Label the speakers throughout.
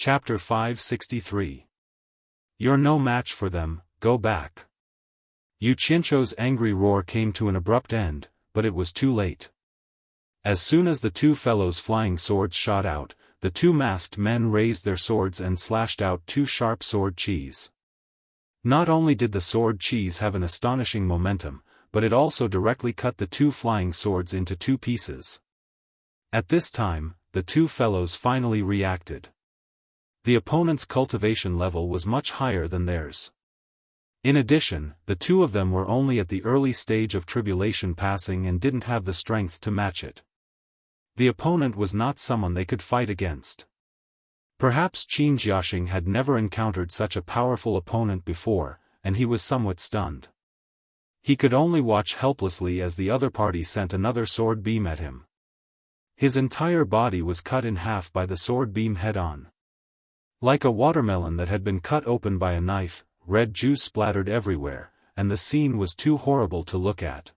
Speaker 1: Chapter 563. You're no match for them, go back. Yu Qianzhou's angry roar came to an abrupt end, but it was too late. As soon as the two fellows' flying swords shot out, the two masked men raised their swords and slashed out two sharp sword qis. Not only did the sword qis have an astonishing momentum, but it also directly cut the two flying swords into two pieces. At this time, the two fellows finally reacted. The opponent's cultivation level was much higher than theirs. In addition, the two of them were only at the early stage of tribulation passing and didn't have the strength to match it. The opponent was not someone they could fight against. Perhaps Qin Jiaxing had never encountered such a powerful opponent before, and he was somewhat stunned. He could only watch helplessly as the other party sent another sword beam at him. His entire body was cut in half by the sword beam head-on. Like a watermelon that had been cut open by a knife, red juice splattered everywhere, and the scene was too horrible to look at.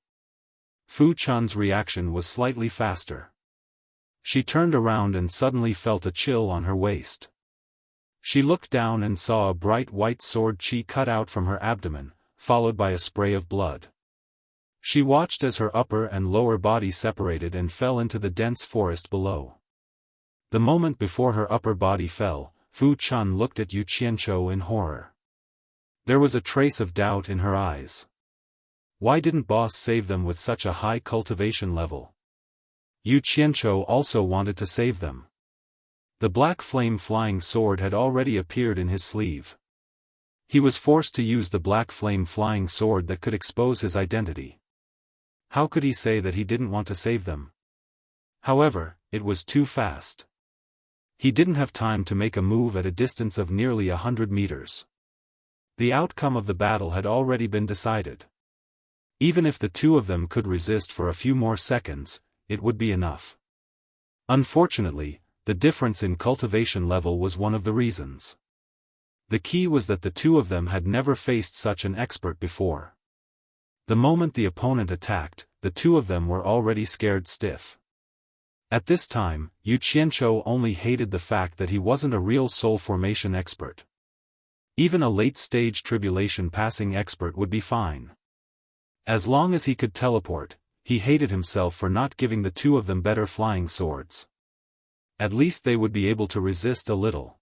Speaker 1: Fu Chun's reaction was slightly faster. She turned around and suddenly felt a chill on her waist. She looked down and saw a bright white sword qi cut out from her abdomen, followed by a spray of blood. She watched as her upper and lower body separated and fell into the dense forest below. The moment before her upper body fell, Fu Chun looked at Yu Qianzhou in horror. There was a trace of doubt in her eyes. Why didn't boss save them with such a high cultivation level? Yu Qianzhou also wanted to save them. The black flame flying sword had already appeared in his sleeve. He was forced to use the black flame flying sword that could expose his identity. How could he say that he didn't want to save them? However, it was too fast. He didn't have time to make a move at a distance of nearly 100 meters. The outcome of the battle had already been decided. Even if the two of them could resist for a few more seconds, it would be enough. Unfortunately, the difference in cultivation level was one of the reasons. The key was that the two of them had never faced such an expert before. The moment the opponent attacked, the two of them were already scared stiff. At this time, Yu Qianzhou only hated the fact that he wasn't a real soul formation expert. Even a late-stage tribulation passing expert would be fine. As long as he could teleport, he hated himself for not giving the two of them better flying swords. At least they would be able to resist a little.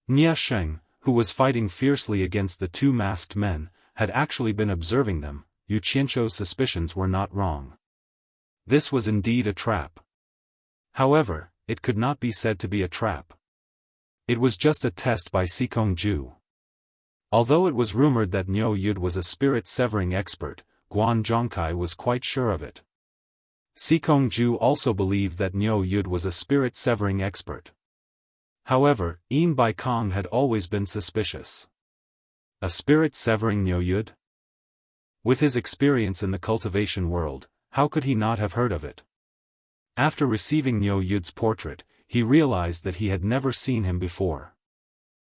Speaker 1: Nia Sheng, who was fighting fiercely against the two masked men, had actually been observing them. Yu Qianzhou's suspicions were not wrong. This was indeed a trap. However, it could not be said to be a trap. It was just a test by Sikongju. Although it was rumored that Niu Yud was a spirit-severing expert, Guan Zhongkai was quite sure of it. Sikongju also believed that Niu Yud was a spirit-severing expert. However, Yin Baikong had always been suspicious. A spirit-severing Niu Yud? With his experience in the cultivation world, how could he not have heard of it? After receiving Niu Yud's portrait, he realized that he had never seen him before.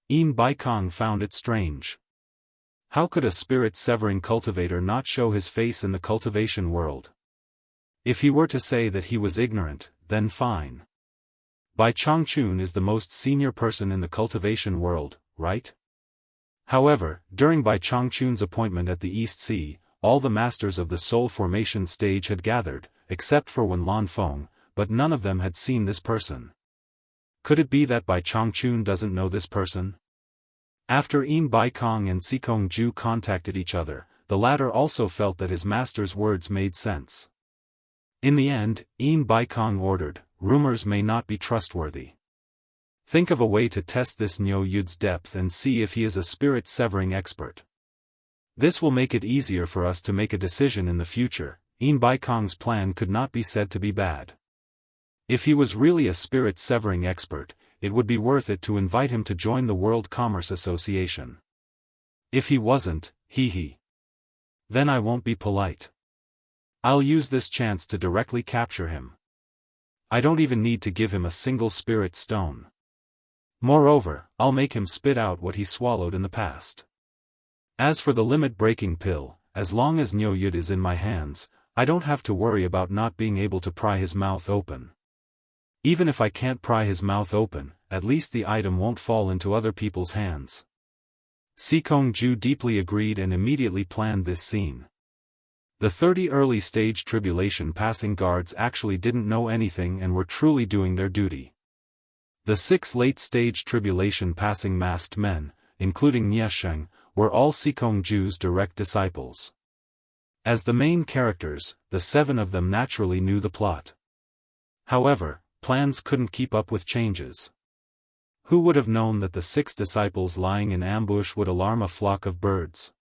Speaker 1: Yin Baikong found it strange. How could a spirit-severing cultivator not show his face in the cultivation world? If he were to say that he was ignorant, then fine. Bai Changchun is the most senior person in the cultivation world, right? However, during Bai Changchun's appointment at the East Sea, all the masters of the soul formation stage had gathered, except for Wen Lanfeng, but none of them had seen this person. Could it be that Bai Changchun doesn't know this person? After Yin Baikong and Sikongju contacted each other, the latter also felt that his master's words made sense. In the end, Yin Baikong ordered, rumors may not be trustworthy. Think of a way to test this Niu Yud's depth and see if he is a spirit-severing expert. This will make it easier for us to make a decision in the future. Yin Baikong's plan could not be said to be bad. If he was really a spirit-severing expert, it would be worth it to invite him to join the World Commerce Association. If he wasn't, then I won't be polite. I'll use this chance to directly capture him. I don't even need to give him a single spirit stone. Moreover, I'll make him spit out what he swallowed in the past. As for the limit-breaking pill, as long as Niu Yud is in my hands, I don't have to worry about not being able to pry his mouth open. Even if I can't pry his mouth open, at least the item won't fall into other people's hands. Sikong-ju deeply agreed and immediately planned this scene. The 30 early-stage tribulation passing guards actually didn't know anything and were truly doing their duty. The 6 late-stage tribulation passing masked men, including Niesheng, were all Sikong-ju's direct disciples. As the main characters, the 7 of them naturally knew the plot. However, plans couldn't keep up with changes. Who would have known that the 6 disciples lying in ambush would alarm a flock of birds?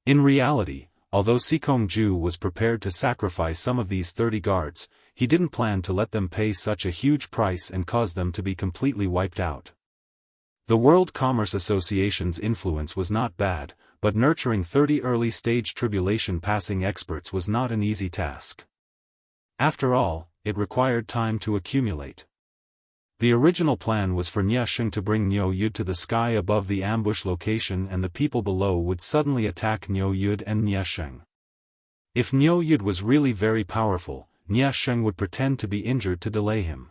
Speaker 1: In reality, although Sikong-ju was prepared to sacrifice some of these 30 guards, he didn't plan to let them pay such a huge price and cause them to be completely wiped out. The World Commerce Association's influence was not bad, but nurturing 30 early-stage tribulation-passing experts was not an easy task. After all, it required time to accumulate. The original plan was for Niesheng to bring Niu Yud to the sky above the ambush location and the people below would suddenly attack Niu Yud and Niesheng. If Niu Yud was really very powerful, Niesheng would pretend to be injured to delay him.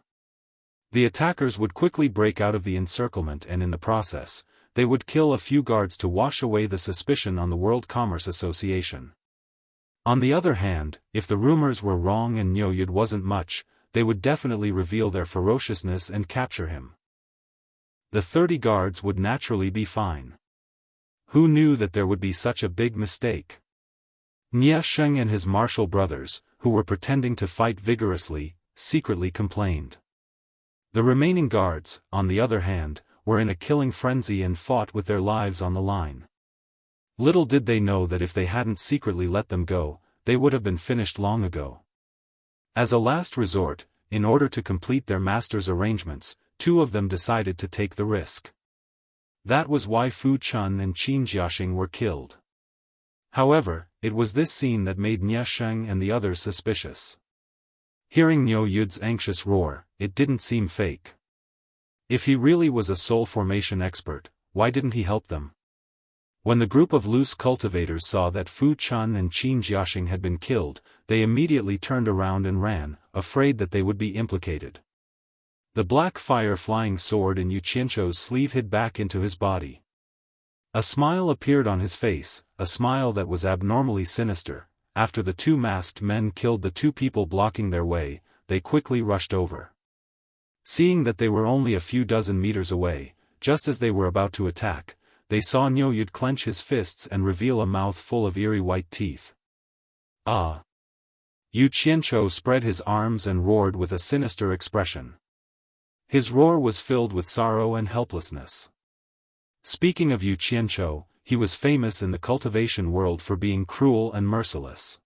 Speaker 1: The attackers would quickly break out of the encirclement and in the process, they would kill a few guards to wash away the suspicion on the World Commerce Association. On the other hand, if the rumors were wrong and Niu Yud wasn't much, they would definitely reveal their ferociousness and capture him. The 30 guards would naturally be fine. Who knew that there would be such a big mistake? Niesheng and his martial brothers, who were pretending to fight vigorously, secretly complained. The remaining guards, on the other hand, were in a killing frenzy and fought with their lives on the line. Little did they know that if they hadn't secretly let them go, they would have been finished long ago. As a last resort, in order to complete their master's arrangements, 2 of them decided to take the risk. That was why Fu Chun and Qin Jiaxing were killed. However, it was this scene that made Niesheng and the others suspicious. Hearing Niu Yud's anxious roar, it didn't seem fake. If he really was a soul formation expert, why didn't he help them? When the group of loose cultivators saw that Fu Chun and Qin Jiaxing had been killed, they immediately turned around and ran, afraid that they would be implicated. The black fire-flying sword in Yu Qianzhou's sleeve hid back into his body. A smile appeared on his face, a smile that was abnormally sinister. After the 2 masked men killed the 2 people blocking their way, they quickly rushed over. Seeing that they were only a few dozen meters away, just as they were about to attack, they saw Niu Yud clench his fists and reveal a mouth full of eerie white teeth. Ah! Yu Qianzhou spread his arms and roared with a sinister expression. His roar was filled with sorrow and helplessness. Speaking of Yu Qianzhou, he was famous in the cultivation world for being cruel and merciless.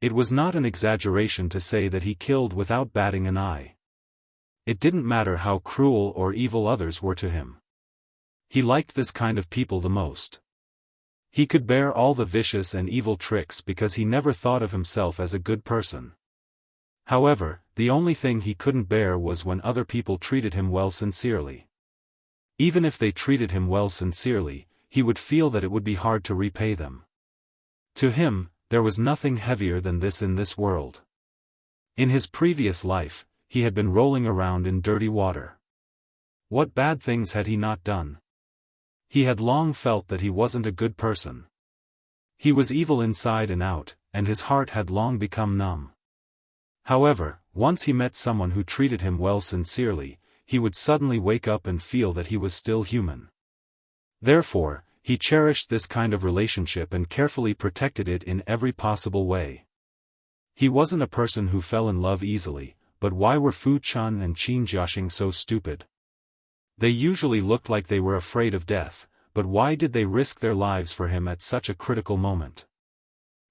Speaker 1: It was not an exaggeration to say that he killed without batting an eye. It didn't matter how cruel or evil others were to him. He liked this kind of people the most. He could bear all the vicious and evil tricks because he never thought of himself as a good person. However, the only thing he couldn't bear was when other people treated him well sincerely. Even if they treated him well sincerely, he would feel that it would be hard to repay them. To him, there was nothing heavier than this in this world. In his previous life, he had been rolling around in dirty water. What bad things had he not done? He had long felt that he wasn't a good person. He was evil inside and out, and his heart had long become numb. However, once he met someone who treated him well sincerely, he would suddenly wake up and feel that he was still human. Therefore, he cherished this kind of relationship and carefully protected it in every possible way. He wasn't a person who fell in love easily, but why were Fu Chun and Qin Jiaxing so stupid? They usually looked like they were afraid of death, but why did they risk their lives for him at such a critical moment?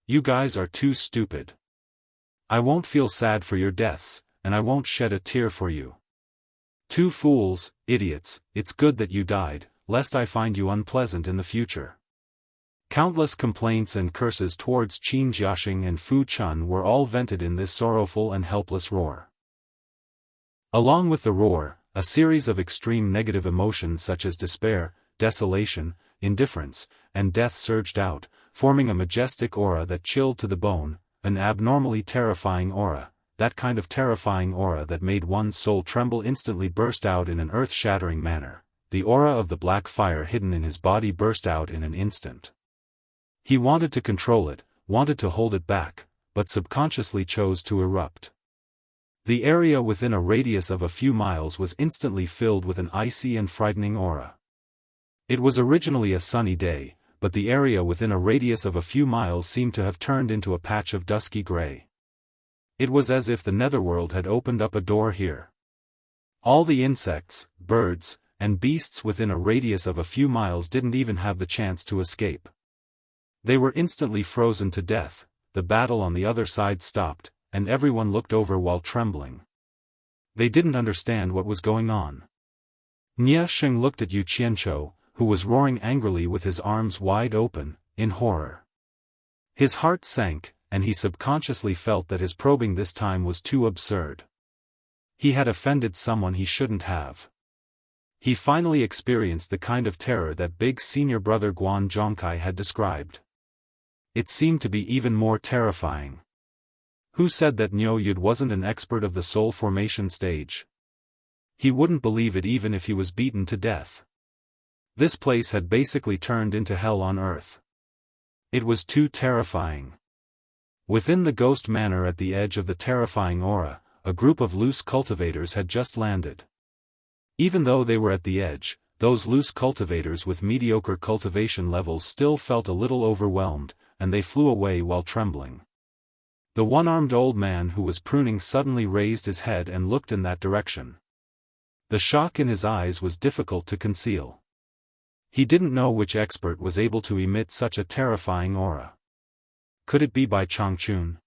Speaker 1: You guys are too stupid. I won't feel sad for your deaths, and I won't shed a tear for you. 2 fools, idiots, it's good that you died, lest I find you unpleasant in the future. Countless complaints and curses towards Qin Jiaxing and Fu Chun were all vented in this sorrowful and helpless roar. Along with the roar, a series of extreme negative emotions such as despair, desolation, indifference, and death surged out, forming a majestic aura that chilled to the bone, an abnormally terrifying aura, that kind of terrifying aura that made one's soul tremble instantly burst out in an earth-shattering manner. The aura of the black fire hidden in his body burst out in an instant. He wanted to control it, wanted to hold it back, but subconsciously chose to erupt. The area within a radius of a few miles was instantly filled with an icy and frightening aura. It was originally a sunny day, but the area within a radius of a few miles seemed to have turned into a patch of dusky gray. It was as if the netherworld had opened up a door here. All the insects, birds, and beasts within a radius of a few miles didn't even have the chance to escape. They were instantly frozen to death. The battle on the other side stopped, and everyone looked over while trembling. They didn't understand what was going on. Nia Sheng looked at Yu Qianzhou, who was roaring angrily with his arms wide open, in horror. His heart sank, and he subconsciously felt that his probing this time was too absurd. He had offended someone he shouldn't have. He finally experienced the kind of terror that big senior brother Guan Zhongkai had described. It seemed to be even more terrifying. Who said that Niu Yud wasn't an expert of the soul formation stage? He wouldn't believe it even if he was beaten to death. This place had basically turned into hell on earth. It was too terrifying. Within the ghost manor at the edge of the terrifying aura, a group of loose cultivators had just landed. Even though they were at the edge, those loose cultivators with mediocre cultivation levels still felt a little overwhelmed, and they flew away while trembling. The one-armed old man who was pruning suddenly raised his head and looked in that direction. The shock in his eyes was difficult to conceal. He didn't know which expert was able to emit such a terrifying aura. Could it be Bai Changchun?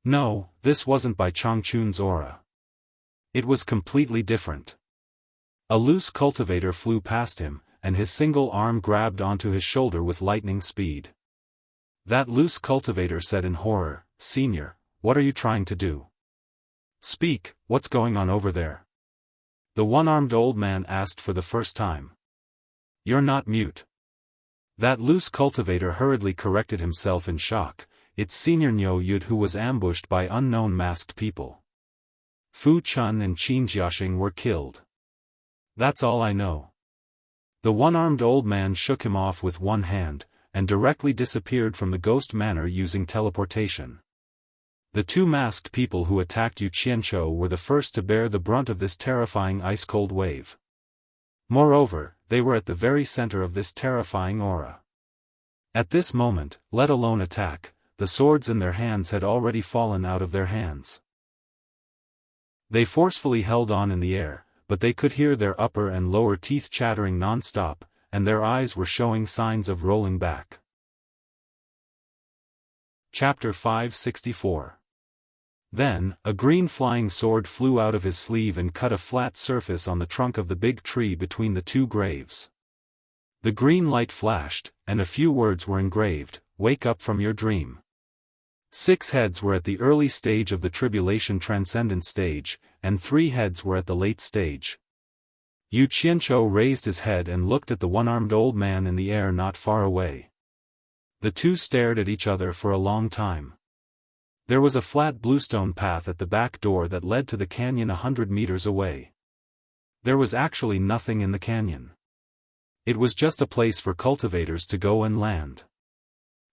Speaker 1: No, this wasn't Bai Changchun's aura. It was completely different. A loose cultivator flew past him, and his single arm grabbed onto his shoulder with lightning speed. That loose cultivator said in horror, "Senior, what are you trying to do? Speak, what's going on over there?" The one-armed old man asked for the first time. "You're not mute." That loose cultivator hurriedly corrected himself in shock. It's Senior Niu Yud who was ambushed by unknown masked people. Fu Chun and Qin Jiaxing were killed. That's all I know. The one-armed old man shook him off with one hand, and directly disappeared from the ghost manor using teleportation. The two masked people who attacked Yu Qianzhou were the first to bear the brunt of this terrifying ice-cold wave. Moreover, they were at the very center of this terrifying aura. At this moment, let alone attack, the swords in their hands had already fallen out of their hands. They forcefully held on in the air, but they could hear their upper and lower teeth chattering non-stop, and their eyes were showing signs of rolling back. Chapter 564. Then, a green flying sword flew out of his sleeve and cut a flat surface on the trunk of the big tree between the two graves. The green light flashed, and a few words were engraved: "Wake up from your dream." 6 heads were at the early stage of the tribulation transcendent stage, and 3 heads were at the late stage. Yu Qianzhou raised his head and looked at the one-armed old man in the air not far away. The two stared at each other for a long time. There was a flat bluestone path at the back door that led to the canyon 100 meters away. There was actually nothing in the canyon. It was just a place for cultivators to go and land.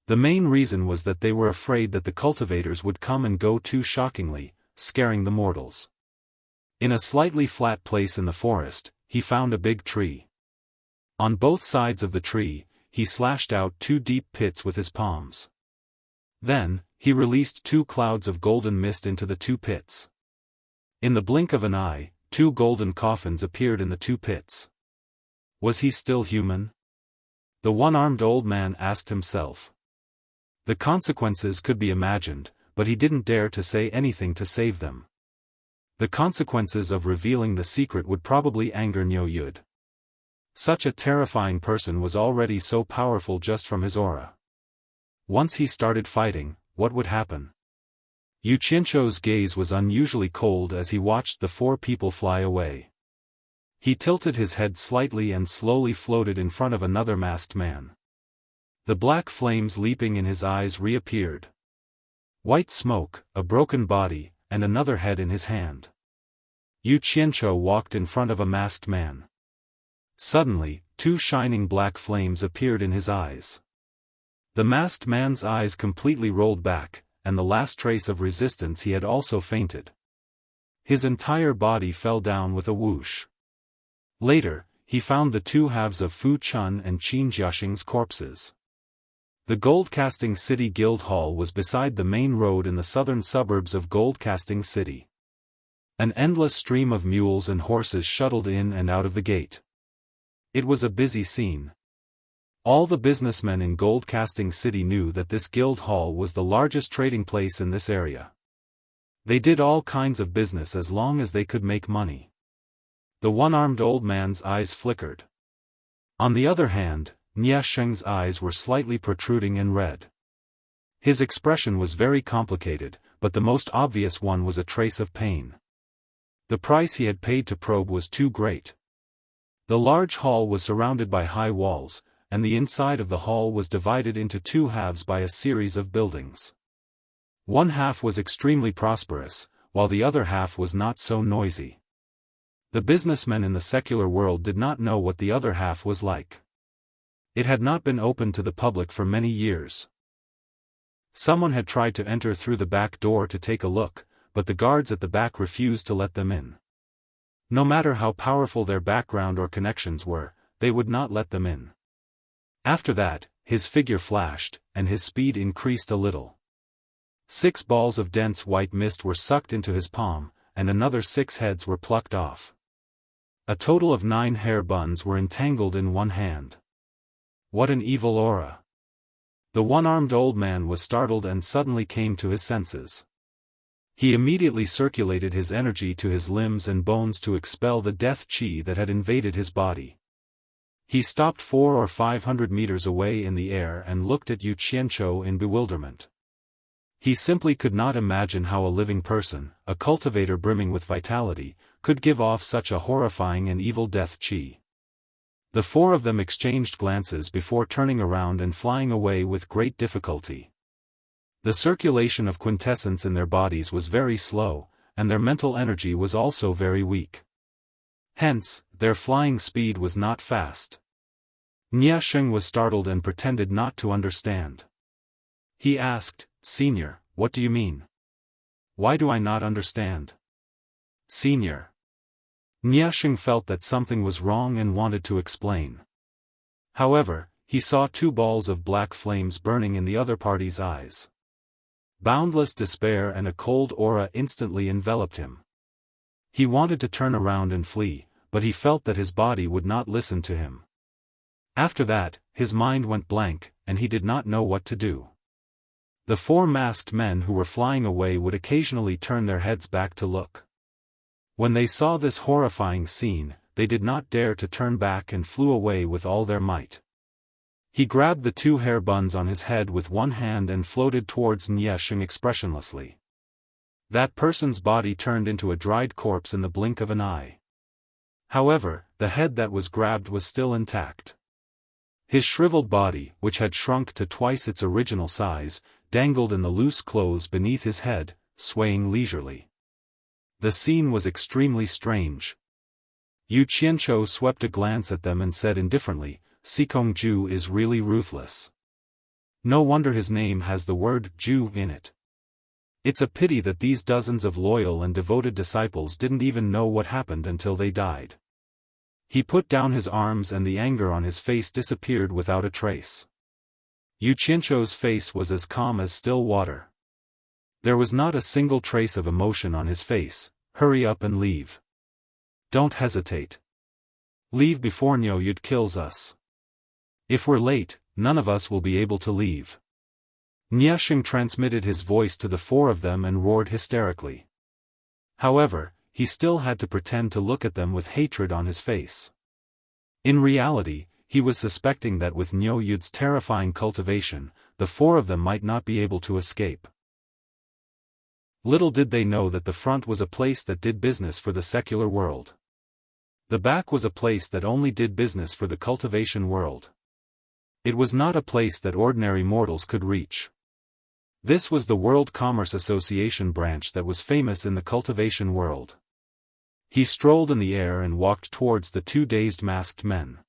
Speaker 1: The main reason was that they were afraid that the cultivators would come and go too shockingly, scaring the mortals. In a slightly flat place in the forest, he found a big tree. On both sides of the tree, he slashed out 2 deep pits with his palms. Then, he released 2 clouds of golden mist into the 2 pits. In the blink of an eye, 2 golden coffins appeared in the 2 pits. Was he still human? The one-armed old man asked himself. The consequences could be imagined, but he didn't dare to say anything to save them. The consequences of revealing the secret would probably anger Niu Yud. Such a terrifying person was already so powerful just from his aura. Once he started fighting, what would happen? Yu Qianzhou's gaze was unusually cold as he watched the 4 people fly away. He tilted his head slightly and slowly floated in front of another masked man. The black flames leaping in his eyes reappeared. White smoke, a broken body, and another head in his hand. Yu Qianzhou walked in front of a masked man. Suddenly, two shining black flames appeared in his eyes. The masked man's eyes completely rolled back, and the last trace of resistance he had also fainted. His entire body fell down with a whoosh. Later, he found the two halves of Fu Chun and Qin Jiaxing's corpses. The gold-casting city guild hall was beside the main road in the southern suburbs of gold-casting city. An endless stream of mules and horses shuttled in and out of the gate. It was a busy scene. All the businessmen in gold-casting city knew that this guild hall was the largest trading place in this area. They did all kinds of business as long as they could make money. The one-armed old man's eyes flickered. On the other hand, Nie Sheng's eyes were slightly protruding and red. His expression was very complicated, but the most obvious one was a trace of pain. The price he had paid to probe was too great. The large hall was surrounded by high walls, and the inside of the hall was divided into two halves by a series of buildings. One half was extremely prosperous, while the other half was not so noisy. The businessmen in the secular world did not know what the other half was like. It had not been open to the public for many years. Someone had tried to enter through the back door to take a look, but the guards at the back refused to let them in. No matter how powerful their background or connections were, they would not let them in. After that, his figure flashed, and his speed increased a little. 6 balls of dense white mist were sucked into his palm, and another 6 heads were plucked off. A total of 9 hair buns were entangled in one hand. What an evil aura! The one-armed old man was startled and suddenly came to his senses. He immediately circulated his energy to his limbs and bones to expel the death qi that had invaded his body. He stopped 400 or 500 meters away in the air and looked at Yu Qianzhou in bewilderment. He simply could not imagine how a living person, a cultivator brimming with vitality, could give off such a horrifying and evil death qi. The 4 of them exchanged glances before turning around and flying away with great difficulty. The circulation of quintessence in their bodies was very slow, and their mental energy was also very weak. Hence, their flying speed was not fast. Nie Sheng was startled and pretended not to understand. He asked, "Senior, what do you mean? Why do I not understand?" "Senior." Nie Sheng felt that something was wrong and wanted to explain. However, he saw 2 balls of black flames burning in the other party's eyes. Boundless despair and a cold aura instantly enveloped him. He wanted to turn around and flee, but he felt that his body would not listen to him. After that, his mind went blank, and he did not know what to do. The 4 masked men who were flying away would occasionally turn their heads back to look. When they saw this horrifying scene, they did not dare to turn back and flew away with all their might. He grabbed the 2 hair buns on his head with one hand and floated towards Nie Sheng expressionlessly. That person's body turned into a dried corpse in the blink of an eye. However, the head that was grabbed was still intact. His shriveled body, which had shrunk to twice its original size, dangled in the loose clothes beneath his head, swaying leisurely. The scene was extremely strange. Yu Qianzhou swept a glance at them and said indifferently, "Sikong Ju is really ruthless. No wonder his name has the word Ju in it. It's a pity that these dozens of loyal and devoted disciples didn't even know what happened until they died." He put down his arms and the anger on his face disappeared without a trace. Yu Qianzhou's face was as calm as still water. There was not a single trace of emotion on his face. "Hurry up and leave. Don't hesitate. Leave before Niu Yud kills us. If we're late, none of us will be able to leave." Nie Sheng transmitted his voice to the 4 of them and roared hysterically. However, he still had to pretend to look at them with hatred on his face. In reality, he was suspecting that with Niu Yud's terrifying cultivation, the 4 of them might not be able to escape. Little did they know that the front was a place that did business for the secular world. The back was a place that only did business for the cultivation world. It was not a place that ordinary mortals could reach. This was the World Commerce Association branch that was famous in the cultivation world. He strolled in the air and walked towards the two dazed masked men.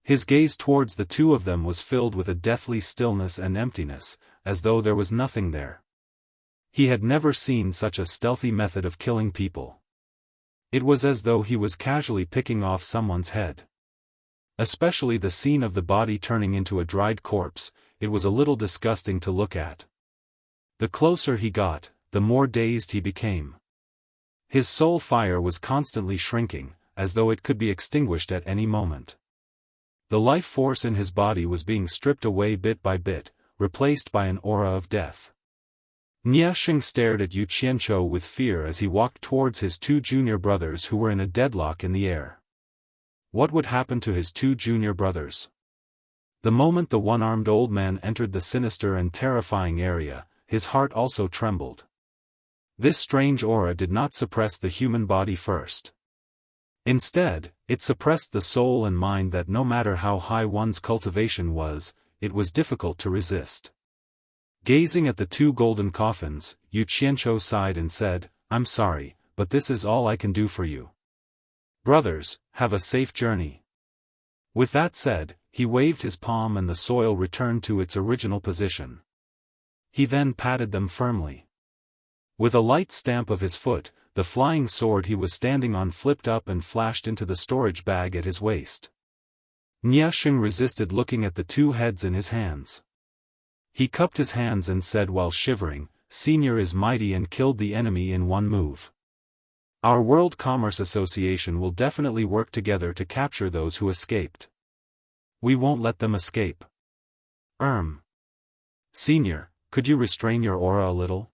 Speaker 1: His gaze towards the two of them was filled with a deathly stillness and emptiness, as though there was nothing there. He had never seen such a stealthy method of killing people. It was as though he was casually picking off someone's head. Especially the scene of the body turning into a dried corpse, it was a little disgusting to look at. The closer he got, the more dazed he became. His soul fire was constantly shrinking, as though it could be extinguished at any moment. The life force in his body was being stripped away bit by bit, replaced by an aura of death. Niashing stared at Yu Qianzhou with fear as he walked towards his two junior brothers who were in a deadlock in the air. What would happen to his two junior brothers? The moment the one-armed old man entered the sinister and terrifying area, his heart also trembled. This strange aura did not suppress the human body first. Instead, it suppressed the soul and mind that no matter how high one's cultivation was, it was difficult to resist. Gazing at the two golden coffins, Yu Qianzhou sighed and said, "I'm sorry, but this is all I can do for you. Brothers, have a safe journey." With that said, he waved his palm and the soil returned to its original position. He then patted them firmly. With a light stamp of his foot, the flying sword he was standing on flipped up and flashed into the storage bag at his waist. Niashing resisted looking at the two heads in his hands. He cupped his hands and said while shivering, "Senior is mighty and killed the enemy in one move. Our World Commerce Association will definitely work together to capture those who escaped. We won't let them escape." Senior, could you restrain your aura a little?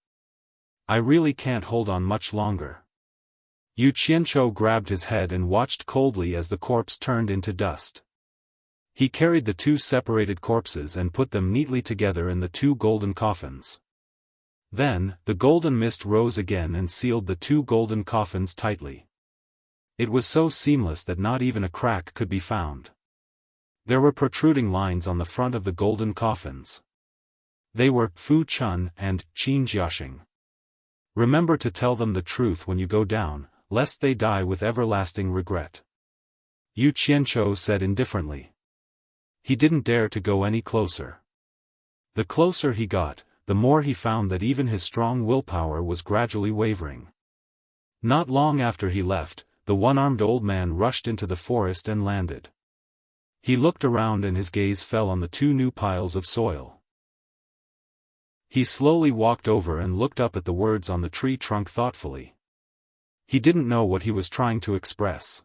Speaker 1: I really can't hold on much longer." Yu Qianzhou grabbed his head and watched coldly as the corpse turned into dust. He carried the two separated corpses and put them neatly together in the two golden coffins. Then, the golden mist rose again and sealed the two golden coffins tightly. It was so seamless that not even a crack could be found. There were protruding lines on the front of the golden coffins. They were Fu Chun and Qin Jiaxing. Remember to tell them the truth when you go down, lest they die with everlasting regret. Yu Qianzhou said indifferently. He didn't dare to go any closer. The closer he got, the more he found that even his strong willpower was gradually wavering. Not long after he left, the one-armed old man rushed into the forest and landed. He looked around and his gaze fell on the two new piles of soil. He slowly walked over and looked up at the words on the tree trunk thoughtfully. He didn't know what he was trying to express.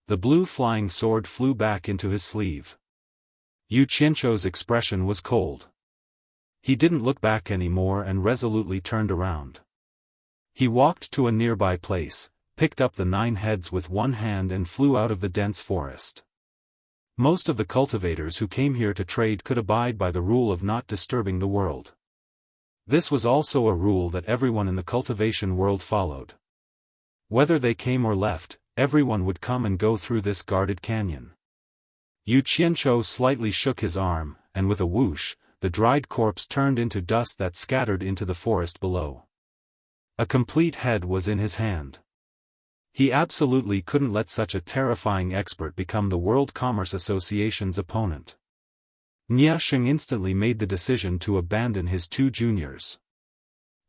Speaker 1: The blue flying sword flew back into his sleeve. Yu Qianzhou's expression was cold. He didn't look back anymore and resolutely turned around. He walked to a nearby place, picked up the 9 heads with one hand and flew out of the dense forest. Most of the cultivators who came here to trade could abide by the rule of not disturbing the world. This was also a rule that everyone in the cultivation world followed. Whether they came or left, everyone would come and go through this guarded canyon. Yu Qianzhou slightly shook his arm, and with a whoosh, the dried corpse turned into dust that scattered into the forest below. A complete head was in his hand. He absolutely couldn't let such a terrifying expert become the World Commerce Association's opponent. Niashing instantly made the decision to abandon his two juniors.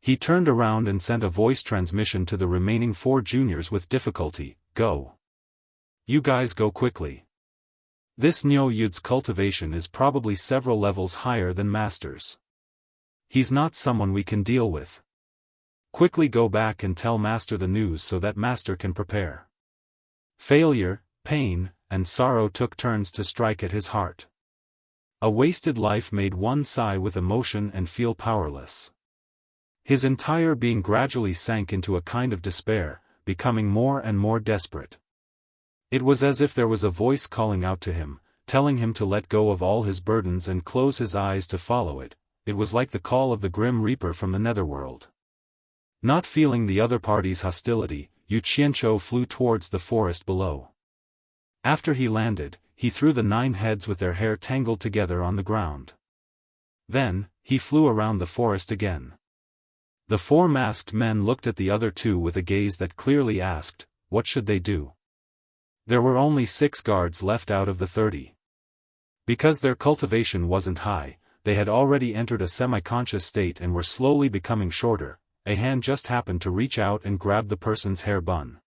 Speaker 1: He turned around and sent a voice transmission to the remaining 4 juniors with difficulty, "Go. You guys go quickly. This Niu Yud's cultivation is probably several levels higher than Master's. He's not someone we can deal with. Quickly go back and tell Master the news so that Master can prepare." Failure, pain, and sorrow took turns to strike at his heart. A wasted life made one sigh with emotion and feel powerless. His entire being gradually sank into a kind of despair, becoming more and more desperate. It was as if there was a voice calling out to him, telling him to let go of all his burdens and close his eyes to follow it. It was like the call of the Grim Reaper from the Netherworld. Not feeling the other party's hostility, Yu Qianzhou flew towards the forest below. After he landed, he threw the 9 heads with their hair tangled together on the ground. Then, he flew around the forest again. The 4 masked men looked at the other 2 with a gaze that clearly asked, what should they do? There were only 6 guards left out of the 30. Because their cultivation wasn't high, they had already entered a semi-conscious state and were slowly becoming shorter. A hand just happened to reach out and grab the person's hair bun.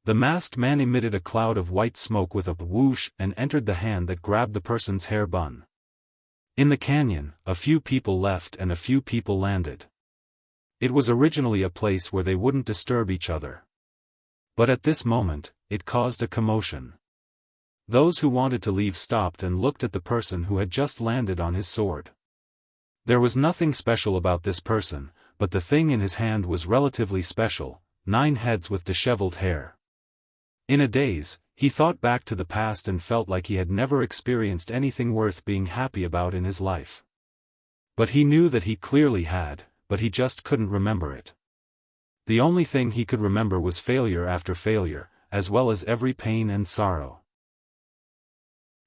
Speaker 1: The masked man emitted a cloud of white smoke with a whoosh and entered the hand that grabbed the person's hair bun. In the canyon, a few people left and a few people landed. It was originally a place where they wouldn't disturb each other. But at this moment, it caused a commotion. Those who wanted to leave stopped and looked at the person who had just landed on his sword. There was nothing special about this person, but the thing in his hand was relatively special, 9 heads with disheveled hair. In a daze, he thought back to the past and felt like he had never experienced anything worth being happy about in his life. But he knew that he clearly had, but he just couldn't remember it. The only thing he could remember was failure after failure, as well as every pain and sorrow.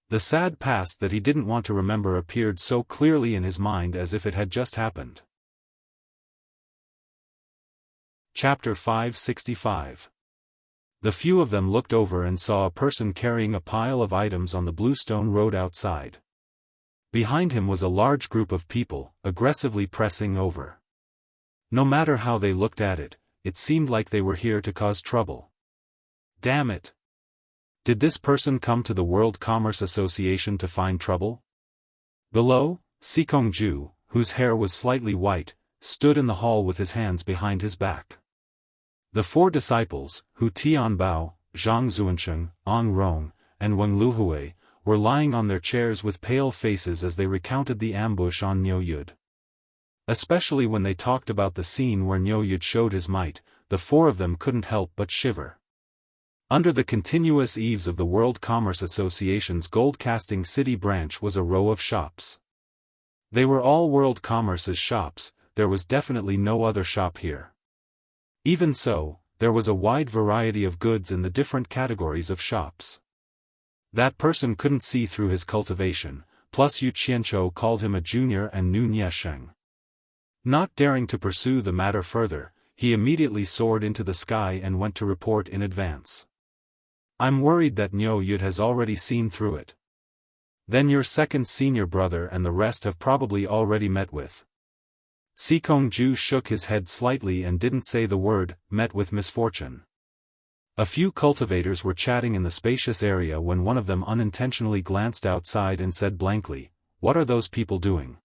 Speaker 1: The sad past that he didn't want to remember appeared so clearly in his mind as if it had just happened. Chapter 565. The few of them looked over and saw a person carrying a pile of items on the bluestone road outside. Behind him was a large group of people, aggressively pressing over. No matter how they looked at it, it seemed like they were here to cause trouble. Damn it! Did this person come to the World Commerce Association to find trouble? Below, Sikongju, whose hair was slightly white, stood in the hall with his hands behind his back. The 4 disciples, Hu Tianbao, Zhang Zuansheng, Ong Rong, and Wang Luhui, were lying on their chairs with pale faces as they recounted the ambush on Niu Yud. Especially when they talked about the scene where Niu Yud showed his might, the 4 of them couldn't help but shiver. Under the continuous eaves of the World Commerce Association's gold-casting city branch was a row of shops. They were all World Commerce's shops, there was definitely no other shop here. Even so, there was a wide variety of goods in the different categories of shops. That person couldn't see through his cultivation, plus Yu Qianchou called him a junior and knew Niesheng. Not daring to pursue the matter further, he immediately soared into the sky and went to report in advance. I'm worried that Niu Yud has already seen through it. Then your second senior brother and the rest have probably already met with. Sikongju shook his head slightly and didn't say the word, met with misfortune. A few cultivators were chatting in the spacious area when one of them unintentionally glanced outside and said blankly, what are those people doing?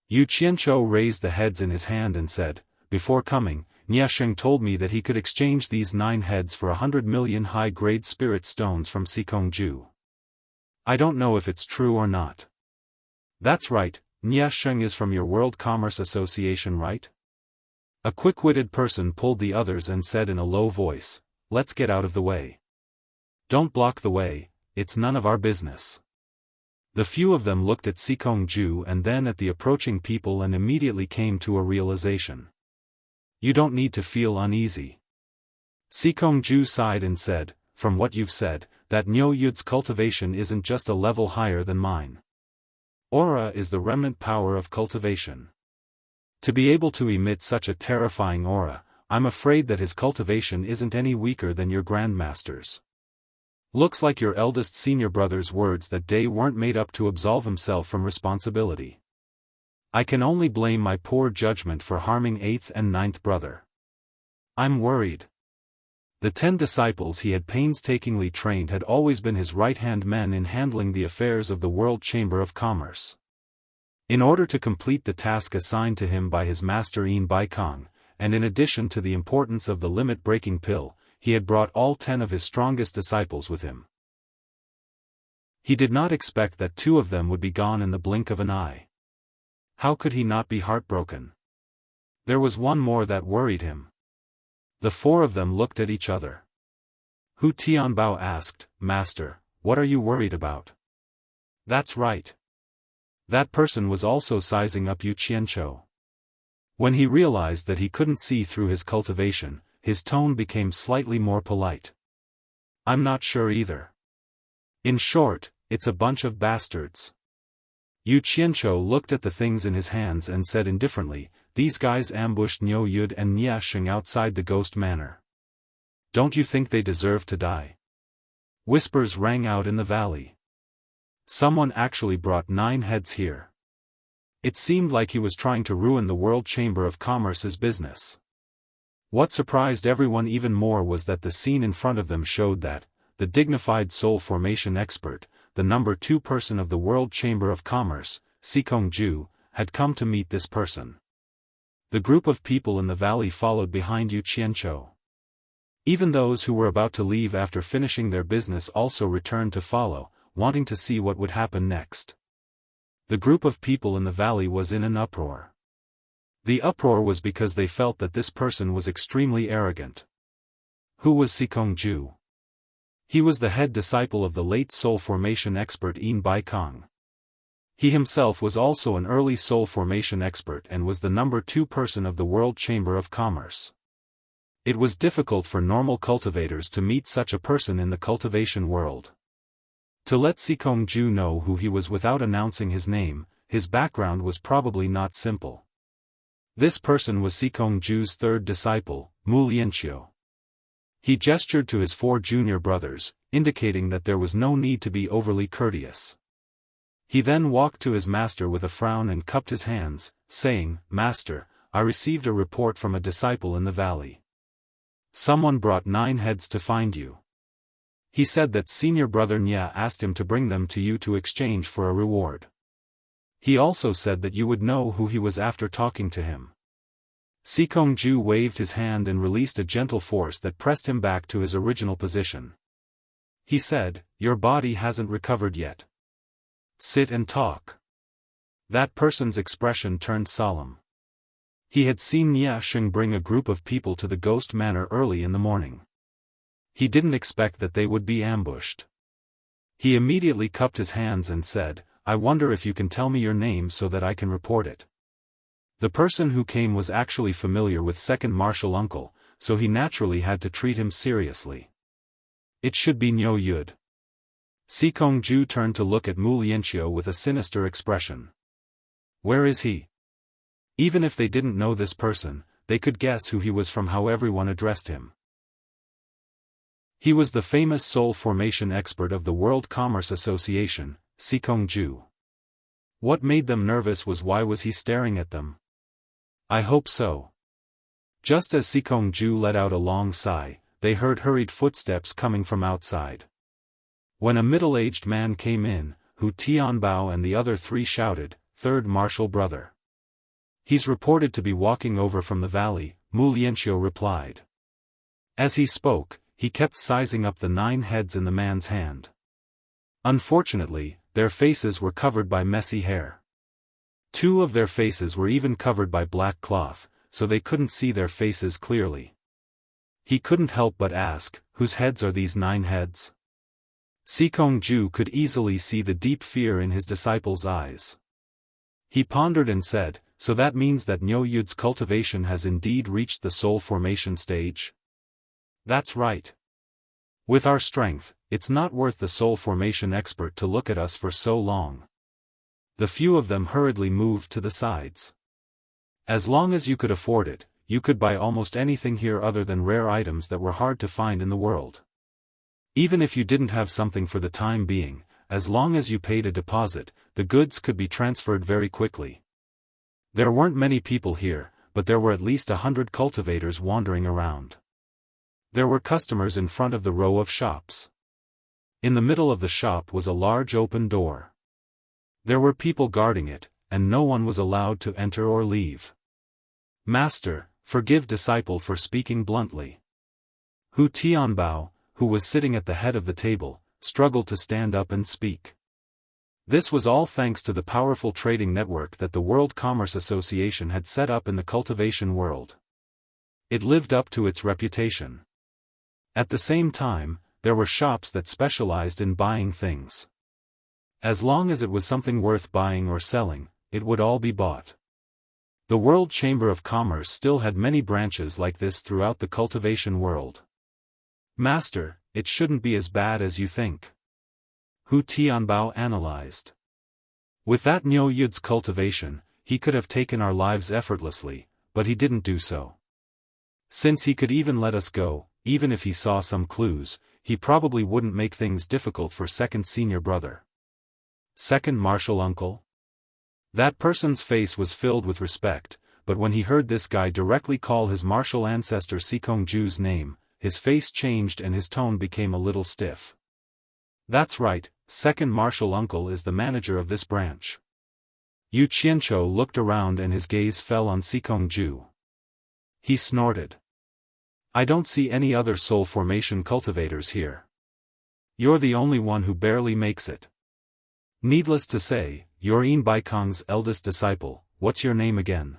Speaker 1: Yu Qianchou raised the heads in his hand and said, before coming, Niesheng told me that he could exchange these 9 heads for 100 million high-grade spirit stones from Sikongju. I don't know if it's true or not. That's right. Niesheng is from your World Commerce Association, right? A quick-witted person pulled the others and said in a low voice, let's get out of the way. Don't block the way, it's none of our business. The few of them looked at Sikongju and then at the approaching people and immediately came to a realization. You don't need to feel uneasy. Sikongju sighed and said, from what you've said, that Niu Yud's cultivation isn't just a level higher than mine. Aura is the remnant power of cultivation. To be able to emit such a terrifying aura, I'm afraid that his cultivation isn't any weaker than your grandmaster's. Looks like your eldest senior brother's words that day weren't made up to absolve himself from responsibility. I can only blame my poor judgment for harming 8th and 9th brother. I'm worried. The 10 disciples he had painstakingly trained had always been his right-hand men in handling the affairs of the World Chamber of Commerce. In order to complete the task assigned to him by his master Yin Baikong, and in addition to the importance of the limit-breaking pill, he had brought all 10 of his strongest disciples with him. He did not expect that 2 of them would be gone in the blink of an eye. How could he not be heartbroken? There was one more that worried him. The 4 of them looked at each other. Hu Tianbao asked, Master, what are you worried about? That's right. That person was also sizing up Yu Qianchou. When he realized that he couldn't see through his cultivation, his tone became slightly more polite. I'm not sure either. In short, it's a bunch of bastards. Yu Qianzhou looked at the things in his hands and said indifferently, "These guys ambushed Niu Yud and Nia Xing outside the Ghost Manor. Don't you think they deserve to die?" Whispers rang out in the valley. Someone actually brought 9 heads here. It seemed like he was trying to ruin the World Chamber of Commerce's business. What surprised everyone even more was that the scene in front of them showed that, the dignified soul formation expert, the number 2 person of the World Chamber of Commerce, Sikongju, had come to meet this person. The group of people in the valley followed behind Yu Qianzhou. Even those who were about to leave after finishing their business also returned to follow, wanting to see what would happen next. The group of people in the valley was in an uproar. The uproar was because they felt that this person was extremely arrogant. Who was Sikongju? He was the head disciple of the late soul formation expert Yin Baikong. He himself was also an early soul formation expert and was the number 2 person of the World Chamber of Commerce. It was difficult for normal cultivators to meet such a person in the cultivation world. To let Sikongju know who he was without announcing his name, his background was probably not simple. This person was Sikongju's 3rd disciple, Mu Lianqiu. He gestured to his 4 junior brothers, indicating that there was no need to be overly courteous. He then walked to his master with a frown and cupped his hands, saying, "Master, I received a report from a disciple in the valley. Someone brought 9 heads to find you. He said that senior brother Nya asked him to bring them to you to exchange for a reward. He also said that you would know who he was after talking to him." Sikongju waved his hand and released a gentle force that pressed him back to his original position. He said, "Your body hasn't recovered yet. Sit and talk." That person's expression turned solemn. He had seen Nia Xing bring a group of people to the Ghost Manor early in the morning. He didn't expect that they would be ambushed. He immediately cupped his hands and said, "I wonder if you can tell me your name so that I can report it." The person who came was actually familiar with Second Martial Uncle, so he naturally had to treat him seriously. "It should be Niu Yud." Sikongju turned to look at Mu Lianqiu with a sinister expression. "Where is he?" Even if they didn't know this person, they could guess who he was from how everyone addressed him. He was the famous soul formation expert of the World Commerce Association, Sikongju. What made them nervous was why was he staring at them? "I hope so." Just as Sikongju let out a long sigh, they heard hurried footsteps coming from outside. When a middle-aged man came in, Hu Tianbao and the other 3 shouted, "Third martial brother." "He's reported to be walking over from the valley," Mu Lianqiu replied. As he spoke, he kept sizing up the 9 heads in the man's hand. Unfortunately, their faces were covered by messy hair. 2 of their faces were even covered by black cloth, so they couldn't see their faces clearly. He couldn't help but ask, "Whose heads are these 9 heads?" Sikongju could easily see the deep fear in his disciple's eyes. He pondered and said, "So that means that Niu Yud's cultivation has indeed reached the soul formation stage?" "That's right. With our strength, it's not worth the soul formation expert to look at us for so long." The few of them hurriedly moved to the sides. As long as you could afford it, you could buy almost anything here other than rare items that were hard to find in the world. Even if you didn't have something for the time being, as long as you paid a deposit, the goods could be transferred very quickly. There weren't many people here, but there were at least 100 cultivators wandering around. There were customers in front of the row of shops. In the middle of the shop was a large open door. There were people guarding it, and no one was allowed to enter or leave. "Master, forgive disciple for speaking bluntly." Hu Tianbao, who was sitting at the head of the table, struggled to stand up and speak. This was all thanks to the powerful trading network that the World Commerce Association had set up in the cultivation world. It lived up to its reputation. At the same time, there were shops that specialized in buying things. As long as it was something worth buying or selling, it would all be bought. The World Chamber of Commerce still had many branches like this throughout the cultivation world. "Master, it shouldn't be as bad as you think." Hu Tianbao analyzed. With that Niu Yud's cultivation, he could have taken our lives effortlessly, but he didn't do so. Since he could even let us go, even if he saw some clues, he probably wouldn't make things difficult for second senior brother. Second martial uncle? That person's face was filled with respect, but when he heard this guy directly call his martial ancestor Sikongju's name, his face changed and his tone became a little stiff. That's right, second martial uncle is the manager of this branch. Yu Qianzhou looked around and his gaze fell on Sikongju. He snorted. I don't see any other soul formation cultivators here. You're the only one who barely makes it. Needless to say, you're Yin Baikong's eldest disciple. What's your name again?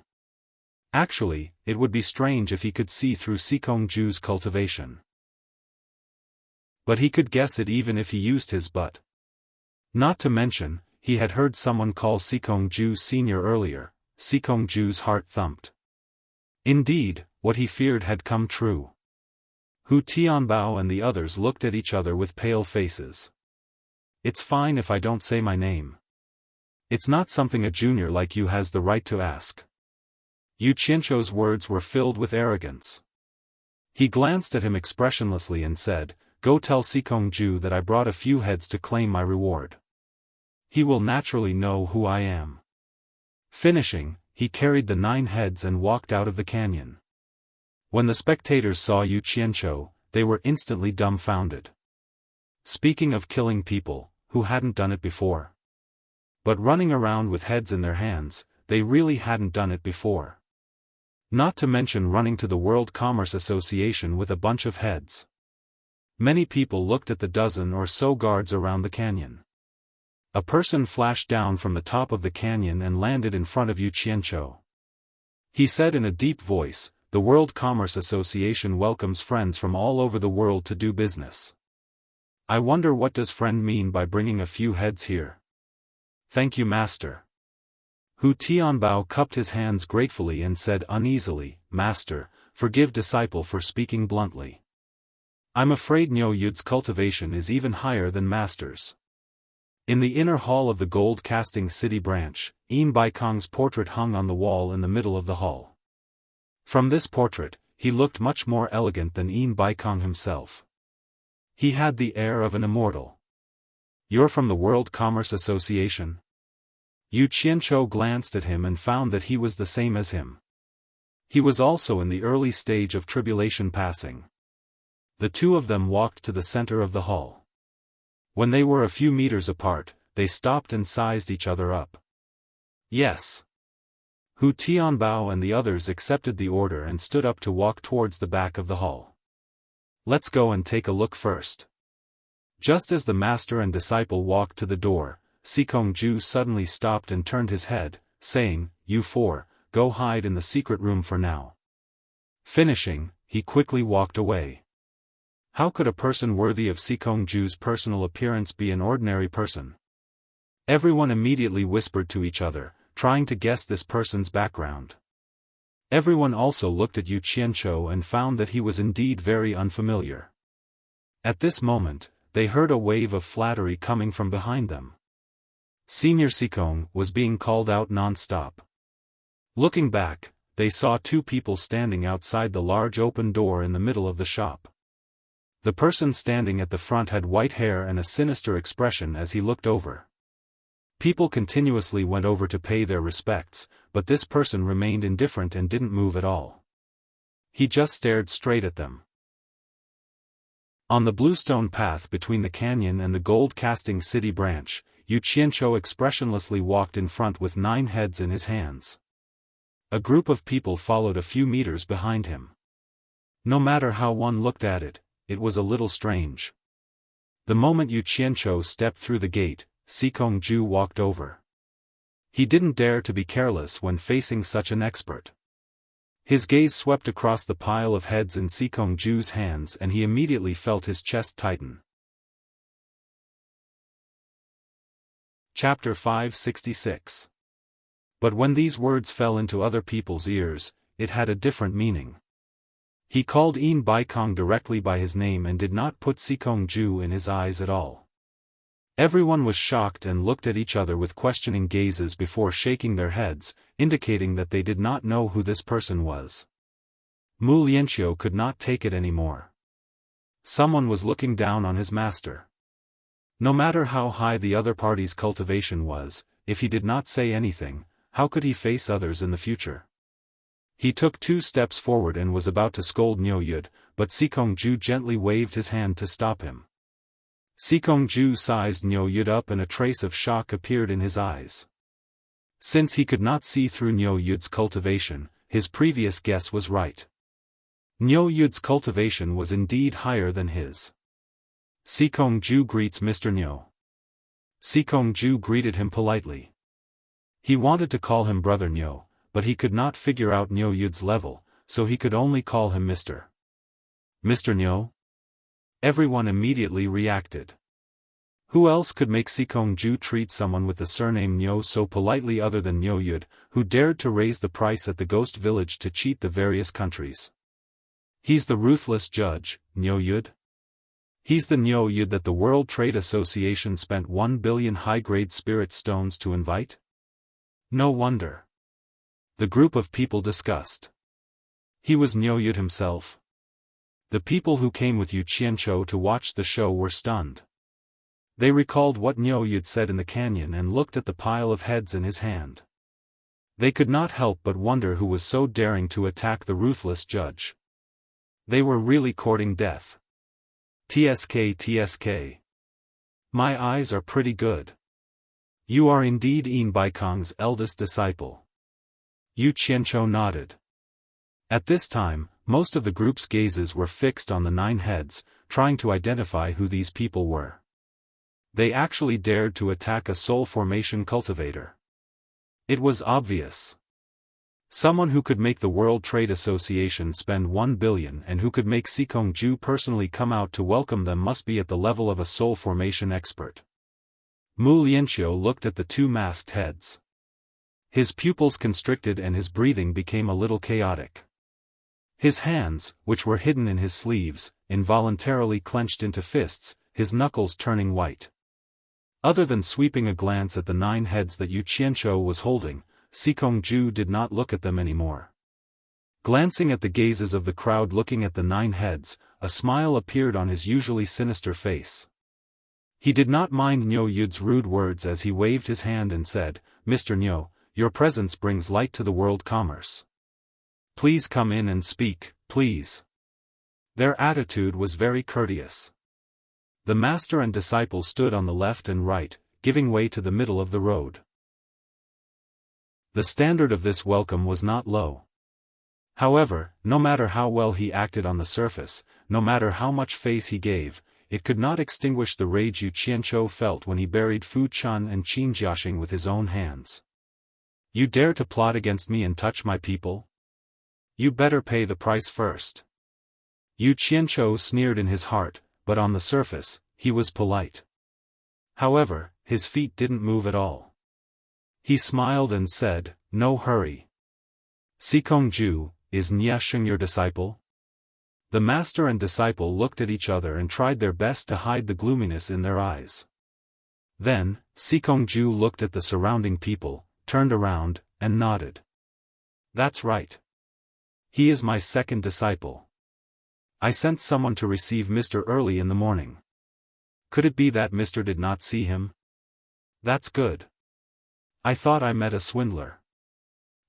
Speaker 1: Actually, it would be strange if he could see through Sikongju's cultivation. But he could guess it even if he used his butt. Not to mention, he had heard someone call Sikongju senior earlier. Sikongju's heart thumped. Indeed, what he feared had come true. Hu Tianbao and the others looked at each other with pale faces. It's fine if I don't say my name. It's not something a junior like you has the right to ask. Yu Qianzhou's words were filled with arrogance. He glanced at him expressionlessly and said, Go tell Sikongju that I brought a few heads to claim my reward. He will naturally know who I am. Finishing, he carried the 9 heads and walked out of the canyon. When the spectators saw Yu Qianzhou, they were instantly dumbfounded. Speaking of killing people, who hadn't done it before? But running around with heads in their hands, they really hadn't done it before. Not to mention running to the World Commerce Association with a bunch of heads. Many people looked at the dozen or so guards around the canyon. A person flashed down from the top of the canyon and landed in front of Yu Qianzhou. He said in a deep voice, The World Commerce Association welcomes friends from all over the world to do business. I wonder what does friend mean by bringing a few heads here? Thank you, Master. Hu Tianbao cupped his hands gratefully and said uneasily, Master, forgive disciple for speaking bluntly. I'm afraid Niu Yud's cultivation is even higher than Master's. In the inner hall of the gold casting city branch, Yin Baikong's portrait hung on the wall in the middle of the hall. From this portrait, he looked much more elegant than Yin Baikong himself. He had the air of an immortal. You're from the World Commerce Association? Yu Qianzhou glanced at him and found that he was the same as him. He was also in the early stage of tribulation passing. The two of them walked to the center of the hall. When they were a few meters apart, they stopped and sized each other up. Yes. Hu Tianbao and the others accepted the order and stood up to walk towards the back of the hall. Let's go and take a look first. Just as the master and disciple walked to the door, Sikongju suddenly stopped and turned his head, saying, You 4, go hide in the secret room for now. Finishing, he quickly walked away. How could a person worthy of Sikongju's personal appearance be an ordinary person? Everyone immediately whispered to each other, trying to guess this person's background. Everyone also looked at Yu Qianzhou and found that he was indeed very unfamiliar. At this moment, they heard a wave of flattery coming from behind them. Senior Sikong was being called out non-stop. Looking back, they saw 2 people standing outside the large open door in the middle of the shop. The person standing at the front had white hair and a sinister expression as he looked over. People continuously went over to pay their respects, but this person remained indifferent and didn't move at all. He just stared straight at them. On the bluestone path between the canyon and the gold-casting city branch, Yu Qianzhou expressionlessly walked in front with 9 heads in his hands. A group of people followed a few meters behind him. No matter how one looked at it, it was a little strange. The moment Yu Qianzhou stepped through the gate, Sikongju walked over. He didn't dare to be careless when facing such an expert. His gaze swept across the pile of heads in Sikongju's hands and he immediately felt his chest tighten. Chapter 566. But when these words fell into other people's ears, it had a different meaning. He called Yin Baikong directly by his name and did not put Sikongju in his eyes at all. Everyone was shocked and looked at each other with questioning gazes before shaking their heads, indicating that they did not know who this person was. Mu Lianqiu could not take it anymore. Someone was looking down on his master. No matter how high the other party's cultivation was, if he did not say anything, how could he face others in the future? He took 2 steps forward and was about to scold Niu Yud, but Sikongju gently waved his hand to stop him. Sikongju sized Niu Yud up and a trace of shock appeared in his eyes. Since he could not see through Niu Yud's cultivation, his previous guess was right. Niu Yud's cultivation was indeed higher than his. Sikongju greets Mr. Niu. Sikongju greeted him politely. He wanted to call him Brother Niu, but he could not figure out Niu Yud's level, so he could only call him Mr. Mr. Niu? Everyone immediately reacted. Who else could make Sikongju treat someone with the surname Niu so politely other than Niu Yud, who dared to raise the price at the ghost village to cheat the various countries? He's the ruthless judge, Niu Yud? He's the Niu Yud that the World Trade Association spent 1 billion high-grade spirit stones to invite? No wonder. The group of people discussed. He was Niu Yud himself. The people who came with Yu Qianqiu to watch the show were stunned. They recalled what Niu Yud said in the canyon and looked at the pile of heads in his hand. They could not help but wonder who was so daring to attack the ruthless judge. They were really courting death. TSK. My eyes are pretty good. You are indeed Yin Baikong's eldest disciple. Yu Qianqiu nodded. At this time, most of the group's gazes were fixed on the 9 heads, trying to identify who these people were. They actually dared to attack a soul formation cultivator. It was obvious. Someone who could make the World Trade Association spend 1 billion and who could make Sikongju personally come out to welcome them must be at the level of a soul formation expert. Mu Lianqiu looked at the 2 masked heads. His pupils constricted and his breathing became a little chaotic. His hands, which were hidden in his sleeves, involuntarily clenched into fists, his knuckles turning white. Other than sweeping a glance at the 9 heads that Yu Qianqiu was holding, Sikongju did not look at them anymore. Glancing at the gazes of the crowd looking at the 9 heads, a smile appeared on his usually sinister face. He did not mind Niu Yud's rude words as he waved his hand and said, "Mr. Niu, your presence brings light to the world commerce. Please come in and speak, please." Their attitude was very courteous. The master and disciple stood on the left and right, giving way to the middle of the road. The standard of this welcome was not low. However, no matter how well he acted on the surface, no matter how much face he gave, it could not extinguish the rage Yu Qianqiu felt when he buried Fu Chun and Qin Jiaxing with his own hands. You dare to plot against me and touch my people? You better pay the price first. Yu Qianqiu sneered in his heart, but on the surface, he was polite. However, his feet didn't move at all. He smiled and said, "No hurry. Sikongju, is Niasheng your disciple?" The master and disciple looked at each other and tried their best to hide the gloominess in their eyes. Then, Sikongju looked at the surrounding people, turned around, and nodded. "That's right. He is my second disciple. I sent someone to receive Mr. early in the morning. Could it be that Mr. did not see him? That's good. I thought I met a swindler."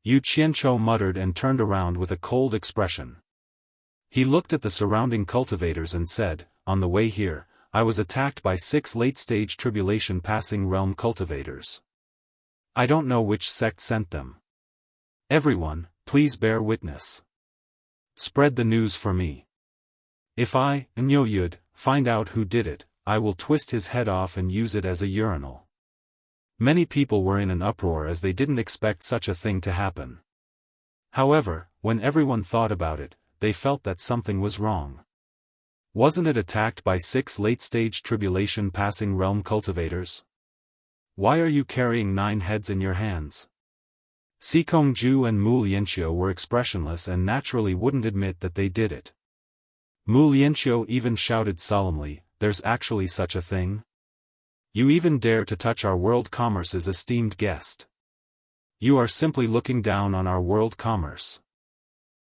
Speaker 1: Yu Qianqiu muttered and turned around with a cold expression. He looked at the surrounding cultivators and said, "On the way here, I was attacked by 6 late-stage tribulation passing realm cultivators. I don't know which sect sent them. Everyone, please bear witness. Spread the news for me. If I, Niu Yud, find out who did it, I will twist his head off and use it as a urinal." Many people were in an uproar as they didn't expect such a thing to happen. However, when everyone thought about it, they felt that something was wrong. Wasn't it attacked by 6 late-stage tribulation passing realm cultivators? Why are you carrying 9 heads in your hands? Sikongju and Mu Lianqiu were expressionless and naturally wouldn't admit that they did it. Mu Lianqiu even shouted solemnly, "There's actually such a thing?" You even dare to touch our world commerce's esteemed guest. You are simply looking down on our world commerce.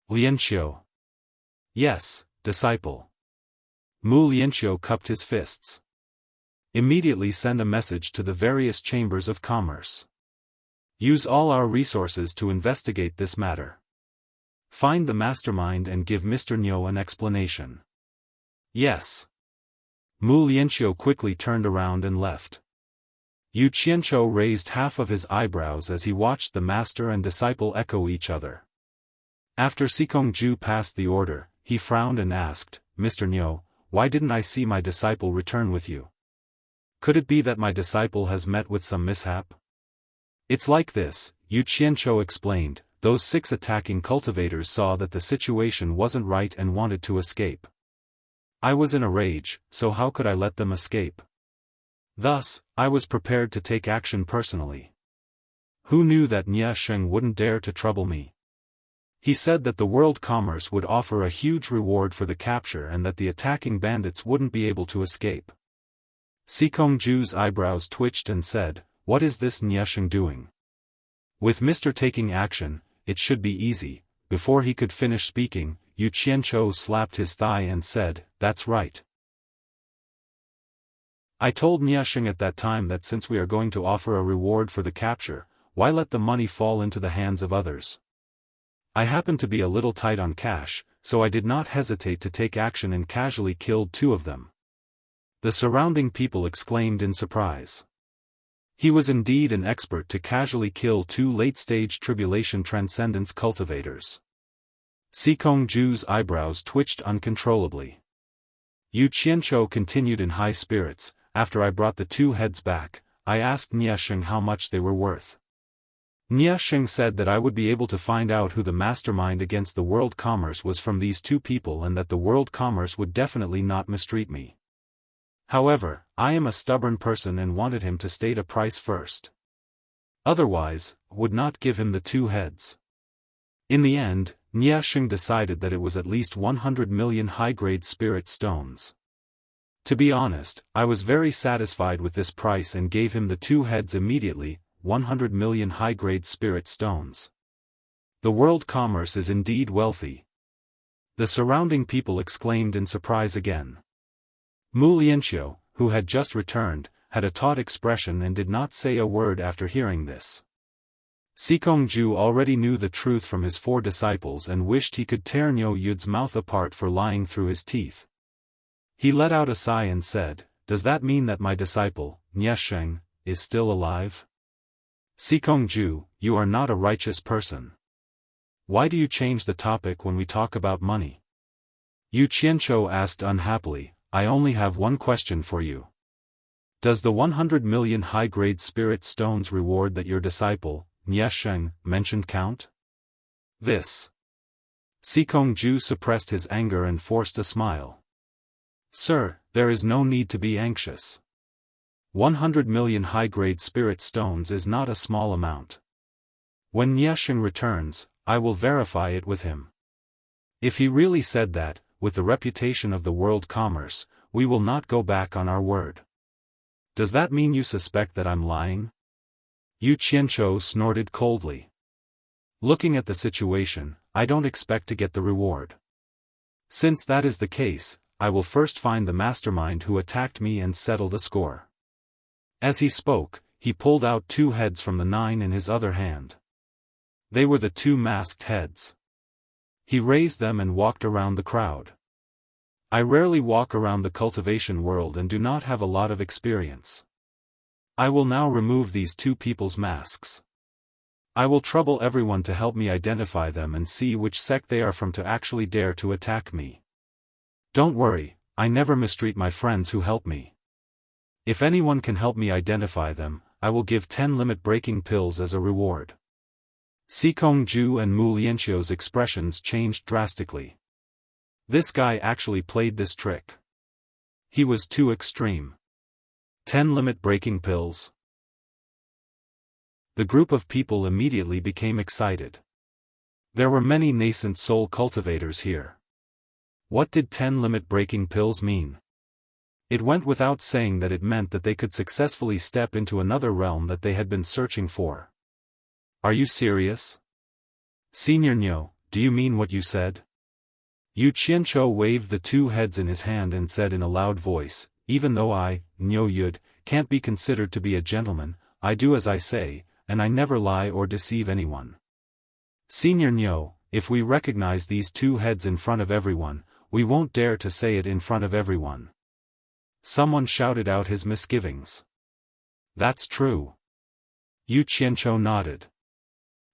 Speaker 1: Lianxiu. Yes, disciple. Mu Lianxiu cupped his fists. Immediately send a message to the various chambers of commerce. Use all our resources to investigate this matter. Find the mastermind and give Mr. Niu an explanation. Yes. Mu Lianxiu quickly turned around and left. Yu Qianzhou raised half of his eyebrows as he watched the master and disciple echo each other. After Sikongju passed the order, he frowned and asked, Mr. Niu, why didn't I see my disciple return with you? Could it be that my disciple has met with some mishap? It's like this, Yu Qianzhou explained. Those 6 attacking cultivators saw that the situation wasn't right and wanted to escape. I was in a rage, so how could I let them escape? Thus, I was prepared to take action personally. Who knew that Nie Sheng wouldn't dare to trouble me? He said that the world commerce would offer a huge reward for the capture and that the attacking bandits wouldn't be able to escape. Sikongju's eyebrows twitched and said, what is this Nie Sheng doing? With Mr. taking action, it should be easy. Before he could finish speaking, Yu Qianzhou slapped his thigh and said, that's right. I told Nie Sheng at that time that since we are going to offer a reward for the capture, why let the money fall into the hands of others? I happened to be a little tight on cash, so I did not hesitate to take action and casually killed 2 of them. The surrounding people exclaimed in surprise. He was indeed an expert to casually kill 2 late-stage tribulation transcendence cultivators. Sikongju's eyebrows twitched uncontrollably. Yu Qianzhou continued in high spirits. After I brought the 2 heads back, I asked Nie Sheng how much they were worth. Nie Sheng said that I would be able to find out who the mastermind against the world commerce was from these 2 people and that the world commerce would definitely not mistreat me. However, I am a stubborn person and wanted him to state a price first. Otherwise, would not give him the 2 heads. In the end, Nie Sheng decided that it was at least 100 million high-grade spirit stones. To be honest, I was very satisfied with this price and gave him the 2 heads immediately, 100 million high-grade spirit stones. The world commerce is indeed wealthy. The surrounding people exclaimed in surprise again. Mu Lianxiu, who had just returned, had a taut expression and did not say a word after hearing this. Sikongju already knew the truth from his 4 disciples and wished he could tear Niu Yud's mouth apart for lying through his teeth. He let out a sigh and said, does that mean that my disciple, Nie Sheng, is still alive? Sikongju, you are not a righteous person. Why do you change the topic when we talk about money? Yu Qianzhou asked unhappily, I only have one question for you. Does the 100 million high-grade spirit stones reward that your disciple, Nie Sheng, mentioned count? This. Sikongju suppressed his anger and forced a smile. Sir, there is no need to be anxious. 100 million high-grade spirit stones is not a small amount. When Nie Sheng returns, I will verify it with him. If he really said that, with the reputation of the world commerce, we will not go back on our word. Does that mean you suspect that I'm lying? Yu Qianzhou snorted coldly. Looking at the situation, I don't expect to get the reward. Since that is the case, I will first find the mastermind who attacked me and settle the score. As he spoke, he pulled out 2 heads from the 9 in his other hand. They were the 2 masked heads. He raised them and walked around the crowd. I rarely walk around the cultivation world and do not have a lot of experience. I will now remove these 2 people's masks. I will trouble everyone to help me identify them and see which sect they are from to actually dare to attack me. Don't worry, I never mistreat my friends who help me. If anyone can help me identify them, I will give 10 limit-breaking pills as a reward. Sikongju and Mu Lianxiu's expressions changed drastically. This guy actually played this trick. He was too extreme. 10 limit-breaking pills. The group of people immediately became excited. There were many nascent soul cultivators here. What did 10 limit-breaking pills mean? It went without saying that it meant that they could successfully step into another realm that they had been searching for. Are you serious? Senior Nyo, do you mean what you said? Yu Qianzhou waved the two heads in his hand and said in a loud voice, even though I, Nyo Yud, can't be considered to be a gentleman, I do as I say, and I never lie or deceive anyone. Senior Nyo, if we recognize these two heads in front of everyone, we won't dare to say it in front of everyone. Someone shouted out his misgivings. That's true. Yu Qianzhou nodded.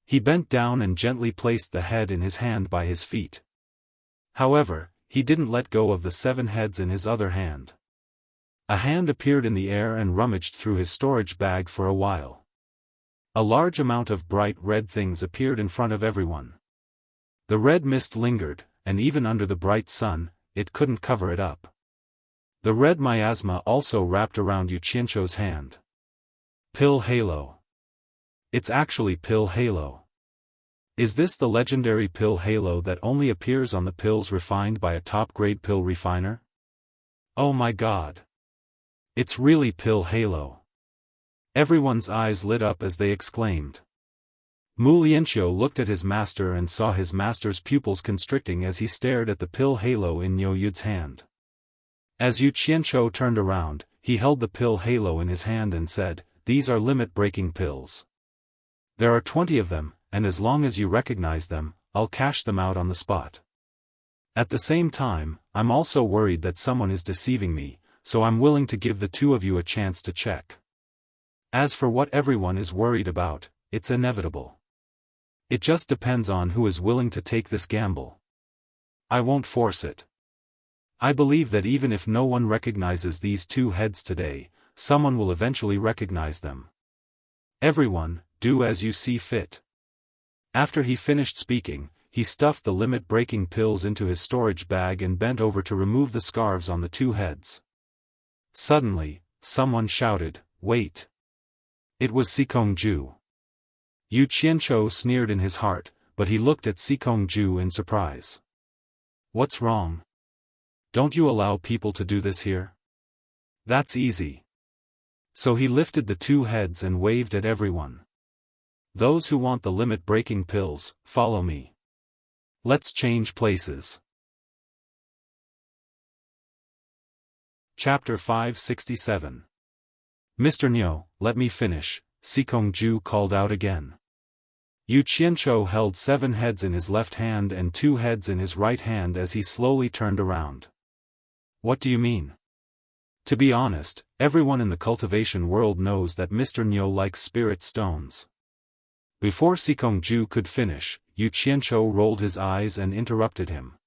Speaker 1: He bent down and gently placed the head in his hand by his feet. However, he didn't let go of the 7 heads in his other hand. A hand appeared in the air and rummaged through his storage bag for a while. A large amount of bright red things appeared in front of everyone. The red mist lingered, and even under the bright sun, it couldn't cover it up. The red miasma also wrapped around Yu Qianzhou's hand. Pill Halo. It's actually Pill Halo. Is this the legendary Pill Halo that only appears on the pills refined by a top-grade pill refiner? Oh my god. It's really Pill Halo. Everyone's eyes lit up as they exclaimed. Mu Lianqiu looked at his master and saw his master's pupils constricting as he stared at the Pill Halo in Nyo Yud's hand. As Yu Qianzhou turned around, he held the Pill Halo in his hand and said, "These are limit-breaking pills. There are 20 of them, and as long as you recognize them, I'll cash them out on the spot. At the same time, I'm also worried that someone is deceiving me, so I'm willing to give the 2 of you a chance to check. As for what everyone is worried about, it's inevitable. It just depends on who is willing to take this gamble. I won't force it. I believe that even if no one recognizes these 2 heads today, someone will eventually recognize them. Everyone, do as you see fit." After he finished speaking, he stuffed the limit-breaking pills into his storage bag and bent over to remove the scarves on the 2 heads. Suddenly, someone shouted, "Wait!" It was Sikongju. Yu Qianzhou sneered in his heart, but he looked at Sikongju in surprise. "What's wrong? Don't you allow people to do this here?" "That's easy." So he lifted the 2 heads and waved at everyone. "Those who want the limit-breaking pills, follow me. Let's change places." Chapter 567. "Mr. Nyo, let me finish," Sikongju called out again. Yu Qianzhou held 7 heads in his left hand and 2 heads in his right hand as he slowly turned around. "What do you mean?" To be honest, everyone in the cultivation world knows that Mr. Nyo likes spirit stones. Before Sikongju could finish, Yu Qianzhou rolled his eyes and interrupted him.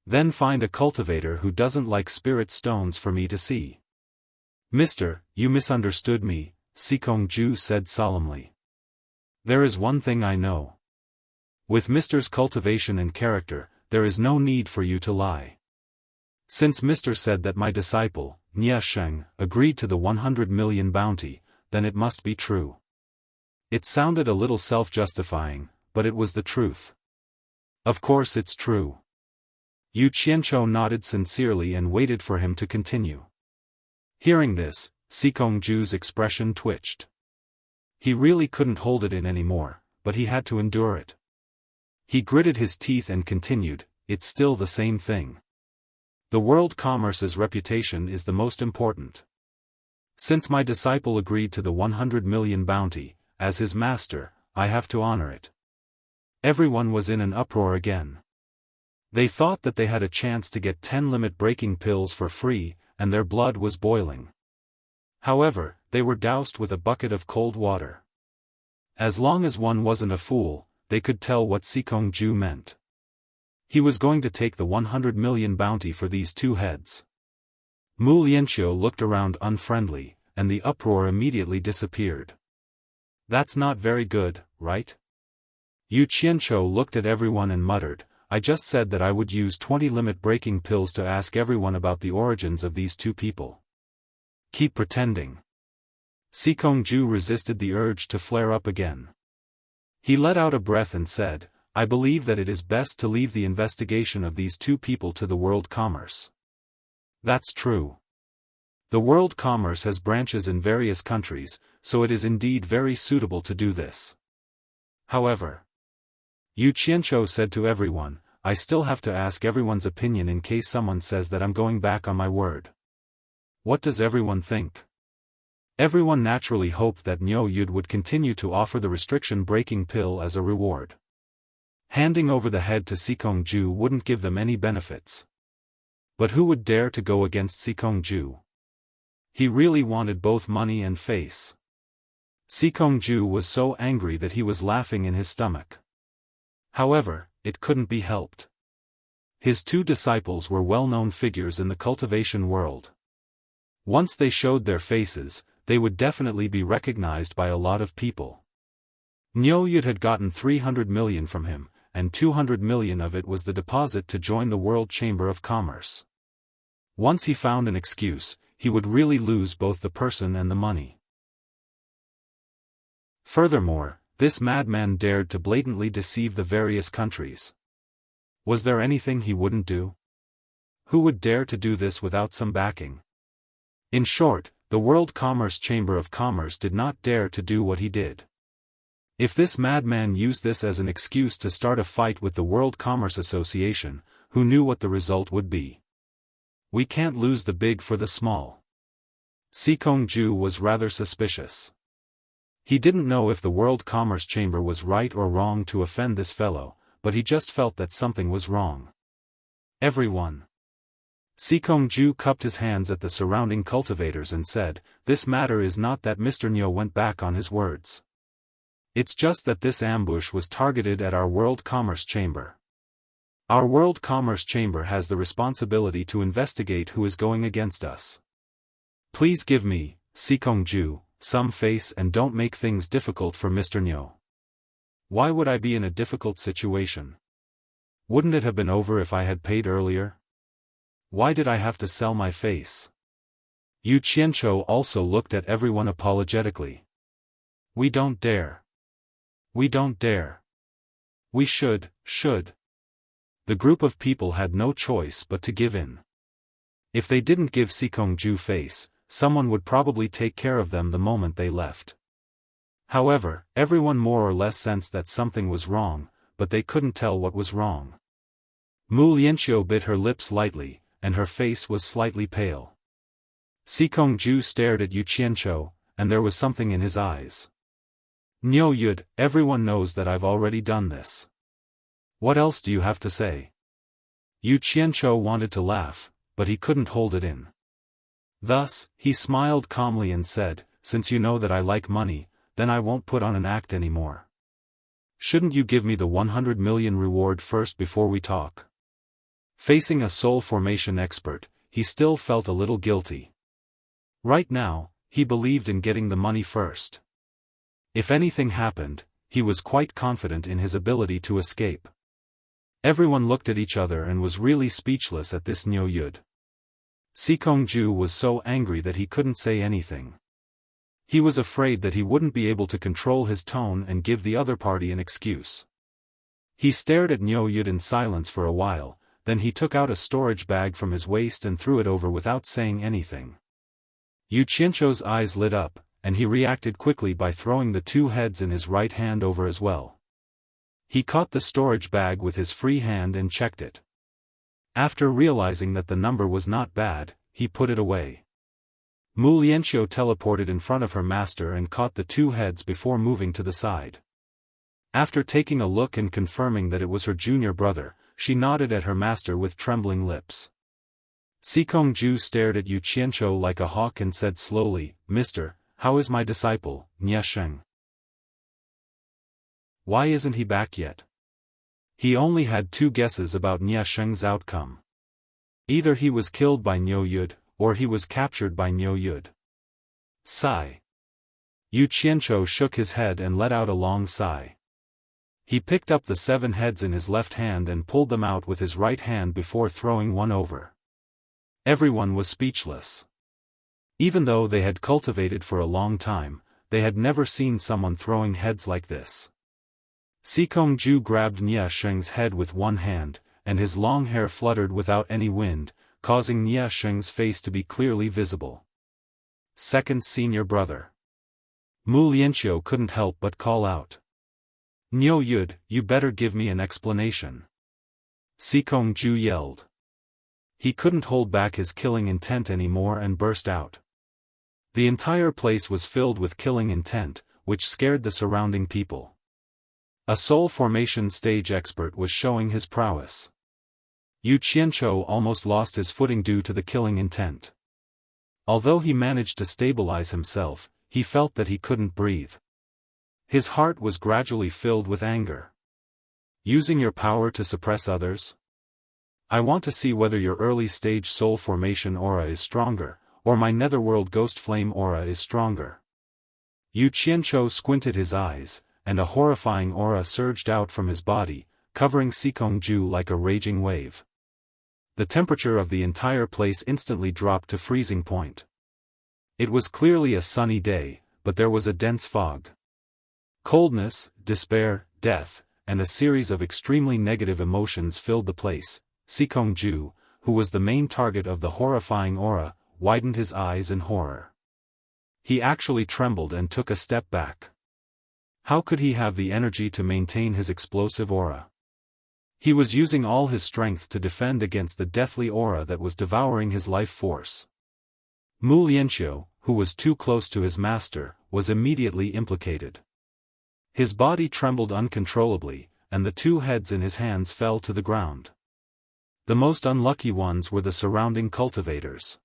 Speaker 1: "Then find a cultivator who doesn't like spirit stones for me to see." "Mister, you misunderstood me," Sikongju said solemnly. "There is one thing I know. With Mister's cultivation and character, there is no need for you to lie. Since Mister said that my disciple, Nia Sheng, agreed to the 100 million bounty, then it must be true." It sounded a little self-justifying, but it was the truth. "Of course it's true." Yu Qianzhou nodded sincerely and waited for him to continue. Hearing this, Sikongju's expression twitched. He really couldn't hold it in anymore, but he had to endure it. He gritted his teeth and continued, "It's still the same thing. The world commerce's reputation is the most important. Since my disciple agreed to the 100 million bounty, as his master, I have to honor it." Everyone was in an uproar again. They thought that they had a chance to get 10 limit-breaking pills for free, and their blood was boiling. However, they were doused with a bucket of cold water. As long as one wasn't a fool, they could tell what Sikongju meant. He was going to take the 100 million bounty for these 2 heads. Mu Lianqiu looked around unfriendly, and the uproar immediately disappeared. "That's not very good, right?" Yu Qianzhou looked at everyone and muttered, "I just said that I would use 20 limit-breaking pills to ask everyone about the origins of these 2 people. Keep pretending." Sikongju resisted the urge to flare up again. He let out a breath and said, "I believe that it is best to leave the investigation of these 2 people to the world commerce." "That's true. The world commerce has branches in various countries, so it is indeed very suitable to do this. However, Yu Qianzhou said to everyone, I still have to ask everyone's opinion in case someone says that I'm going back on my word. What does everyone think? Everyone naturally hoped that Niu Yud would continue to offer the restriction-breaking pill as a reward. Handing over the head to Sikongju wouldn't give them any benefits. But who would dare to go against Sikongju? He really wanted both money and face. Sikongju was so angry that he was laughing in his stomach. However, it couldn't be helped. His two disciples were well-known figures in the cultivation world. Once they showed their faces, they would definitely be recognized by a lot of people. Niu Yud had gotten 300 million from him, and 200 million of it was the deposit to join the World Chamber of Commerce. Once he found an excuse, he would really lose both the person and the money. Furthermore, this madman dared to blatantly deceive the various countries. Was there anything he wouldn't do? Who would dare to do this without some backing? In short, the World Commerce Chamber of Commerce did not dare to do what he did. If this madman used this as an excuse to start a fight with the World Commerce Association, who knew what the result would be? We can't lose the big for the small. Sikongju was rather suspicious. He didn't know if the World Commerce Chamber was right or wrong to offend this fellow, but he just felt that something was wrong. Everyone. Sikongju cupped his hands at the surrounding cultivators and said, this matter is not that Mr. Niu went back on his words. It's just that this ambush was targeted at our World Commerce Chamber. Our World Commerce Chamber has the responsibility to investigate who is going against us. Please give me, Sikongju, some face and don't make things difficult for Mr. Niu. Why would I be in a difficult situation? Wouldn't it have been over if I had paid earlier? Why did I have to sell my face? Yu Qianzhou also looked at everyone apologetically. We don't dare. We don't dare. We should. The group of people had no choice but to give in. If they didn't give Sikongju face, someone would probably take care of them the moment they left. However, everyone more or less sensed that something was wrong, but they couldn't tell what was wrong. Mu Lianxiu bit her lips lightly, and her face was slightly pale. Sikongju stared at Yu Qianzhou, and there was something in his eyes. Niu Yud, everyone knows that I've already done this. What else do you have to say? Yu Qianzhou wanted to laugh, but he couldn't hold it in. Thus, he smiled calmly and said, since you know that I like money, then I won't put on an act anymore. Shouldn't you give me the 100 million reward first before we talk? Facing a soul formation expert, he still felt a little guilty. Right now, he believed in getting the money first. If anything happened, he was quite confident in his ability to escape. Everyone looked at each other and was really speechless at this Niu Yud. Sikongju was so angry that he couldn't say anything. He was afraid that he wouldn't be able to control his tone and give the other party an excuse. He stared at Niu Yud in silence for a while, then he took out a storage bag from his waist and threw it over without saying anything. Yu Qianzhou's eyes lit up, and he reacted quickly by throwing the two heads in his right hand over as well. He caught the storage bag with his free hand and checked it. After realizing that the number was not bad, he put it away. Mu Lianxiu teleported in front of her master and caught the two heads before moving to the side. After taking a look and confirming that it was her junior brother, she nodded at her master with trembling lips. Sikongju stared at Yu Qianzhou like a hawk and said slowly, Mister, how is my disciple, Nia Sheng? Why isn't he back yet? He only had two guesses about Nia Sheng's outcome. Either he was killed by Niu Yud, or he was captured by Niu Yud. Sigh. Yu Qianzhou shook his head and let out a long sigh. He picked up the 7 heads in his left hand and pulled them out with his right hand before throwing one over. Everyone was speechless. Even though they had cultivated for a long time, they had never seen someone throwing heads like this. Sikongju grabbed Nia Sheng's head with one hand, and his long hair fluttered without any wind, causing Nia Sheng's face to be clearly visible. second senior brother. Mu Lianqiu couldn't help but call out. Niu Yud, you better give me an explanation. Xikong Ju yelled. He couldn't hold back his killing intent anymore and burst out. The entire place was filled with killing intent, which scared the surrounding people. A soul formation stage expert was showing his prowess. Yu Qianzhou almost lost his footing due to the killing intent. Although he managed to stabilize himself, he felt that he couldn't breathe. His heart was gradually filled with anger. Using your power to suppress others? I want to see whether your early-stage soul formation aura is stronger, or my netherworld ghost flame aura is stronger. Yu Qianzhou squinted his eyes, and a horrifying aura surged out from his body, covering Xikong Ju like a raging wave. The temperature of the entire place instantly dropped to freezing point. It was clearly a sunny day, but there was a dense fog. Coldness, despair, death, and a series of extremely negative emotions filled the place. Xikong Ju, who was the main target of the horrifying aura, widened his eyes in horror. He actually trembled and took a step back. How could he have the energy to maintain his explosive aura? He was using all his strength to defend against the deathly aura that was devouring his life force. Mu Lianqiu, who was too close to his master, was immediately implicated. His body trembled uncontrollably, and the two heads in his hands fell to the ground. The most unlucky ones were the surrounding cultivators.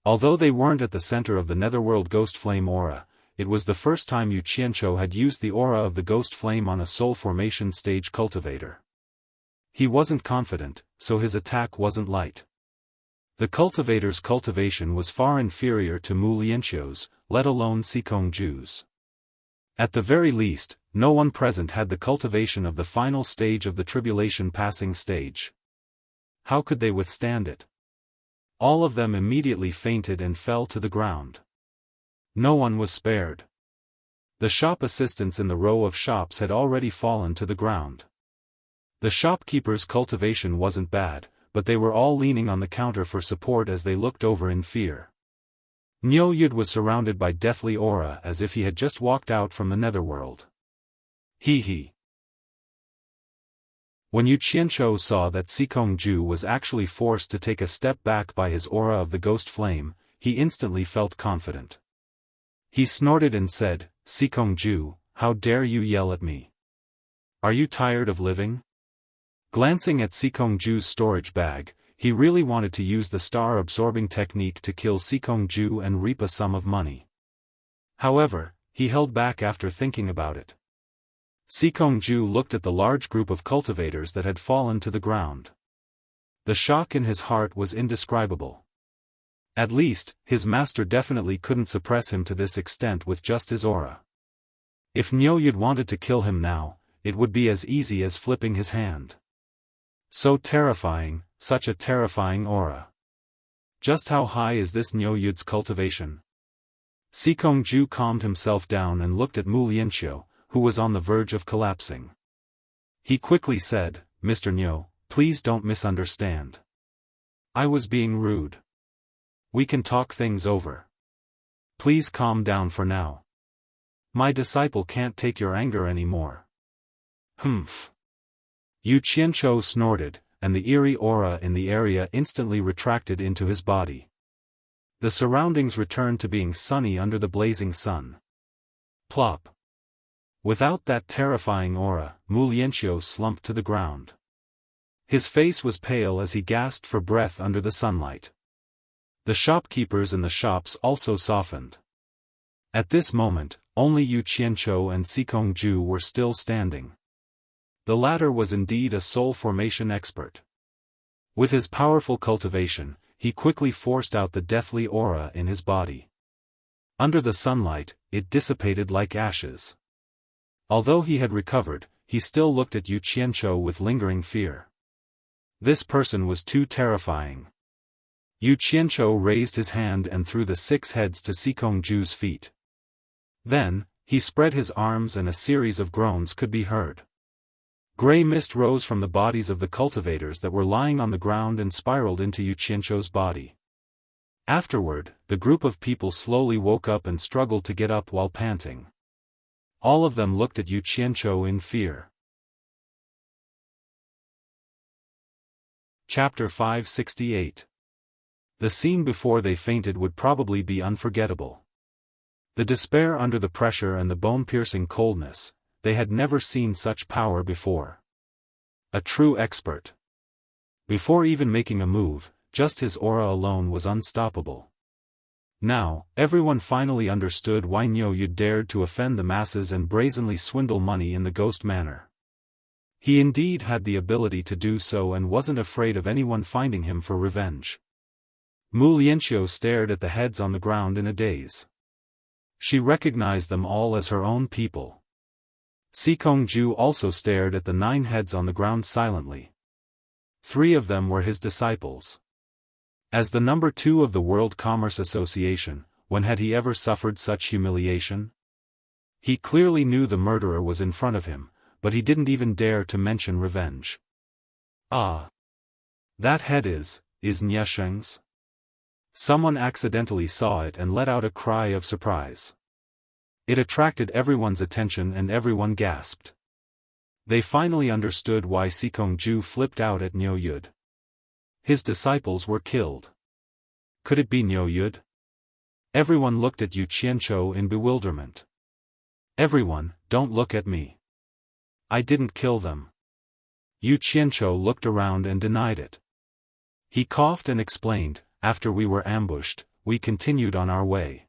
Speaker 1: Although they weren't at the center of the netherworld ghost flame aura, it was the first time Yu Qianzhou had used the aura of the ghost flame on a soul formation stage cultivator. He wasn't confident, so his attack wasn't light. The cultivator's cultivation was far inferior to Mu Lianqiu's, let alone Xikong Ju's. At the very least, no one present had the cultivation of the final stage of the tribulation passing stage. How could they withstand it? All of them immediately fainted and fell to the ground. No one was spared. The shop assistants in the row of shops had already fallen to the ground. The shopkeepers' cultivation wasn't bad, but they were all leaning on the counter for support as they looked over in fear. Niu Yud was surrounded by deathly aura as if he had just walked out from the netherworld. He. When Yu Qianzhou saw that Xikong Ju was actually forced to take a step back by his aura of the ghost flame, he instantly felt confident. He snorted and said, Xikong Ju, how dare you yell at me? Are you tired of living? Glancing at Xikong Ju's storage bag, he really wanted to use the star-absorbing technique to kill Xikong Ju and reap a sum of money. However, he held back after thinking about it. Xikong Ju looked at the large group of cultivators that had fallen to the ground. The shock in his heart was indescribable. At least, his master definitely couldn't suppress him to this extent with just his aura. If Niu Yud wanted to kill him now, it would be as easy as flipping his hand. So terrifying, such a terrifying aura. Just how high is this Niu Yud's cultivation? Xikong Ju calmed himself down and looked at Mu Lianqiu, who was on the verge of collapsing. He quickly said, Mr. Niu, please don't misunderstand. I was being rude. We can talk things over. Please calm down for now. My disciple can't take your anger anymore. Humph. Yu Qianzhou snorted, and the eerie aura in the area instantly retracted into his body. The surroundings returned to being sunny under the blazing sun. Plop. Without that terrifying aura, Mu Lianqiu slumped to the ground. His face was pale as he gasped for breath under the sunlight. The shopkeepers in the shops also softened. At this moment, only Yu Qianzhou and Xikong Ju were still standing. The latter was indeed a soul formation expert. With his powerful cultivation, he quickly forced out the deathly aura in his body. Under the sunlight, it dissipated like ashes. Although he had recovered, he still looked at Yu Qianzhou with lingering fear. This person was too terrifying. Yu Qianzhou raised his hand and threw the 6 heads to Xikong Ju's feet. Then, he spread his arms and a series of groans could be heard. Gray mist rose from the bodies of the cultivators that were lying on the ground and spiraled into Yu Qianzhou's body. Afterward, the group of people slowly woke up and struggled to get up while panting. All of them looked at Yu Qianzhou in fear. Chapter 568. The scene before they fainted would probably be unforgettable. The despair under the pressure and the bone-piercing coldness, they had never seen such power before. A true expert. Before even making a move, just his aura alone was unstoppable. Now, everyone finally understood why Niu Yu dared to offend the masses and brazenly swindle money in the ghost manner. He indeed had the ability to do so and wasn't afraid of anyone finding him for revenge. Mu Lianxiu stared at the heads on the ground in a daze. She recognized them all as her own people. Sikongju also stared at the 9 heads on the ground silently. 3 of them were his disciples. As the number 2 of the World Commerce Association, when had he ever suffered such humiliation? He clearly knew the murderer was in front of him, but he didn't even dare to mention revenge. Ah! That head is Nie Sheng's? Someone accidentally saw it and let out a cry of surprise. It attracted everyone's attention and everyone gasped. They finally understood why Sikongju flipped out at Niu Yu. His disciples were killed. Could it be Niu Yu? Everyone looked at Yu Qianzhou in bewilderment. Everyone, don't look at me. I didn't kill them. Yu Qianzhou looked around and denied it. He coughed and explained, after we were ambushed, we continued on our way.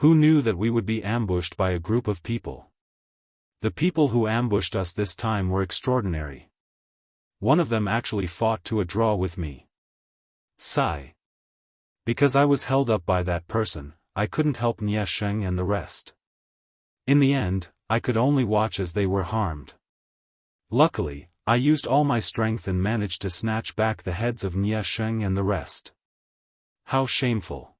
Speaker 1: Who knew that we would be ambushed by a group of people? The people who ambushed us this time were extraordinary. One of them actually fought to a draw with me. Sigh. Because I was held up by that person, I couldn't help Nie Sheng and the rest. In the end, I could only watch as they were harmed. Luckily, I used all my strength and managed to snatch back the heads of Nie Sheng and the rest. How shameful.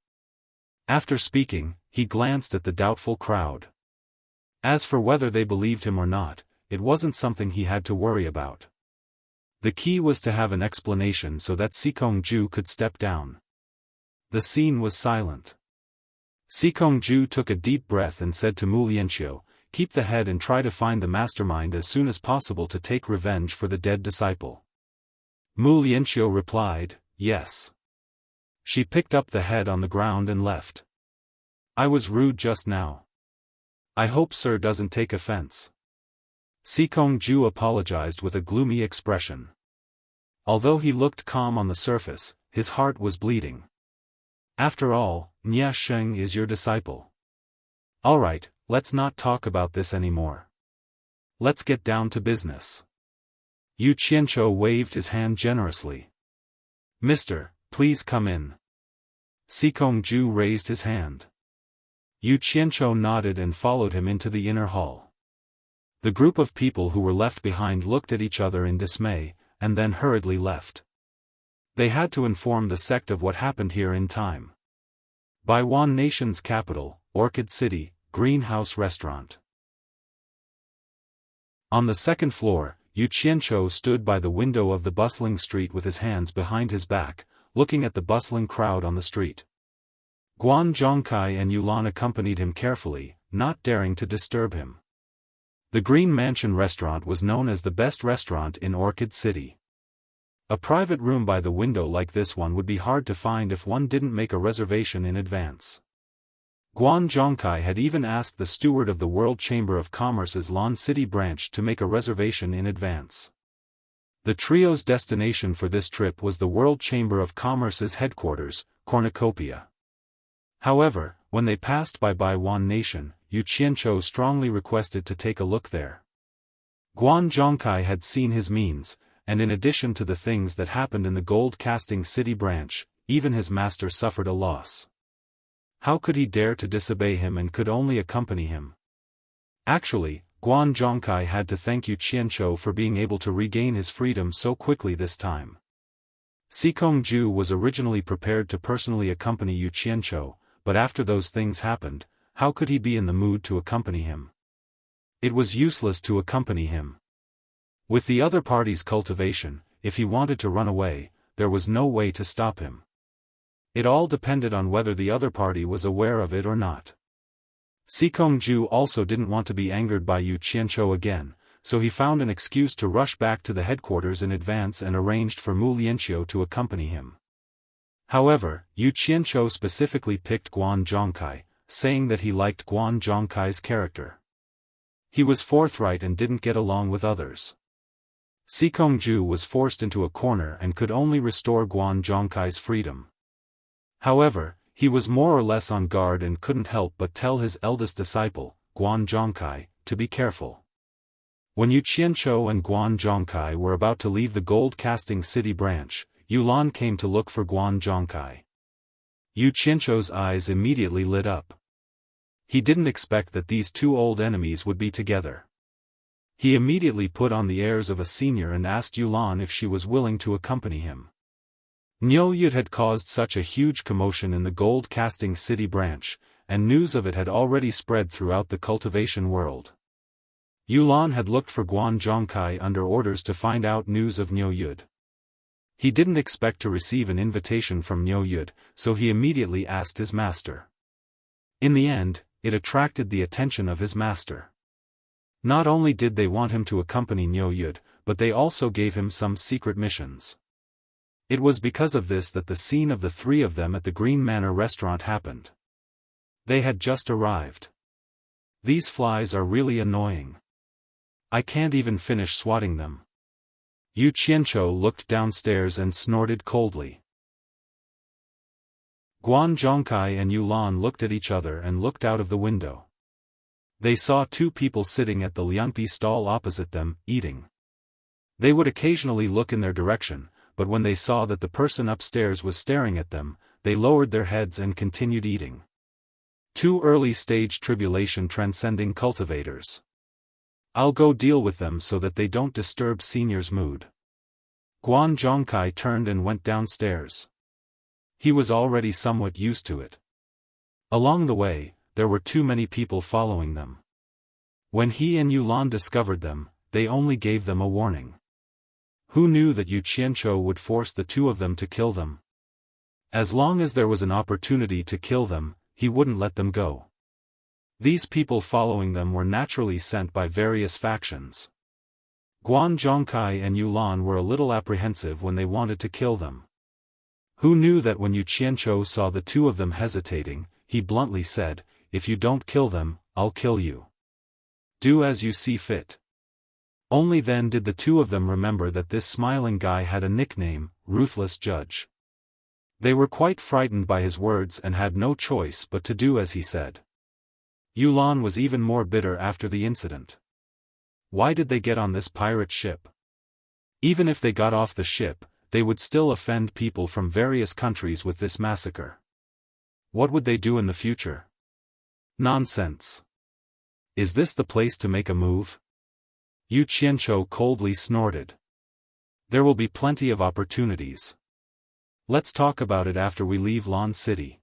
Speaker 1: After speaking, he glanced at the doubtful crowd. As for whether they believed him or not, it wasn't something he had to worry about. The key was to have an explanation so that Sikongju could step down. The scene was silent. Sikongju took a deep breath and said to Mu Lianxiu, keep the head and try to find the mastermind as soon as possible to take revenge for the dead disciple. Mu Lianxiu replied, yes. She picked up the head on the ground and left. I was rude just now. I hope sir doesn't take offense. Sikongju apologized with a gloomy expression. Although he looked calm on the surface, his heart was bleeding. After all, Nie Sheng is your disciple. Alright, let's not talk about this anymore. Let's get down to business. Yu Qianzhou waved his hand generously. Mister, please come in. Sikongju raised his hand. Yu Qianzhou nodded and followed him into the inner hall. The group of people who were left behind looked at each other in dismay, and then hurriedly left. They had to inform the sect of what happened here in time. Baiwan Nation's capital, Orchid City, Greenhouse Restaurant. On the second floor, Yu Qianzhou stood by the window of the bustling street with his hands behind his back, looking at the bustling crowd on the street. Guan Zhongkai and Yulan accompanied him carefully, not daring to disturb him. The Green Mansion restaurant was known as the best restaurant in Orchid City. A private room by the window like this one would be hard to find if one didn't make a reservation in advance. Guan Zhongkai had even asked the steward of the World Chamber of Commerce's Lan City branch to make a reservation in advance. The trio's destination for this trip was the World Chamber of Commerce's headquarters, Cornucopia. However, when they passed by Baiwan Nation, Yu Qianzhou strongly requested to take a look there. Guan Zhongkai had seen his means, and in addition to the things that happened in the gold casting city branch, even his master suffered a loss. How could he dare to disobey him and could only accompany him? Actually, Guan Zhongkai had to thank Yu Qianzhou for being able to regain his freedom so quickly this time. Sikongju was originally prepared to personally accompany Yu Qianzhou, but after those things happened, how could he be in the mood to accompany him? It was useless to accompany him. With the other party's cultivation, if he wanted to run away, there was no way to stop him. It all depended on whether the other party was aware of it or not. Sikongju also didn't want to be angered by Yu Qianzhou again, so he found an excuse to rush back to the headquarters in advance and arranged for Mu Lianqiu to accompany him. However, Yu Qianzhou specifically picked Guan Zhongkai, saying that he liked Guan Zhongkai's character. He was forthright and didn't get along with others. Sikongju was forced into a corner and could only restore Guan Zhongkai's freedom. However, he was more or less on guard and couldn't help but tell his eldest disciple, Guan Zhongkai, to be careful. When Yu Qianzhou and Guan Zhongkai were about to leave the gold-casting city branch, Yulan came to look for Guan Zhongkai. Yu Qianzhou's eyes immediately lit up. He didn't expect that these two old enemies would be together. He immediately put on the airs of a senior and asked Yulan if she was willing to accompany him. Niu Yud had caused such a huge commotion in the gold-casting city branch, and news of it had already spread throughout the cultivation world. Yulan had looked for Guan Zhongkai under orders to find out news of Niu Yud. He didn't expect to receive an invitation from Niu Yud, so he immediately asked his master. In the end, it attracted the attention of his master. Not only did they want him to accompany Niu Yud, but they also gave him some secret missions. It was because of this that the scene of the three of them at the Green Manor restaurant happened. They had just arrived. These flies are really annoying. I can't even finish swatting them. Yu Qianzhou looked downstairs and snorted coldly. Guan Zhongkai and Yulan looked at each other and looked out of the window. They saw two people sitting at the liangpi stall opposite them, eating. They would occasionally look in their direction, but when they saw that the person upstairs was staring at them, they lowered their heads and continued eating. Two early-stage tribulation transcending cultivators. I'll go deal with them so that they don't disturb Senior's mood. Guan Zhongkai turned and went downstairs. He was already somewhat used to it. Along the way, there were too many people following them. When he and Yulan discovered them, they only gave them a warning. Who knew that Yu Qianzhou would force the two of them to kill them? As long as there was an opportunity to kill them, he wouldn't let them go. These people following them were naturally sent by various factions. Guan Zhongkai and Yulan were a little apprehensive when they wanted to kill them. Who knew that when Yu Qianzhou saw the two of them hesitating, he bluntly said, "If you don't kill them, I'll kill you. Do as you see fit." Only then did the two of them remember that this smiling guy had a nickname, Ruthless Judge. They were quite frightened by his words and had no choice but to do as he said. Yulan was even more bitter after the incident. Why did they get on this pirate ship? Even if they got off the ship, they would still offend people from various countries with this massacre. What would they do in the future? Nonsense. Is this the place to make a move? Yu Qianzhou coldly snorted. There will be plenty of opportunities. Let's talk about it after we leave Lan City.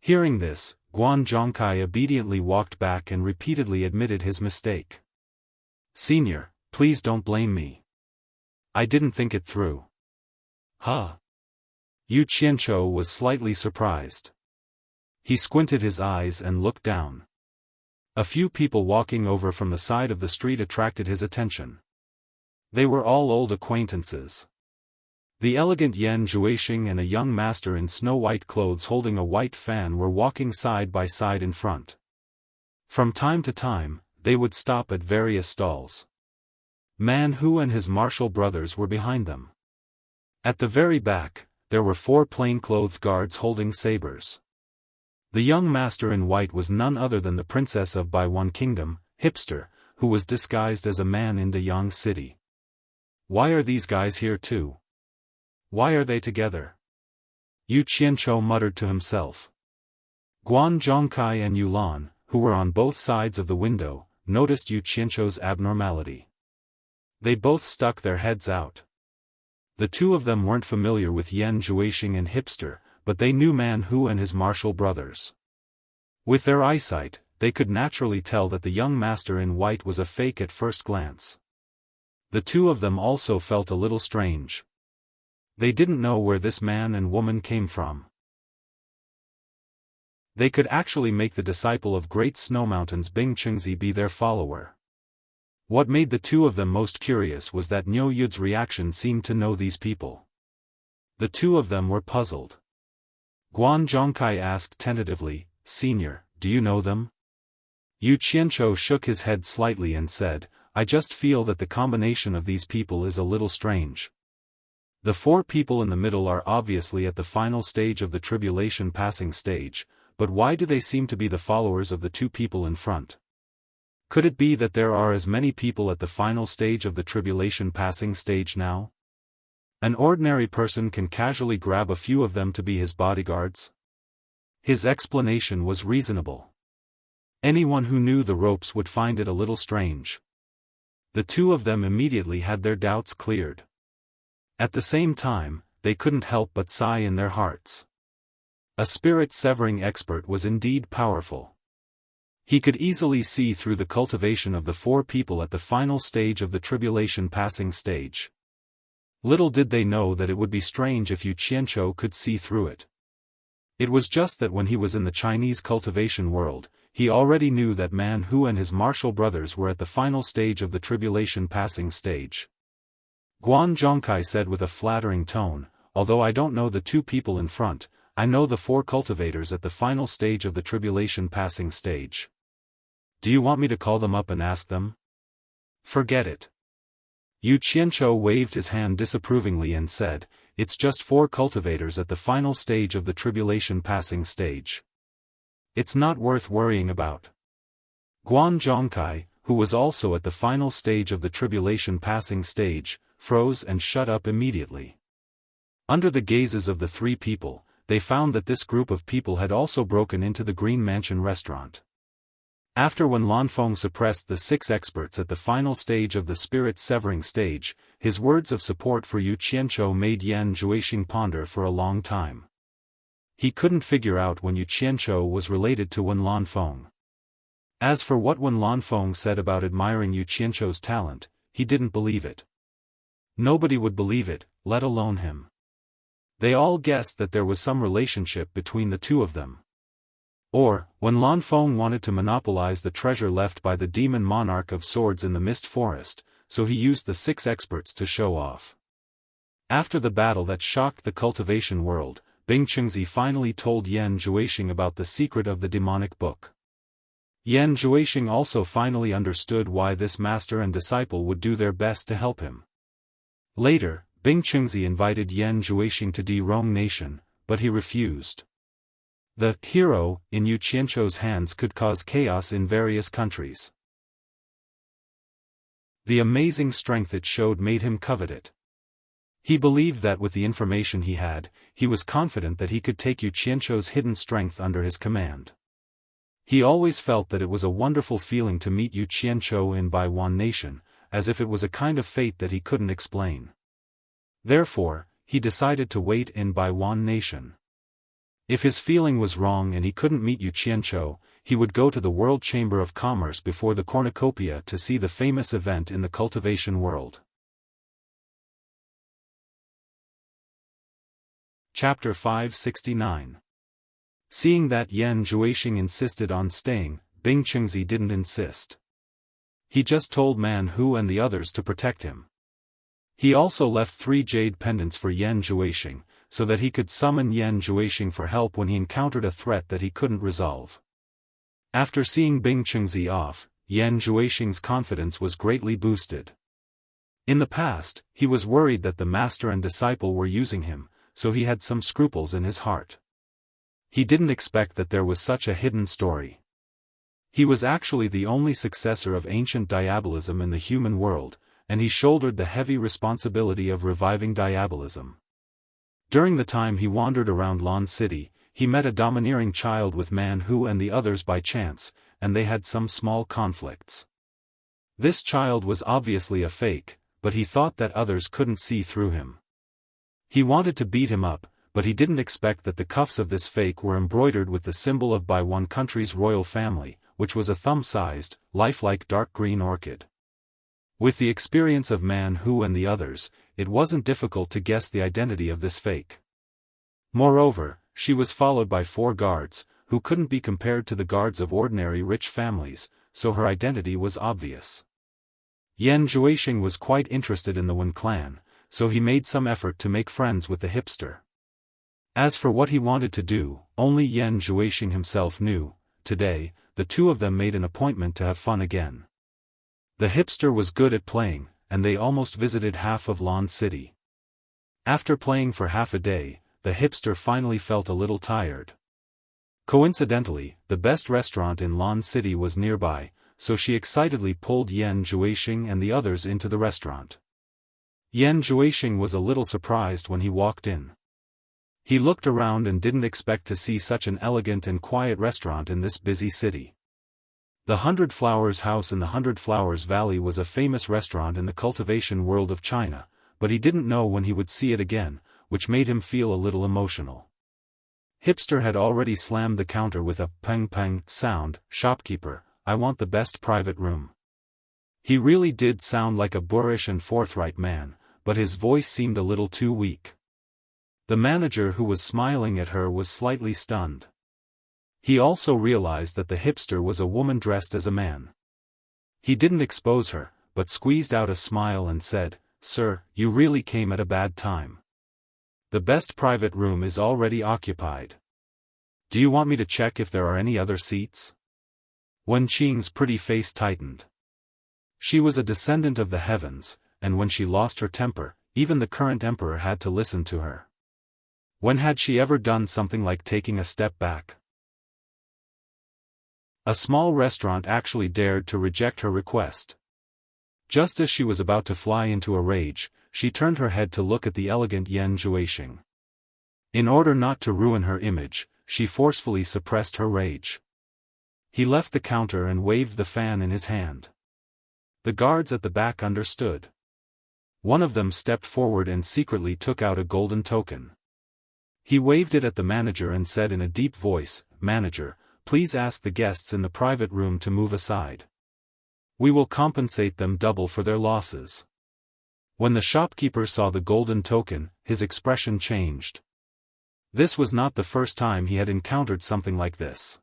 Speaker 1: Hearing this, Guan Zhongkai obediently walked back and repeatedly admitted his mistake. Senior, please don't blame me. I didn't think it through. Huh? Yu Qianzhou was slightly surprised. He squinted his eyes and looked down. A few people walking over from the side of the street attracted his attention. They were all old acquaintances. The elegant Yan Zhuixing and a young master in snow-white clothes holding a white fan were walking side by side in front. From time to time, they would stop at various stalls. Man Hu and his martial brothers were behind them. At the very back, there were 4 plain-clothed guards holding sabers. The young master in white was none other than the princess of Baiwan Kingdom, Hipster, who was disguised as a man in Deyang City. Why are these guys here too? Why are they together? Yu Qianzhou muttered to himself. Guan Zhongkai and Yulan, who were on both sides of the window, noticed Yu Qianzhou's abnormality. They both stuck their heads out. The two of them weren't familiar with Yan Zhuixing and Hipster, but they knew Man Hu and his martial brothers. With their eyesight, they could naturally tell that the young master in white was a fake at first glance. The two of them also felt a little strange. They didn't know where this man and woman came from. They could actually make the disciple of Great Snow Mountains Bing Chengzi be their follower. What made the two of them most curious was that Niu Yud's reaction seemed to know these people. The two of them were puzzled. Guan Zhongkai asked tentatively, "Senior, do you know them?" Yu Qianzhou shook his head slightly and said, "I just feel that the combination of these people is a little strange. The four people in the middle are obviously at the final stage of the tribulation passing stage, but why do they seem to be the followers of the two people in front? Could it be that there are as many people at the final stage of the tribulation passing stage now? An ordinary person can casually grab a few of them to be his bodyguards?" His explanation was reasonable. Anyone who knew the ropes would find it a little strange. The two of them immediately had their doubts cleared. At the same time, they couldn't help but sigh in their hearts. A spirit-severing expert was indeed powerful. He could easily see through the cultivation of the four people at the final stage of the tribulation passing stage. Little did they know that it would be strange if Yu Qianzhou could see through it. It was just that when he was in the Chinese cultivation world, he already knew that Man Hu and his martial brothers were at the final stage of the tribulation passing stage. Guan Zhongkai said with a flattering tone, "Although I don't know the two people in front, I know the four cultivators at the final stage of the tribulation passing stage. Do you want me to call them up and ask them?" "Forget it." Yu Qianzhou waved his hand disapprovingly and said, "It's just four cultivators at the final stage of the tribulation passing stage. It's not worth worrying about." Guan Zhongkai, who was also at the final stage of the tribulation passing stage, froze and shut up immediately. Under the gazes of the three people, they found that this group of people had also broken into the Green Mansion restaurant. After when Lanfeng suppressed the six experts at the final stage of the spirit-severing stage, his words of support for Yu Qianzhou made Yan Zhuixing ponder for a long time. He couldn't figure out when Yu Qianzhou was related to Wen Lanfeng. As for what Wen Lanfeng said about admiring Yu Qianzhou's talent, he didn't believe it. Nobody would believe it, let alone him. They all guessed that there was some relationship between the two of them. Or, when Lanfeng wanted to monopolize the treasure left by the demon monarch of swords in the Mist Forest, so he used the six experts to show off. After the battle that shocked the cultivation world, Bing Chengzi finally told Yan Zhuixing about the secret of the demonic book. Yan Zhuixing also finally understood why this master and disciple would do their best to help him. Later, Bing Chengzi invited Yan Zhuixing to Rong Nation, but he refused. The hero in Yu Qianzhou's hands could cause chaos in various countries. The amazing strength it showed made him covet it. He believed that with the information he had, he was confident that he could take Yu Qianzhou's hidden strength under his command. He always felt that it was a wonderful feeling to meet Yu Qianzhou in Baiwan Nation, as if it was a kind of fate that he couldn't explain. Therefore, he decided to wait in Baiwan Nation. If his feeling was wrong and he couldn't meet Yu Qianzhou, he would go to the World Chamber of Commerce before the cornucopia to see the famous event in the cultivation world. Chapter 569. Seeing that Yan Zhuixing insisted on staying, Bing Chengzi didn't insist. He just told Man Hu and the others to protect him. He also left 3 jade pendants for Yan Zhuixing, so that he could summon Yan Zhuixing for help when he encountered a threat that he couldn't resolve. After seeing Bing Chengzi off, Yan Zhuixing's confidence was greatly boosted. In the past, he was worried that the master and disciple were using him, so he had some scruples in his heart. He didn't expect that there was such a hidden story. He was actually the only successor of ancient diabolism in the human world, and he shouldered the heavy responsibility of reviving diabolism. During the time he wandered around Lan City, he met a domineering child with Man Hu and the others by chance, and they had some small conflicts. This child was obviously a fake, but he thought that others couldn't see through him. He wanted to beat him up, but he didn't expect that the cuffs of this fake were embroidered with the symbol of Baiwan country's royal family, which was a thumb-sized, lifelike dark green orchid. With the experience of Man Hu and the others, it wasn't difficult to guess the identity of this fake. Moreover, she was followed by 4 guards, who couldn't be compared to the guards of ordinary rich families, so her identity was obvious. Yan Zhuixing was quite interested in the Wen clan, so he made some effort to make friends with the hipster. As for what he wanted to do, only Yan Zhuixing himself knew. Today, the two of them made an appointment to have fun again. The hipster was good at playing, and they almost visited half of Lan City. After playing for half a day, the hipster finally felt a little tired. Coincidentally, the best restaurant in Lan City was nearby, so she excitedly pulled Yan Zhuixing and the others into the restaurant. Yan Zhuixing was a little surprised when he walked in. He looked around and didn't expect to see such an elegant and quiet restaurant in this busy city. The 100 Flowers House in the 100 Flowers Valley was a famous restaurant in the cultivation world of China, but he didn't know when he would see it again, which made him feel a little emotional. Hipster had already slammed the counter with a pang-pang sound. "Shopkeeper, I want the best private room." He really did sound like a boorish and forthright man, but his voice seemed a little too weak. The manager who was smiling at her was slightly stunned. He also realized that the hipster was a woman dressed as a man. He didn't expose her, but squeezed out a smile and said, "Sir, you really came at a bad time. The best private room is already occupied. Do you want me to check if there are any other seats?" Wen Qing's pretty face tightened. She was a descendant of the heavens, and when she lost her temper, even the current emperor had to listen to her. When had she ever done something like taking a step back? A small restaurant actually dared to reject her request. Just as she was about to fly into a rage, she turned her head to look at the elegant Yan Zhuixing. In order not to ruin her image, she forcefully suppressed her rage. He left the counter and waved the fan in his hand. The guards at the back understood. One of them stepped forward and secretly took out a golden token. He waved it at the manager and said in a deep voice, "Manager, please ask the guests in the private room to move aside. We will compensate them double for their losses." When the shopkeeper saw the golden token, his expression changed. This was not the first time he had encountered something like this.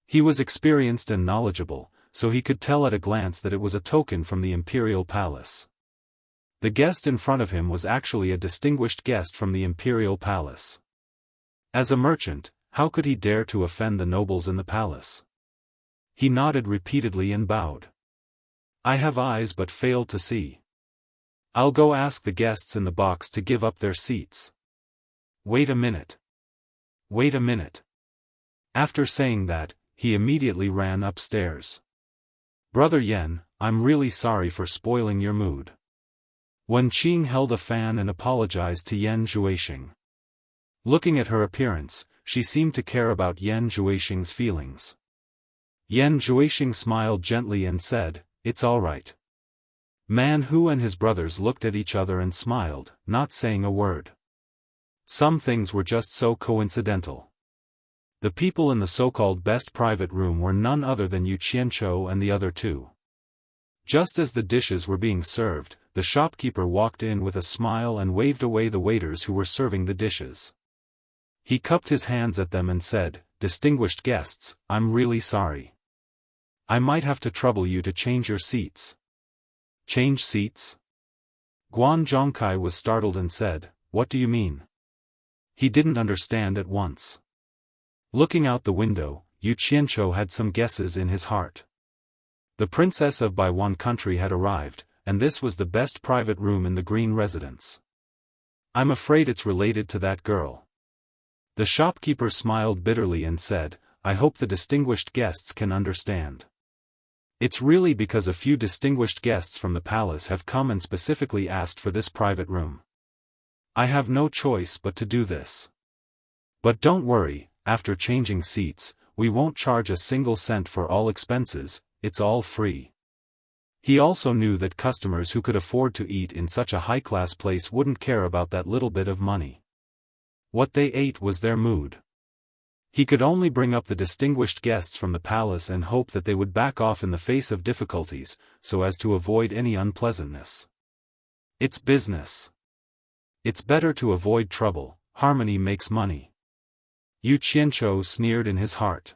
Speaker 1: He was experienced and knowledgeable, so he could tell at a glance that it was a token from the imperial palace. The guest in front of him was actually a distinguished guest from the imperial palace. As a merchant, how could he dare to offend the nobles in the palace? He nodded repeatedly and bowed. "I have eyes but fail to see. I'll go ask the guests in the box to give up their seats." "Wait a minute. Wait a minute." After saying that, he immediately ran upstairs. "Brother Yan, I'm really sorry for spoiling your mood." Wen Qing held a fan and apologized to Yan Zhuixing. Looking at her appearance, she seemed to care about Yan Zhuixing's feelings. Yan Zhuixing smiled gently and said, "It's all right." Man Hu and his brothers looked at each other and smiled, not saying a word. Some things were just so coincidental. The people in the so-called best private room were none other than Yu Qianzhou and the other two. Just as the dishes were being served, the shopkeeper walked in with a smile and waved away the waiters who were serving the dishes. He cupped his hands at them and said, "Distinguished guests, I'm really sorry. I might have to trouble you to change your seats." "Change seats?" Guan Zhongkai was startled and said, "What do you mean?" He didn't understand at once. Looking out the window, Yu Qianzhou had some guesses in his heart. The princess of Baiwan country had arrived, and this was the best private room in the green residence. "I'm afraid it's related to that girl." The shopkeeper smiled bitterly and said, "I hope the distinguished guests can understand. It's really because a few distinguished guests from the palace have come and specifically asked for this private room. I have no choice but to do this. But don't worry, after changing seats, we won't charge a single cent for all expenses, it's all free." He also knew that customers who could afford to eat in such a high-class place wouldn't care about that little bit of money. What they ate was their mood. He could only bring up the distinguished guests from the palace and hope that they would back off in the face of difficulties, so as to avoid any unpleasantness. It's business. It's better to avoid trouble, harmony makes money. Yu Qianzhou sneered in his heart.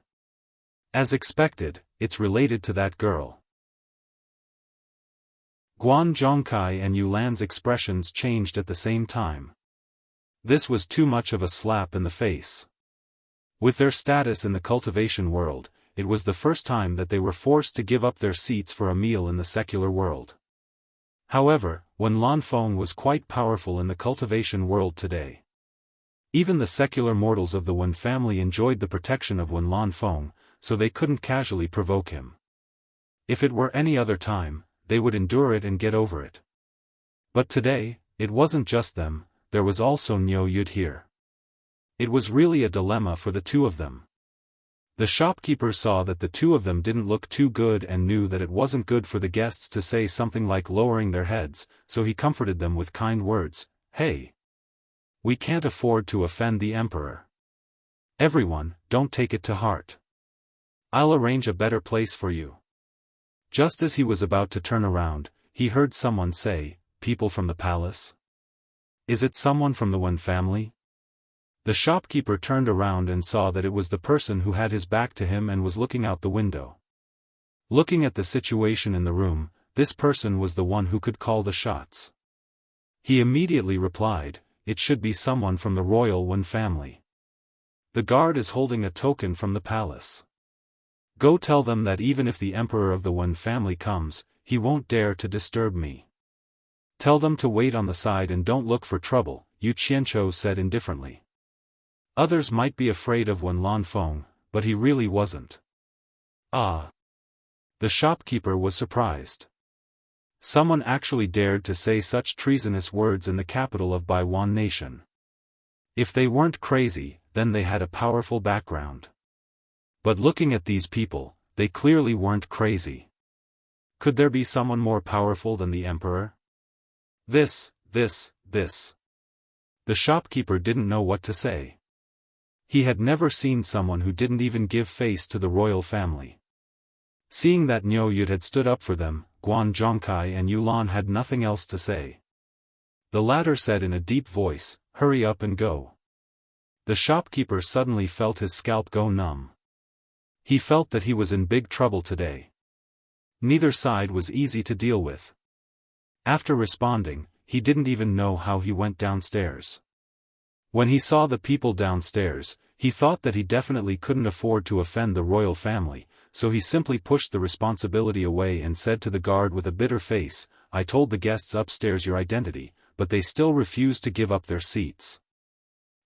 Speaker 1: As expected, it's related to that girl. Guan Zhongkai and Yu Lan's expressions changed at the same time. This was too much of a slap in the face. With their status in the cultivation world, it was the first time that they were forced to give up their seats for a meal in the secular world. However, Wen Lanfeng was quite powerful in the cultivation world today. Even the secular mortals of the Wen family enjoyed the protection of Wen Lanfeng, so they couldn't casually provoke him. If it were any other time, they would endure it and get over it. But today, it wasn't just them, there was also Niu Yud here. It was really a dilemma for the two of them. The shopkeeper saw that the two of them didn't look too good and knew that it wasn't good for the guests to say something like lowering their heads, so he comforted them with kind words. Hey! We can't afford to offend the emperor. Everyone, don't take it to heart. I'll arrange a better place for you. Just as he was about to turn around, he heard someone say, people from the palace? Is it someone from the Wen family? The shopkeeper turned around and saw that it was the person who had his back to him and was looking out the window. Looking at the situation in the room, this person was the one who could call the shots. He immediately replied, it should be someone from the royal Wen family. The guard is holding a token from the palace. Go tell them that even if the emperor of the Wen family comes, he won't dare to disturb me. Tell them to wait on the side and don't look for trouble, Yu Qianzhou said indifferently. Others might be afraid of Wen Lanfeng, but he really wasn't. Ah! The shopkeeper was surprised. Someone actually dared to say such treasonous words in the capital of Baiwan nation. If they weren't crazy, then they had a powerful background. But looking at these people, they clearly weren't crazy. Could there be someone more powerful than the emperor? This. The shopkeeper didn't know what to say. He had never seen someone who didn't even give face to the royal family. Seeing that Niu Yud had stood up for them, Guan Zhongkai and Yu Lan had nothing else to say. The latter said in a deep voice, hurry up and go. The shopkeeper suddenly felt his scalp go numb. He felt that he was in big trouble today. Neither side was easy to deal with. After responding, he didn't even know how he went downstairs. When he saw the people downstairs, he thought that he definitely couldn't afford to offend the royal family, so he simply pushed the responsibility away and said to the guard with a bitter face, I told the guests upstairs your identity, but they still refused to give up their seats.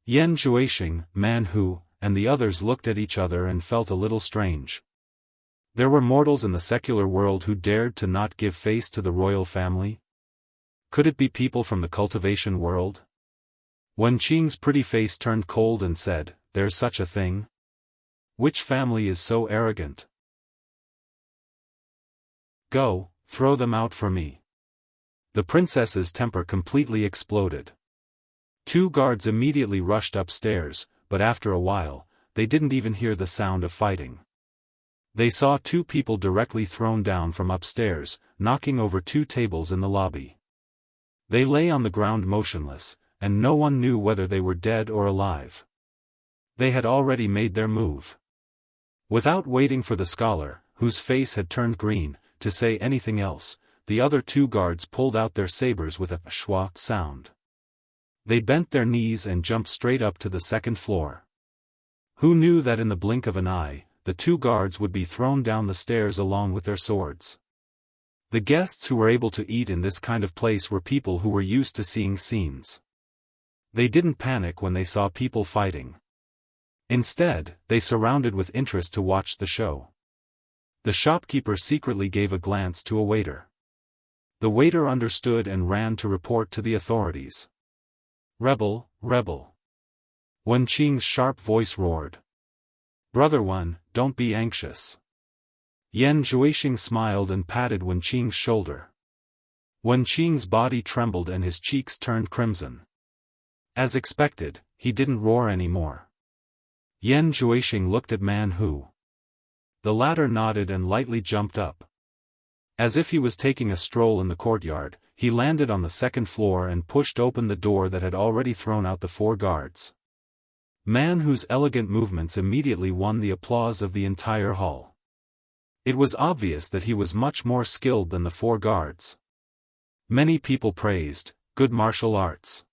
Speaker 1: Yan Zhuixing, Man Hu, and the others looked at each other and felt a little strange. There were mortals in the secular world who dared to not give face to the royal family? Could it be people from the cultivation world? Wen Qing's pretty face turned cold and said, there's such a thing? Which family is so arrogant? Go, throw them out for me. The princess's temper completely exploded. Two guards immediately rushed upstairs, but after a while, they didn't even hear the sound of fighting. They saw two people directly thrown down from upstairs, knocking over two tables in the lobby. They lay on the ground motionless, and no one knew whether they were dead or alive. They had already made their move. Without waiting for the scholar, whose face had turned green, to say anything else, the other two guards pulled out their sabers with a schwa sound. They bent their knees and jumped straight up to the second floor. Who knew that in the blink of an eye, the two guards would be thrown down the stairs along with their swords? The guests who were able to eat in this kind of place were people who were used to seeing scenes. They didn't panic when they saw people fighting. Instead, they surrounded with interest to watch the show. The shopkeeper secretly gave a glance to a waiter. The waiter understood and ran to report to the authorities. Rebel, rebel. Wen Qing's sharp voice roared. Brother Wen, don't be anxious. Yan Zhuixing smiled and patted Wen Qing's shoulder. Wen Qing's body trembled and his cheeks turned crimson. As expected, he didn't roar anymore. Yan Zhuixing looked at Man Hu. The latter nodded and lightly jumped up. As if he was taking a stroll in the courtyard, he landed on the second floor and pushed open the door that had already thrown out the four guards. man whose elegant movements immediately won the applause of the entire hall. It was obvious that he was much more skilled than the 4 guards. Many people praised, good martial arts.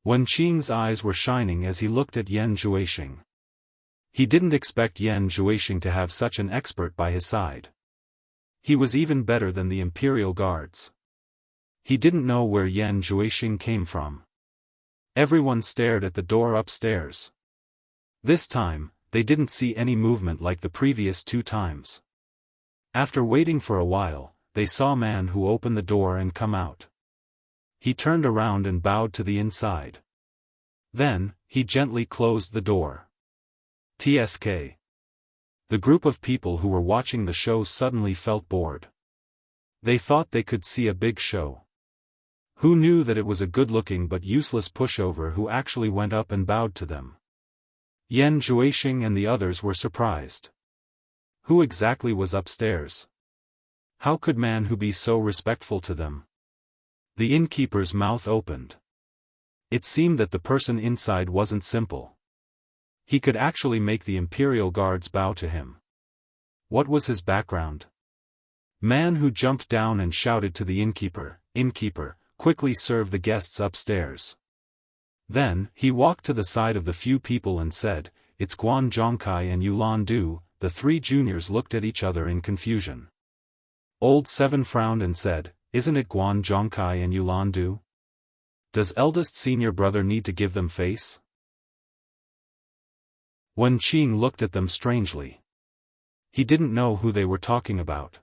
Speaker 1: Wen Qing's eyes were shining as he looked at Yan Zhuixing. He didn't expect Yan Zhuixing to have such an expert by his side. He was even better than the Imperial Guards. He didn't know where Yan Zhuixing came from. Everyone stared at the door upstairs. This time, they didn't see any movement like the previous 2 times. After waiting for a while, they saw a man who opened the door and come out. He turned around and bowed to the inside. Then, he gently closed the door. TSK. The group of people who were watching the show suddenly felt bored. They thought they could see a big show. Who knew that it was a good-looking but useless pushover who actually went up and bowed to them? Yan Zhuixing and the others were surprised. Who exactly was upstairs? How could man who be so respectful to them? The innkeeper's mouth opened. It seemed that the person inside wasn't simple. He could actually make the Imperial Guards bow to him. What was his background? Man who jumped down and shouted to the innkeeper, "Innkeeper, quickly serve the guests upstairs." Then, he walked to the side of the few people and said, "It's Guan Zhongkai and Yulan Du." The 3 juniors looked at each other in confusion. Old 7 frowned and said, "Isn't it Guan Zhongkai and Yulan Du? Does eldest senior brother need to give them face?" Wen Qing looked at them strangely. He didn't know who they were talking about.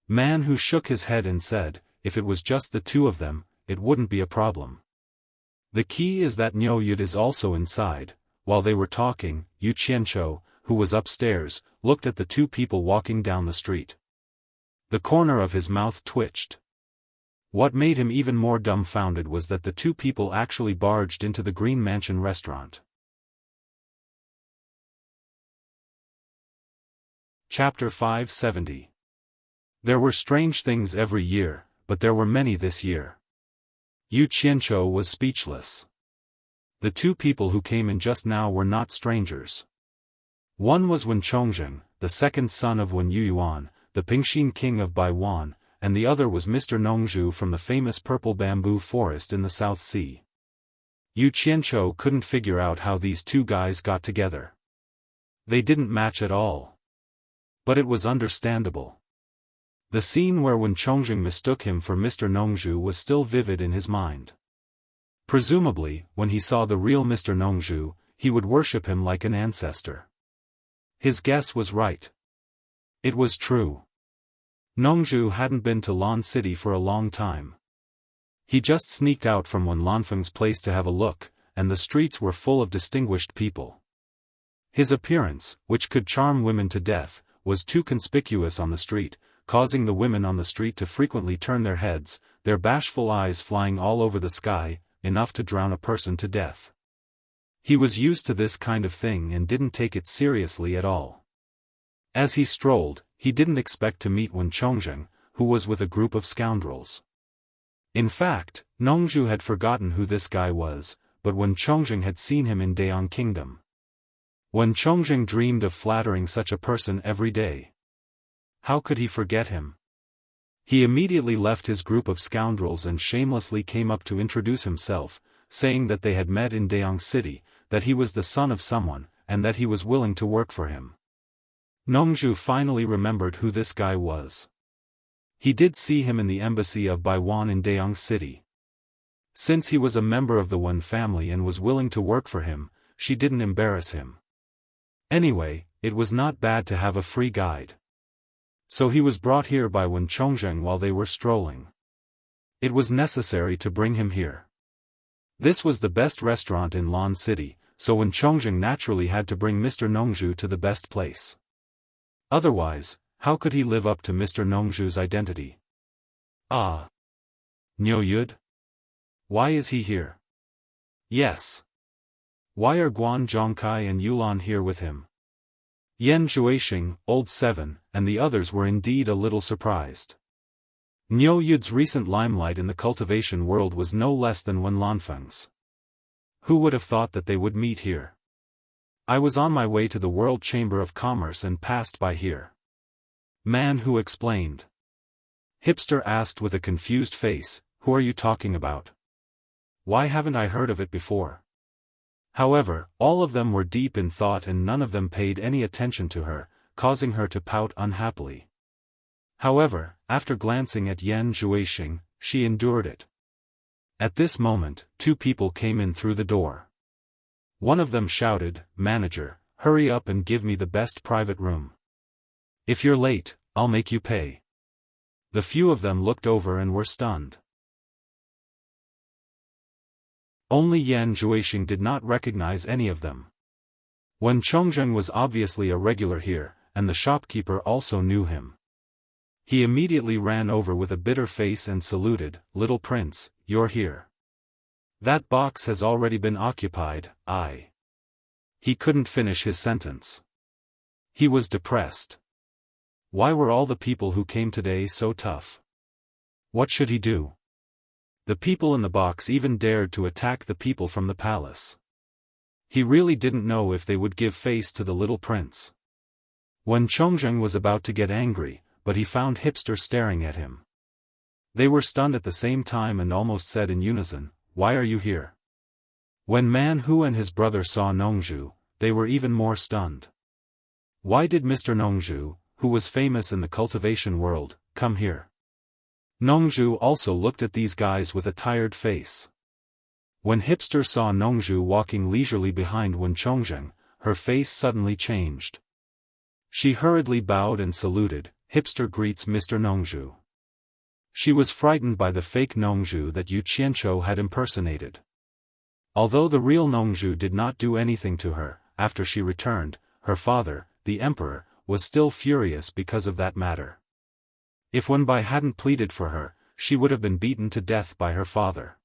Speaker 1: Man who shook his head and said, "If it was just the 2 of them, it wouldn't be a problem. The key is that Niu Yud is also inside." While they were talking, Yu Qianqiu, who was upstairs, looked at the 2 people walking down the street. The corner of his mouth twitched. What made him even more dumbfounded was that the 2 people actually barged into the Green Mansion restaurant. Chapter 570. There were strange things every year, but there were many this year. Yu Qianqiu was speechless. The 2 people who came in just now were not strangers. One was Wen Chongzheng, the second son of Wen Yuyuan, the Pingxin king of Baiwan, and the other was Mr. Nongzhu from the famous purple bamboo forest in the South Sea. Yu Qianqiu couldn't figure out how these 2 guys got together. They didn't match at all. But it was understandable. The scene where Wen Chongzheng mistook him for Mr. Nongzhu was still vivid in his mind. Presumably, when he saw the real Mr. Nongzhu, he would worship him like an ancestor. His guess was right. It was true. Nongzhu hadn't been to Lan City for a long time. He just sneaked out from Wen Lanfeng's place to have a look, and the streets were full of distinguished people. His appearance, which could charm women to death, was too conspicuous on the street, causing the women on the street to frequently turn their heads, their bashful eyes flying all over the sky, enough to drown a person to death. He was used to this kind of thing and didn't take it seriously at all. As he strolled, he didn't expect to meet Wen Chongzheng, who was with a group of scoundrels. In fact, Nongzhu had forgotten who this guy was, but Wen Chongzheng had seen him in Dayang Kingdom. Wen Chongzheng dreamed of flattering such a person every day. How could he forget him? He immediately left his group of scoundrels and shamelessly came up to introduce himself, saying that they had met in Dayang City, that he was the son of someone, and that he was willing to work for him. Nongzhu finally remembered who this guy was. He did see him in the embassy of Baiwan in Dayang City. Since he was a member of the Wen family and was willing to work for him, she didn't embarrass him. Anyway, it was not bad to have a free guide. So he was brought here by Wen Chongzheng while they were strolling. It was necessary to bring him here. This was the best restaurant in Lan City, so Wen Chongzheng naturally had to bring Mr. Nongzhu to the best place. Otherwise, how could he live up to Mr. Nongzhu's identity? Ah! Niu Yud? Why is he here? Yes. Why are Guan Zhongkai and Yulan here with him? Yan Zhuixing, Old 7, and the others were indeed a little surprised. Niu Yud's recent limelight in the cultivation world was no less than Wen Lanfeng's. Who would have thought that they would meet here? I was on my way to the World Chamber of Commerce and passed by here. Man Who explained. Hipster asked with a confused face, who are you talking about? Why haven't I heard of it before? However, all of them were deep in thought and none of them paid any attention to her, causing her to pout unhappily. However, after glancing at Yan Zhuixing, she endured it. At this moment, two people came in through the door. One of them shouted, "Manager, hurry up and give me the best private room. If you're late, I'll make you pay." The few of them looked over and were stunned. Only Yan Zhuixing did not recognize any of them. Wen Chongzheng was obviously a regular here, and the shopkeeper also knew him. He immediately ran over with a bitter face and saluted, "Little prince, you're here. That box has already been occupied, He couldn't finish his sentence. He was depressed. Why were all the people who came today so tough? What should he do? The people in the box even dared to attack the people from the palace. He really didn't know if they would give face to the little prince. Wen Chongzheng was about to get angry, but he found Hipster staring at him. They were stunned at the same time and almost said in unison, "Why are you here?" When Man Hu and his brother saw Nongzhu, they were even more stunned. Why did Mr. Nongzhu, who was famous in the cultivation world, come here? Nongzhu also looked at these guys with a tired face. When Hipster saw Nongzhu walking leisurely behind Wen Chongzheng, her face suddenly changed. She hurriedly bowed and saluted, "Hipster greets Mr. Nongzhu." She was frightened by the fake Nongzhu that Yu Qianzhou had impersonated. Although the real Nongzhu did not do anything to her, after she returned, her father, the emperor, was still furious because of that matter. If Wenbai hadn't pleaded for her, she would have been beaten to death by her father.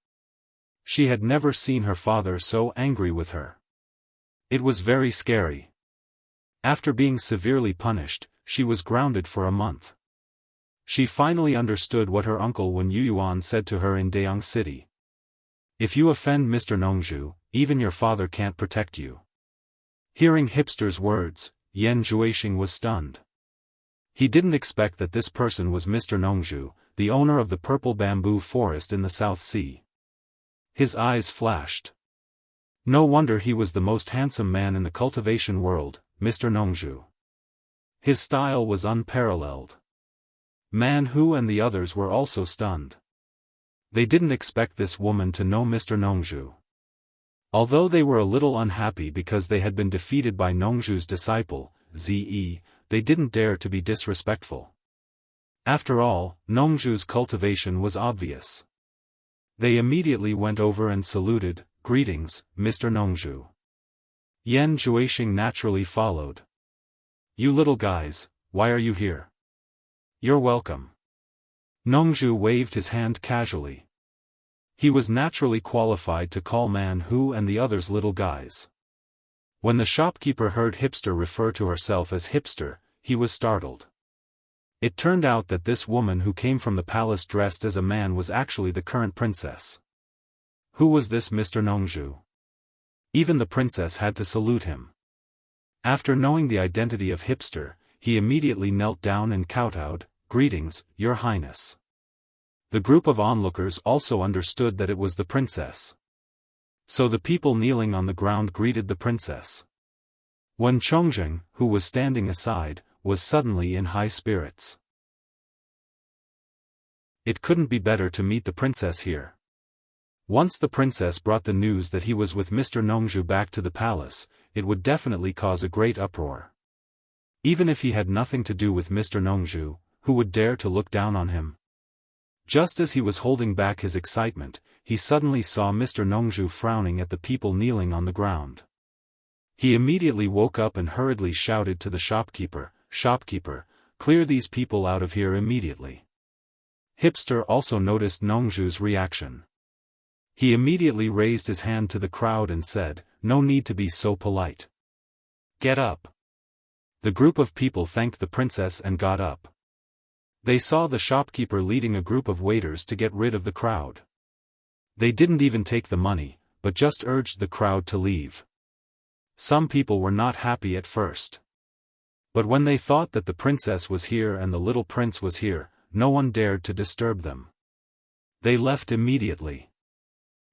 Speaker 1: She had never seen her father so angry with her. It was very scary. After being severely punished, she was grounded for a month. She finally understood what her uncle Wen Yuyuan said to her in Dayang City. "If you offend Mr. Nongzhu, even your father can't protect you." Hearing Hipster's words, Yan Zhuixing was stunned. He didn't expect that this person was Mr. Nongzhu, the owner of the purple bamboo forest in the South Sea. His eyes flashed. No wonder he was the most handsome man in the cultivation world, Mr. Nongzhu. His style was unparalleled. Man Hu and the others were also stunned. They didn't expect this woman to know Mr. Nongzhu. Although they were a little unhappy because they had been defeated by Nongzhu's disciple, Ze, they didn't dare to be disrespectful. After all, Nongzhu's cultivation was obvious. They immediately went over and saluted, "Greetings, Mr. Nongzhu." Yan Zhuixing naturally followed. "You little guys, why are you here?" "You're welcome." Nongzhu waved his hand casually. He was naturally qualified to call Man Hu and the others little guys. When the shopkeeper heard Hipster refer to herself as Hipster, he was startled. It turned out that this woman who came from the palace dressed as a man was actually the current princess. Who was this Mr. Nongzhu? Even the princess had to salute him. After knowing the identity of Hipster, he immediately knelt down and kowtowed, "Greetings, Your Highness." The group of onlookers also understood that it was the princess. So the people kneeling on the ground greeted the princess. Wen Chongzheng, who was standing aside, was suddenly in high spirits. It couldn't be better to meet the princess here. Once the princess brought the news that he was with Mr. Nongzhu back to the palace, it would definitely cause a great uproar. Even if he had nothing to do with Mr. Nongzhu, who would dare to look down on him? Just as he was holding back his excitement, he suddenly saw Mr. Nongzhu frowning at the people kneeling on the ground. He immediately woke up and hurriedly shouted to the shopkeeper, "Shopkeeper, clear these people out of here immediately." Hipster also noticed Nongzhu's reaction. He immediately raised his hand to the crowd and said, "No need to be so polite. Get up." The group of people thanked the princess and got up. They saw the shopkeeper leading a group of waiters to get rid of the crowd. They didn't even take the money, but just urged the crowd to leave. Some people were not happy at first. But when they thought that the princess was here and the little prince was here, no one dared to disturb them. They left immediately.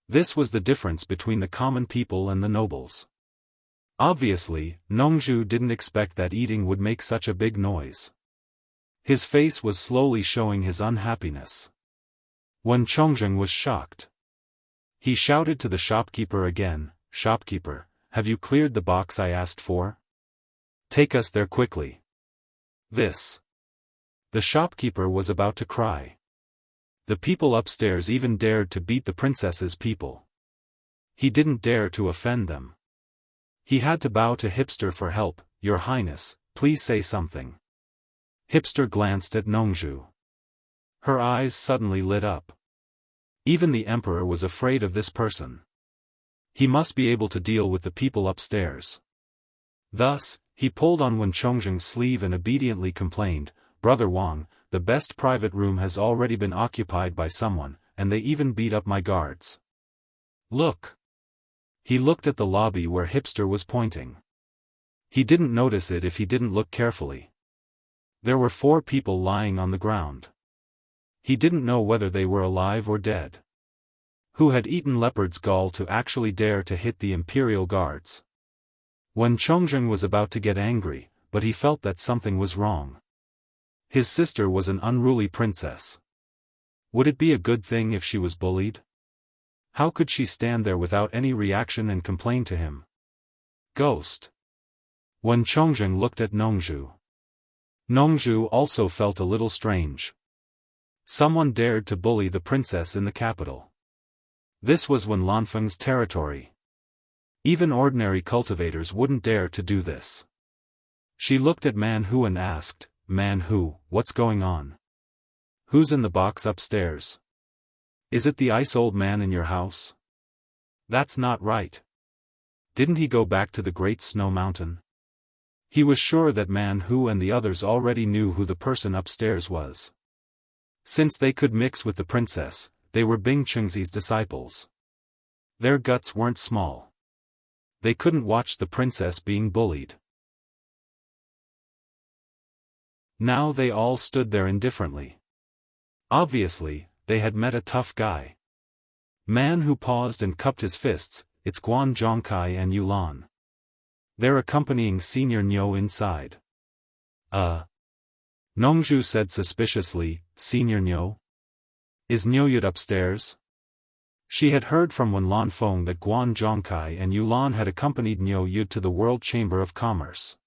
Speaker 1: This was the difference between the common people and the nobles. Obviously, Nongzhu didn't expect that eating would make such a big noise. His face was slowly showing his unhappiness. Wen Chongzheng was shocked. He shouted to the shopkeeper again, "Shopkeeper, have you cleared the box I asked for? Take us there quickly." This. The shopkeeper was about to cry. The people upstairs even dared to beat the princess's people. He didn't dare to offend them. He had to bow to Hipster for help. "Your Highness, please say something." Hipster glanced at Nongzhu. Her eyes suddenly lit up. Even the emperor was afraid of this person. He must be able to deal with the people upstairs. Thus, he pulled on Wen Chongzheng's sleeve and obediently complained, "Brother Wang, the best private room has already been occupied by someone, and they even beat up my guards. Look." He looked at the lobby where Hipster was pointing. He didn't notice it if he didn't look carefully. There were 4 people lying on the ground. He didn't know whether they were alive or dead. Who had eaten leopard's gall to actually dare to hit the imperial guards? Wen Chongzheng was about to get angry, but he felt that something was wrong. His sister was an unruly princess. Would it be a good thing if she was bullied? How could she stand there without any reaction and complain to him? Ghost. Wen Chongzheng looked at Nongzhu. Nongzhu also felt a little strange. Someone dared to bully the princess in the capital. This was Wen Lanfeng's territory. Even ordinary cultivators wouldn't dare to do this. She looked at Man Hu and asked, "Man Hu, what's going on? Who's in the box upstairs? Is it the ice old man in your house? That's not right. Didn't he go back to the Great Snow Mountain?" He was sure that Man Hu and the others already knew who the person upstairs was. Since they could mix with the princess, they were Bing Chengxi's disciples. Their guts weren't small. They couldn't watch the princess being bullied. Now they all stood there indifferently. Obviously, they had met a tough guy. Man Hu paused and cupped his fists. "It's Guan Zhongkai and Yulan. They're accompanying Senior Niu inside." Nongzhu said suspiciously, "Senior Niu? Is Niu Yud upstairs?" She had heard from Wen Lanfeng that Guan Zhongkai and Yulan had accompanied Niu Yud to the World Chamber of Commerce.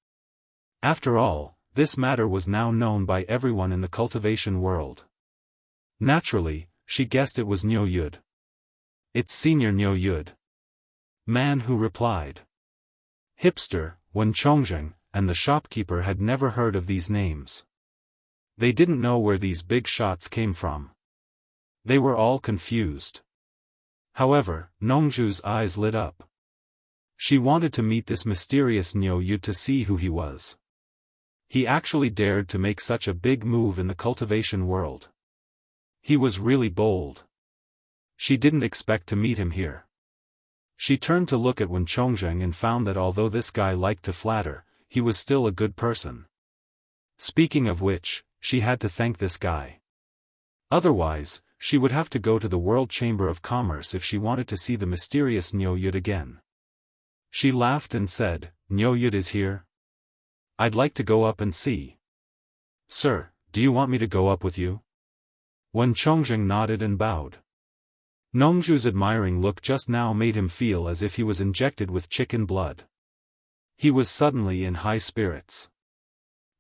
Speaker 1: After all, this matter was now known by everyone in the cultivation world. Naturally, she guessed it was Niu Yud. "It's Senior Niu Yud." Man Hu replied. Hipster, Wen Chongzheng, and the shopkeeper had never heard of these names. They didn't know where these big shots came from. They were all confused. However, Nongzhu's eyes lit up. She wanted to meet this mysterious Niu Yud to see who he was. He actually dared to make such a big move in the cultivation world. He was really bold. She didn't expect to meet him here. She turned to look at Wen Chongzheng and found that although this guy liked to flatter, he was still a good person. Speaking of which, she had to thank this guy. Otherwise, she would have to go to the World Chamber of Commerce if she wanted to see the mysterious Niu Yud again. She laughed and said, "Niu Yud is here? I'd like to go up and see." "Sir, do you want me to go up with you?" Wen Chongzheng nodded and bowed. Nongzhu's admiring look just now made him feel as if he was injected with chicken blood. He was suddenly in high spirits.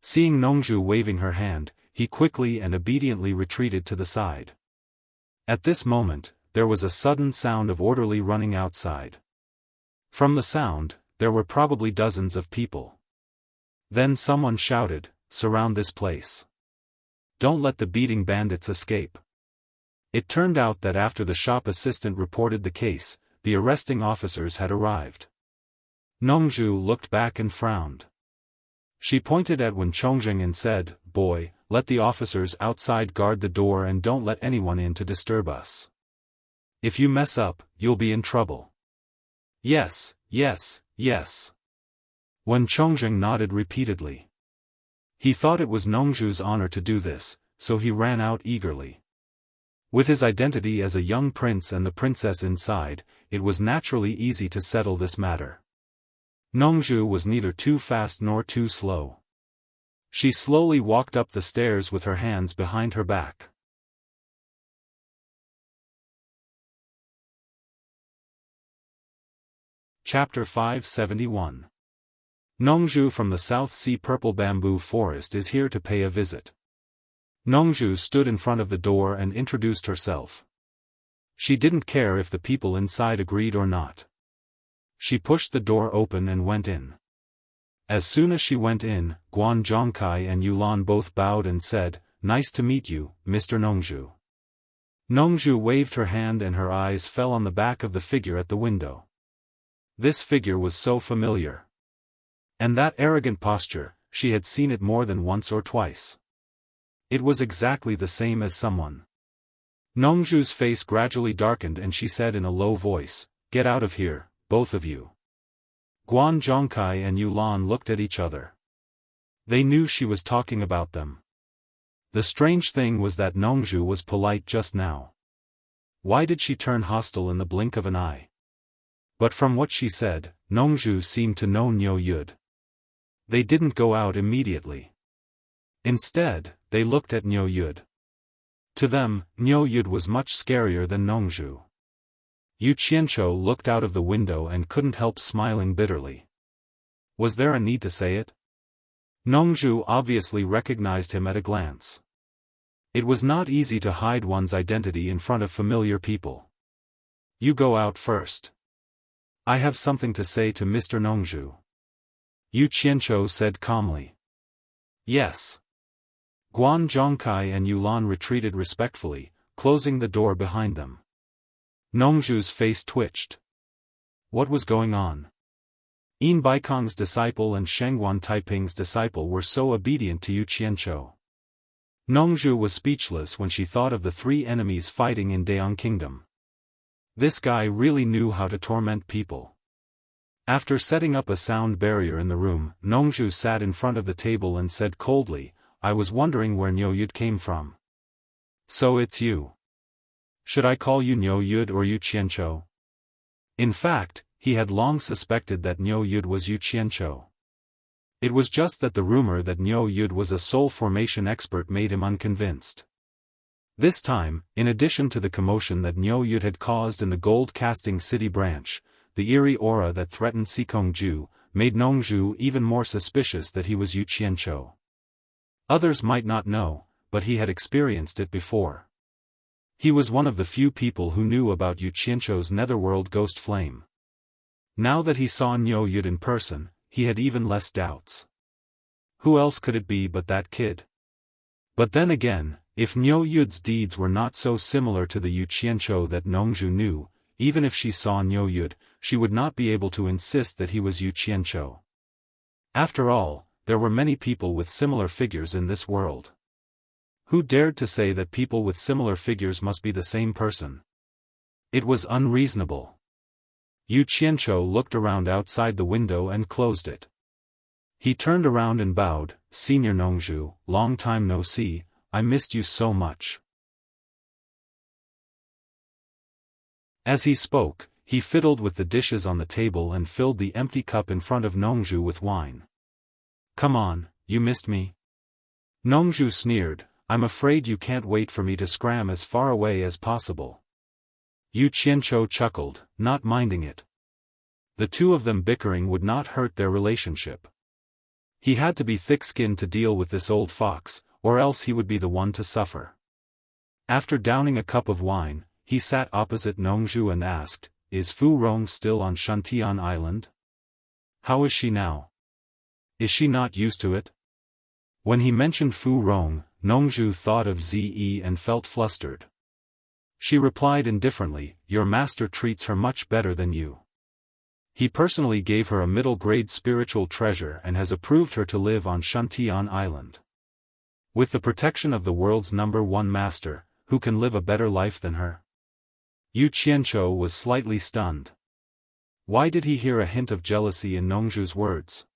Speaker 1: Seeing Nongzhu waving her hand, he quickly and obediently retreated to the side. At this moment, there was a sudden sound of orderly running outside. From the sound, there were probably dozens of people. Then someone shouted, "Surround this place. Don't let the beating bandits escape." It turned out that after the shop assistant reported the case, the arresting officers had arrived. Nongzhu looked back and frowned. She pointed at Wen Chongzheng and said, "Boy, let the officers outside guard the door and don't let anyone in to disturb us. If you mess up, you'll be in trouble." "Yes, yes, yes." Wen Chongzheng nodded repeatedly. He thought it was Nongzhu's honor to do this, so he ran out eagerly. With his identity as a young prince and the princess inside, it was naturally easy to settle this matter. Nongzhu was neither too fast nor too slow. She slowly walked up the stairs with her hands behind her back. Chapter 571. Nongzhu from the South Sea Purple Bamboo Forest is here to pay a visit. Nongzhu stood in front of the door and introduced herself. She didn't care if the people inside agreed or not. She pushed the door open and went in. As soon as she went in, Guan Zhongkai and Yulan both bowed and said, "Nice to meet you, Mr. Nongzhu." Nongzhu waved her hand and her eyes fell on the back of the figure at the window. This figure was so familiar. And that arrogant posture, she had seen it more than once or twice. It was exactly the same as someone. Nongzhu's face gradually darkened and she said in a low voice, "Get out of here, both of you." Guan Zhongkai and Yulan looked at each other. They knew she was talking about them. The strange thing was that Nongzhu was polite just now. Why did she turn hostile in the blink of an eye? But from what she said, Nongzhu seemed to know Niu Yud. They didn't go out immediately. Instead, they looked at Niu Yud. To them, Niu Yud was much scarier than Nongzhu. Yu Qianzhou looked out of the window and couldn't help smiling bitterly. Was there a need to say it? Nongzhu obviously recognized him at a glance. It was not easy to hide one's identity in front of familiar people. "You go out first. I have something to say to Mr. Nongzhu," Yu Qianzhou said calmly. "Yes." Guan Zhongkai and Yulan retreated respectfully, closing the door behind them. Nongzhu's face twitched. What was going on? Yin Baikong's disciple and Shengguan Taiping's disciple were so obedient to Yu Qianzhou. Nongzhu was speechless when she thought of the three enemies fighting in Daong Kingdom. This guy really knew how to torment people. After setting up a sound barrier in the room, Nongzhu sat in front of the table and said coldly, "I was wondering where Niu Yud came from." "So it's you. Should I call you Niu Yud or Yu Qianzhou?" In fact, he had long suspected that Niu Yud was Yu Qianzhou. It was just that the rumor that Niu Yud was a soul formation expert made him unconvinced. This time, in addition to the commotion that Niu Yud had caused in the gold-casting city branch, the eerie aura that threatened Sikongju made Nongzhu even more suspicious that he was Yu Qianzhou. Others might not know, but he had experienced it before. He was one of the few people who knew about Yu Qianzhou's netherworld ghost flame. Now that he saw Niu Yud in person, he had even less doubts. Who else could it be but that kid? But then again, if Niu Yud's deeds were not so similar to the Yu Qianzhou that Nongzhu knew, even if she saw Niu Yud, she would not be able to insist that he was Yu Qianzhou. After all, there were many people with similar figures in this world. Who dared to say that people with similar figures must be the same person? It was unreasonable. Yu Qianzhou looked around outside the window and closed it. He turned around and bowed, "Senior Nongzhu, long time no see, I missed you so much." As he spoke, he fiddled with the dishes on the table and filled the empty cup in front of Nongzhu with wine. "Come on, you missed me?" Nongzhu sneered, "I'm afraid you can't wait for me to scram as far away as possible." Yu Qianzhou chuckled, not minding it. The two of them bickering would not hurt their relationship. He had to be thick-skinned to deal with this old fox, or else he would be the one to suffer. After downing a cup of wine, he sat opposite Nongzhu and asked, "Is Fu Rong still on Shantian Island? How is she now? Is she not used to it?" When he mentioned Fu Rong, Nongzhu thought of Ze and felt flustered. She replied indifferently, "Your master treats her much better than you. He personally gave her a middle-grade spiritual treasure and has approved her to live on Shantian Island. With the protection of the world's #1 master, who can live a better life than her?" Yu Qianzhou was slightly stunned. Why did he hear a hint of jealousy in Nongzhu's words?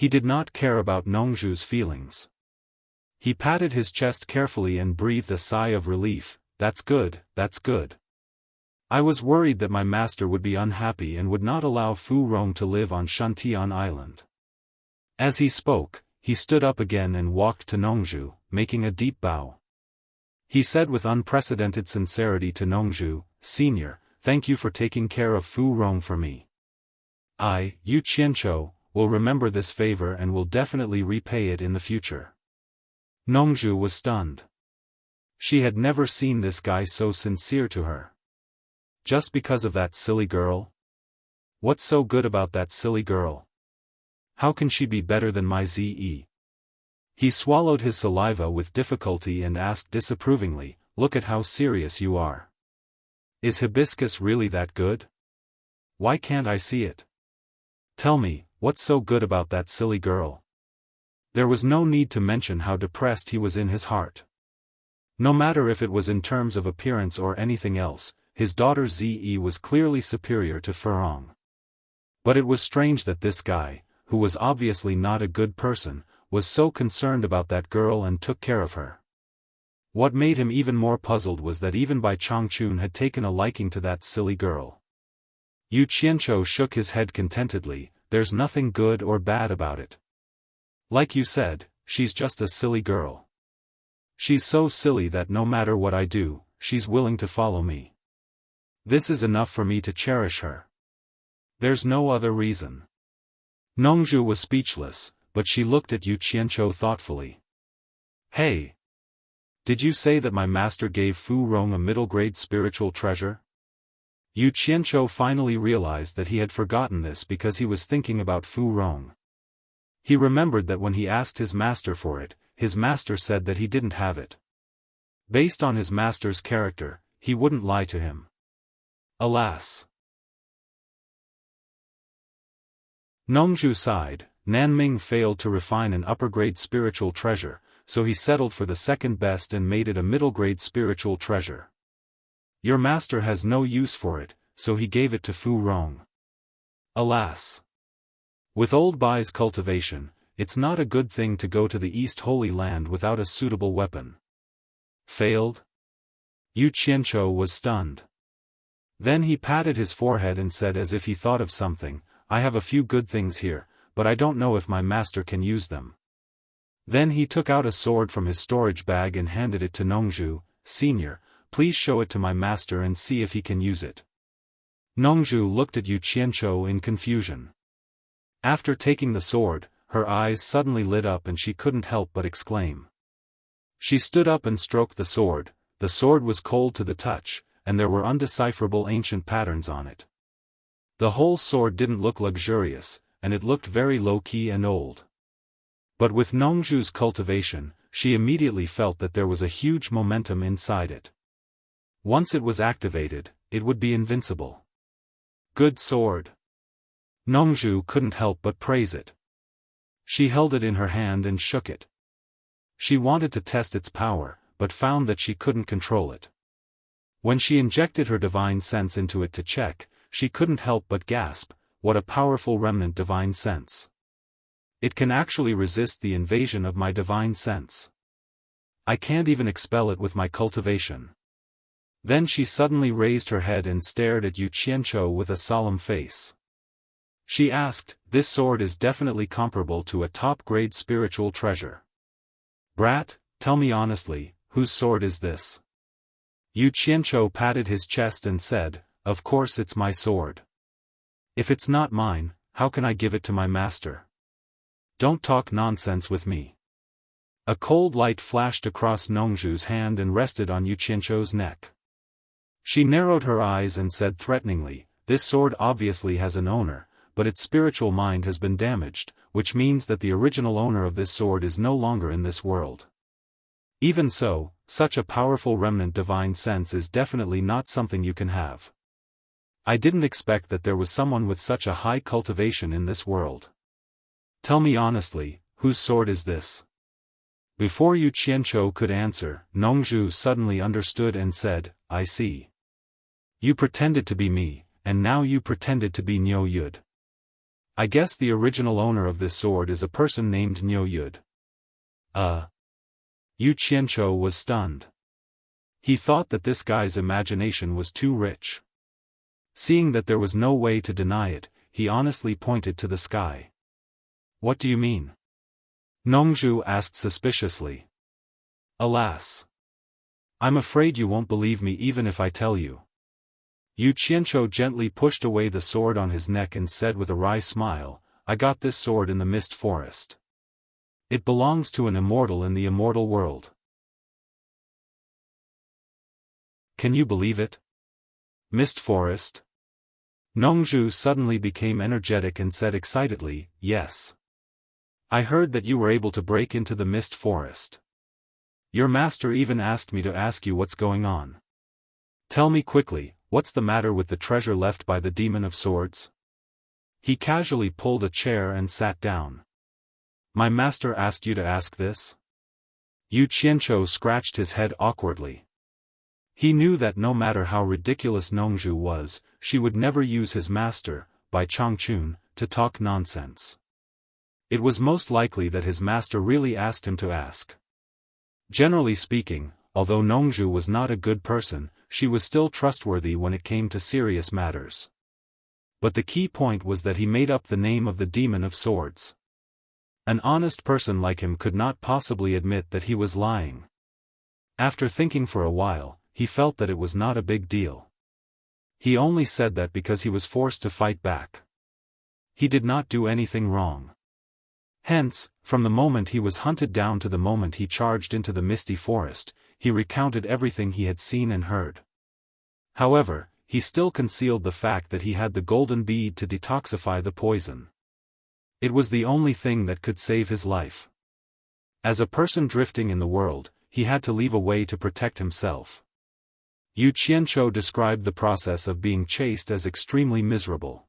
Speaker 1: He did not care about Nongzhu's feelings. He patted his chest carefully and breathed a sigh of relief. That's good, that's good. I was worried that my master would be unhappy and would not allow Fu Rong to live on Shantian Island. As he spoke, he stood up again and walked to Nongzhu, making a deep bow. He said with unprecedented sincerity to Nongzhu, "Senior, thank you for taking care of Fu Rong for me. I, Yu Qianzhou, will remember this favor and will definitely repay it in the future." Nongzhu was stunned. She had never seen this guy so sincere to her. Just because of that silly girl? What's so good about that silly girl? How can she be better than my Ze? He swallowed his saliva with difficulty and asked disapprovingly, "Look at how serious you are. Is hibiscus really that good? Why can't I see it? Tell me, what's so good about that silly girl?" There was no need to mention how depressed he was in his heart. No matter if it was in terms of appearance or anything else, his daughter Ze was clearly superior to Furong. But it was strange that this guy, who was obviously not a good person, was so concerned about that girl and took care of her. What made him even more puzzled was that even Bai Changchun had taken a liking to that silly girl. Yu Qianzhou shook his head contentedly. "There's nothing good or bad about it. Like you said, she's just a silly girl. She's so silly that no matter what I do, she's willing to follow me. This is enough for me to cherish her. There's no other reason." Nongzhu was speechless, but she looked at Yu Qianzhou thoughtfully. "Hey! Did you say that my master gave Fu Rong a middle-grade spiritual treasure?" Yu Qianzhou finally realized that he had forgotten this because he was thinking about Fu Rong. He remembered that when he asked his master for it, his master said that he didn't have it. Based on his master's character, he wouldn't lie to him. Alas! Nongzhu sighed. Nanming failed to refine an upper-grade spiritual treasure, so he settled for the second best and made it a middle-grade spiritual treasure. Your master has no use for it, so he gave it to Fu Rong. Alas! With old Bai's cultivation, it's not a good thing to go to the East Holy Land without a suitable weapon. Failed? Yu Qianzhou was stunned. Then he patted his forehead and said as if he thought of something, "I have a few good things here, but I don't know if my master can use them." Then he took out a sword from his storage bag and handed it to Nongzhu. "Senior, please show it to my master and see if he can use it." Nongzhu looked at Yu Qianzhou in confusion. After taking the sword, her eyes suddenly lit up and she couldn't help but exclaim. She stood up and stroked the sword. The sword was cold to the touch, and there were undecipherable ancient patterns on it. The whole sword didn't look luxurious, and it looked very low-key and old. But with Nongzhu's cultivation, she immediately felt that there was a huge momentum inside it. Once it was activated, it would be invincible. Good sword. Nongzhu couldn't help but praise it. She held it in her hand and shook it. She wanted to test its power, but found that she couldn't control it. When she injected her divine sense into it to check, she couldn't help but gasp, "What a powerful remnant divine sense. It can actually resist the invasion of my divine sense. I can't even expel it with my cultivation." Then she suddenly raised her head and stared at Yu Qianzhou with a solemn face. She asked, "This sword is definitely comparable to a top-grade spiritual treasure. Brat, tell me honestly, whose sword is this?" Yu Qianzhou patted his chest and said, "Of course it's my sword. If it's not mine, how can I give it to my master? Don't talk nonsense with me." A cold light flashed across Nongzhu's hand and rested on Yu Qianzhou's neck. She narrowed her eyes and said threateningly, "This sword obviously has an owner, but its spiritual mind has been damaged, which means that the original owner of this sword is no longer in this world. Even so, such a powerful remnant divine sense is definitely not something you can have. I didn't expect that there was someone with such a high cultivation in this world. Tell me honestly, whose sword is this?" Before Yu Qianzhou could answer, Nongzhu suddenly understood and said, "I see. You pretended to be me, and now you pretended to be Niu Yud. I guess the original owner of this sword is a person named Niu Yud. Yu Qianzhou was stunned. He thought that this guy's imagination was too rich. Seeing that there was no way to deny it, he honestly pointed to the sky. What do you mean? Nongzhu asked suspiciously. Alas. I'm afraid you won't believe me even if I tell you. Yu Qianzhou gently pushed away the sword on his neck and said with a wry smile, I got this sword in the mist forest. It belongs to an immortal in the immortal world. Can you believe it? Mist forest? Nongzhu suddenly became energetic and said excitedly, yes. I heard that you were able to break into the mist forest. Your master even asked me to ask you what's going on. Tell me quickly, what's the matter with the treasure left by the demon of swords? He casually pulled a chair and sat down. My master asked you to ask this? Yu Qianzhou scratched his head awkwardly. He knew that no matter how ridiculous Nongzhu was, she would never use his master, Bai Changchun, to talk nonsense. It was most likely that his master really asked him to ask. Generally speaking, although Nongzhu was not a good person, she was still trustworthy when it came to serious matters. But the key point was that he made up the name of the demon of swords. An honest person like him could not possibly admit that he was lying. After thinking for a while, he felt that it was not a big deal. He only said that because he was forced to fight back. He did not do anything wrong. Hence, from the moment he was hunted down to the moment he charged into the misty forest, he recounted everything he had seen and heard. However, he still concealed the fact that he had the golden bead to detoxify the poison. It was the only thing that could save his life. As a person drifting in the world, he had to leave a way to protect himself. Yu Qianzhou described the process of being chased as extremely miserable.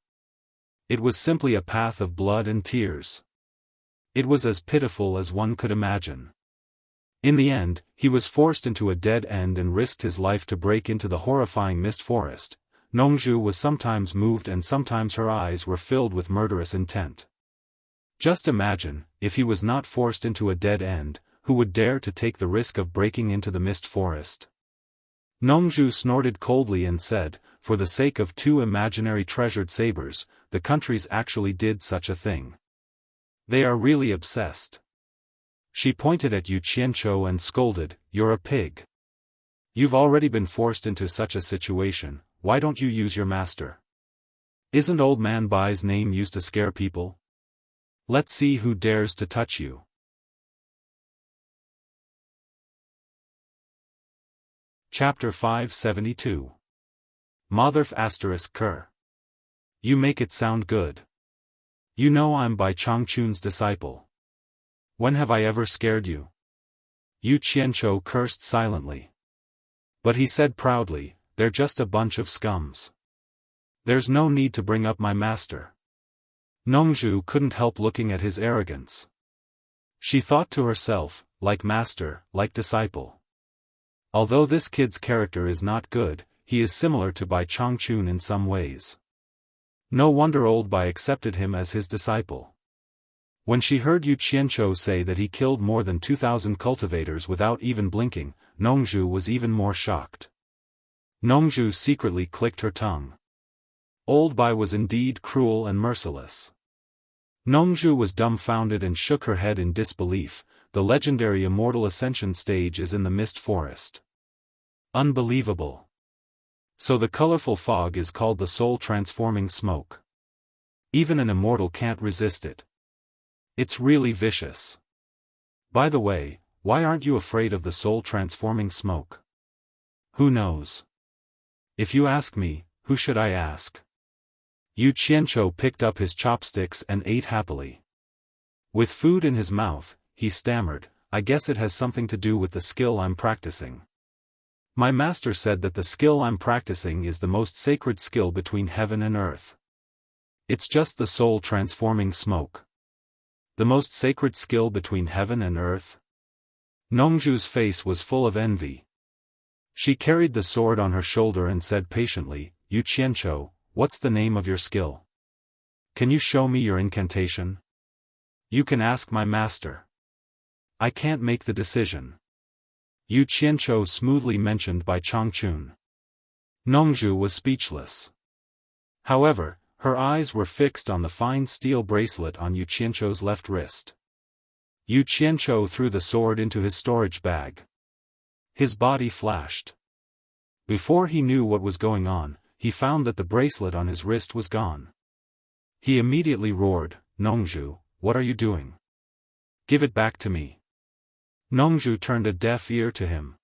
Speaker 1: It was simply a path of blood and tears. It was as pitiful as one could imagine. In the end, he was forced into a dead end and risked his life to break into the horrifying mist forest. Nongzhu was sometimes moved and sometimes her eyes were filled with murderous intent. Just imagine, if he was not forced into a dead end, who would dare to take the risk of breaking into the mist forest? Nongzhu snorted coldly and said, for the sake of 2 imaginary treasured sabers, the countries actually did such a thing. They are really obsessed. She pointed at Yu Qianzhou and scolded, you're a pig. You've already been forced into such a situation, why don't you use your master? Isn't old man Bai's name used to scare people? Let's see who dares to touch you. Chapter 572. Motherf *************************************************************************************************************************************************************************************************************************************************************************1 Disciple. When have I ever scared you? Yu Qianzhou cursed silently. But he said proudly, they're just a bunch of scums. There's no need to bring up my master. Nongzhu couldn't help looking at his arrogance. She thought to herself, like master, like disciple. Although this kid's character is not good, he is similar to Bai Changchun in some ways. No wonder old Bai accepted him as his disciple. When she heard Yu Qianzhou say that he killed more than 2,000 cultivators without even blinking, Nongzhu was even more shocked. Nongzhu secretly clicked her tongue. Old Bai was indeed cruel and merciless. Nongzhu was dumbfounded and shook her head in disbelief. The legendary immortal ascension stage is in the mist forest. Unbelievable. So the colorful fog is called the soul-transforming smoke. Even an immortal can't resist it. It's really vicious. By the way, why aren't you afraid of the soul-transforming smoke? Who knows? If you ask me, who should I ask? Yu Qianzhou picked up his chopsticks and ate happily. With food in his mouth, he stammered, I guess it has something to do with the skill I'm practicing. My master said that the skill I'm practicing is the most sacred skill between heaven and earth. It's just the soul-transforming smoke. The most sacred skill between heaven and earth? Nongzhu's face was full of envy. She carried the sword on her shoulder and said patiently, Yu Qianzhou, what's the name of your skill? Can you show me your incantation? You can ask my master. I can't make the decision. Yu Qianzhou smoothly mentioned by Changchun. Nongzhu was speechless. However, her eyes were fixed on the fine steel bracelet on Yu Qianzhou's left wrist. Yu Qianzhou threw the sword into his storage bag. His body flashed. Before he knew what was going on, he found that the bracelet on his wrist was gone. He immediately roared, "Nongzhu, what are you doing? Give it back to me." Nongzhu turned a deaf ear to him.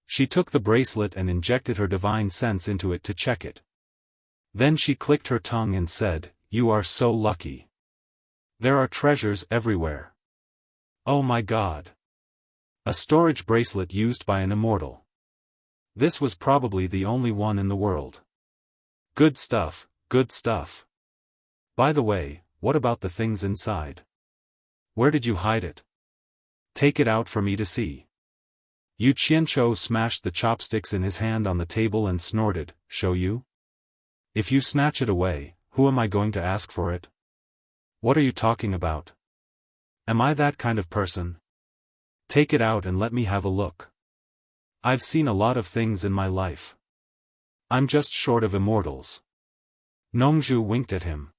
Speaker 1: She took the bracelet and injected her divine sense into it to check it. Then she clicked her tongue and said, "You are so lucky. There are treasures everywhere. Oh my God. A storage bracelet used by an immortal. This was probably the only one in the world. Good stuff, good stuff. By the way, what about the things inside? Where did you hide it? Take it out for me to see." Yu Qianzhou smashed the chopsticks in his hand on the table and snorted, "Show you? If you snatch it away, who am I going to ask for it? What are you talking about? Am I that kind of person? Take it out and let me have a look. I've seen a lot of things in my life. I'm just short of immortals." Nongzhu winked at him.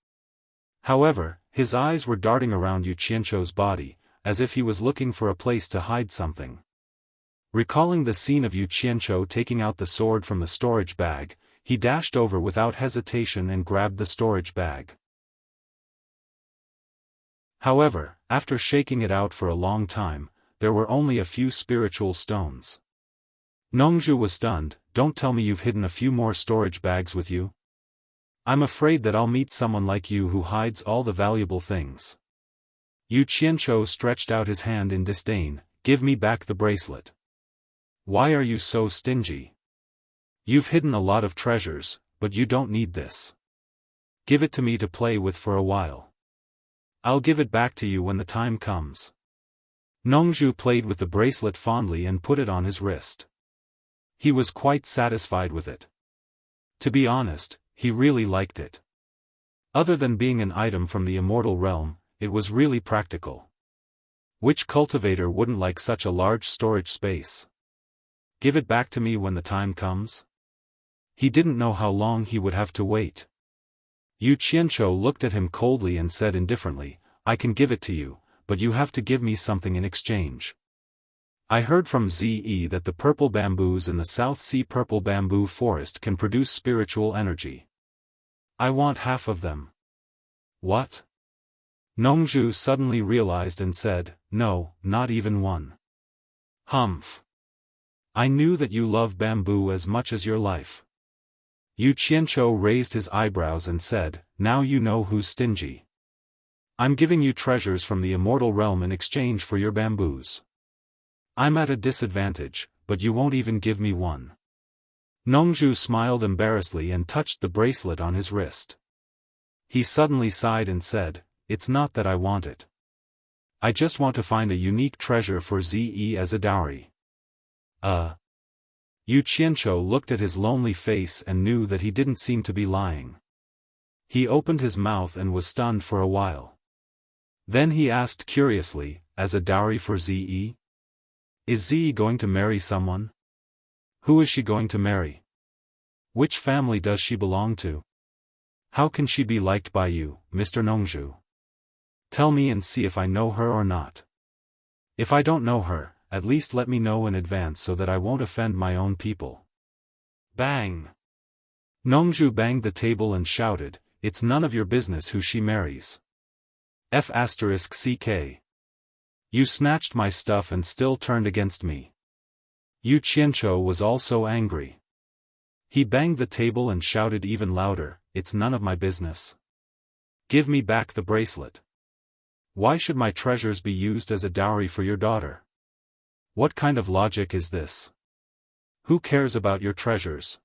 Speaker 1: However, his eyes were darting around Yu Qianzhou's body, as if he was looking for a place to hide something. Recalling the scene of Yu Qianzhou taking out the sword from the storage bag, he dashed over without hesitation and grabbed the storage bag. However, after shaking it out for a long time, there were only a few spiritual stones. Nongzhu was stunned. "Don't tell me you've hidden a few more storage bags with you? I'm afraid that I'll meet someone like you who hides all the valuable things." Yu Qianzhou stretched out his hand in disdain. "Give me back the bracelet. Why are you so stingy? You've hidden a lot of treasures, but you don't need this. Give it to me to play with for a while. I'll give it back to you when the time comes." Nongzhu played with the bracelet fondly and put it on his wrist. He was quite satisfied with it. To be honest, he really liked it. Other than being an item from the immortal realm, it was really practical. Which cultivator wouldn't like such a large storage space? Give it back to me when the time comes? He didn't know how long he would have to wait. Yu Qianzhou looked at him coldly and said indifferently, "I can give it to you, but you have to give me something in exchange. I heard from Ze that the purple bamboos in the South Sea purple bamboo forest can produce spiritual energy. I want half of them." "What?" Nongzhu suddenly realized and said, "No, not even one." "Humph. I knew that you love bamboo as much as your life." Yu Qianzhou raised his eyebrows and said, "Now you know who's stingy. I'm giving you treasures from the immortal realm in exchange for your bamboos. I'm at a disadvantage, but you won't even give me one." Nongzhu smiled embarrassedly and touched the bracelet on his wrist. He suddenly sighed and said, "It's not that I want it. I just want to find a unique treasure for Ze as a dowry." Yu Qianzhou looked at his lonely face and knew that he didn't seem to be lying. He opened his mouth and was stunned for a while. Then he asked curiously, "As a dowry for Ze? Is Ze going to marry someone? Who is she going to marry? Which family does she belong to? How can she be liked by you, Mr. Nongzhu? Tell me and see if I know her or not. If I don't know her, at least let me know in advance so that I won't offend my own people." Bang! Nongzhu banged the table and shouted, "It's none of your business who she marries. F***ck. You snatched my stuff and still turned against me." Yu Qianzhou was also angry. He banged the table and shouted even louder, "It's none of my business. Give me back the bracelet. Why should my treasures be used as a dowry for your daughter? What kind of logic is this? Who cares about your treasures?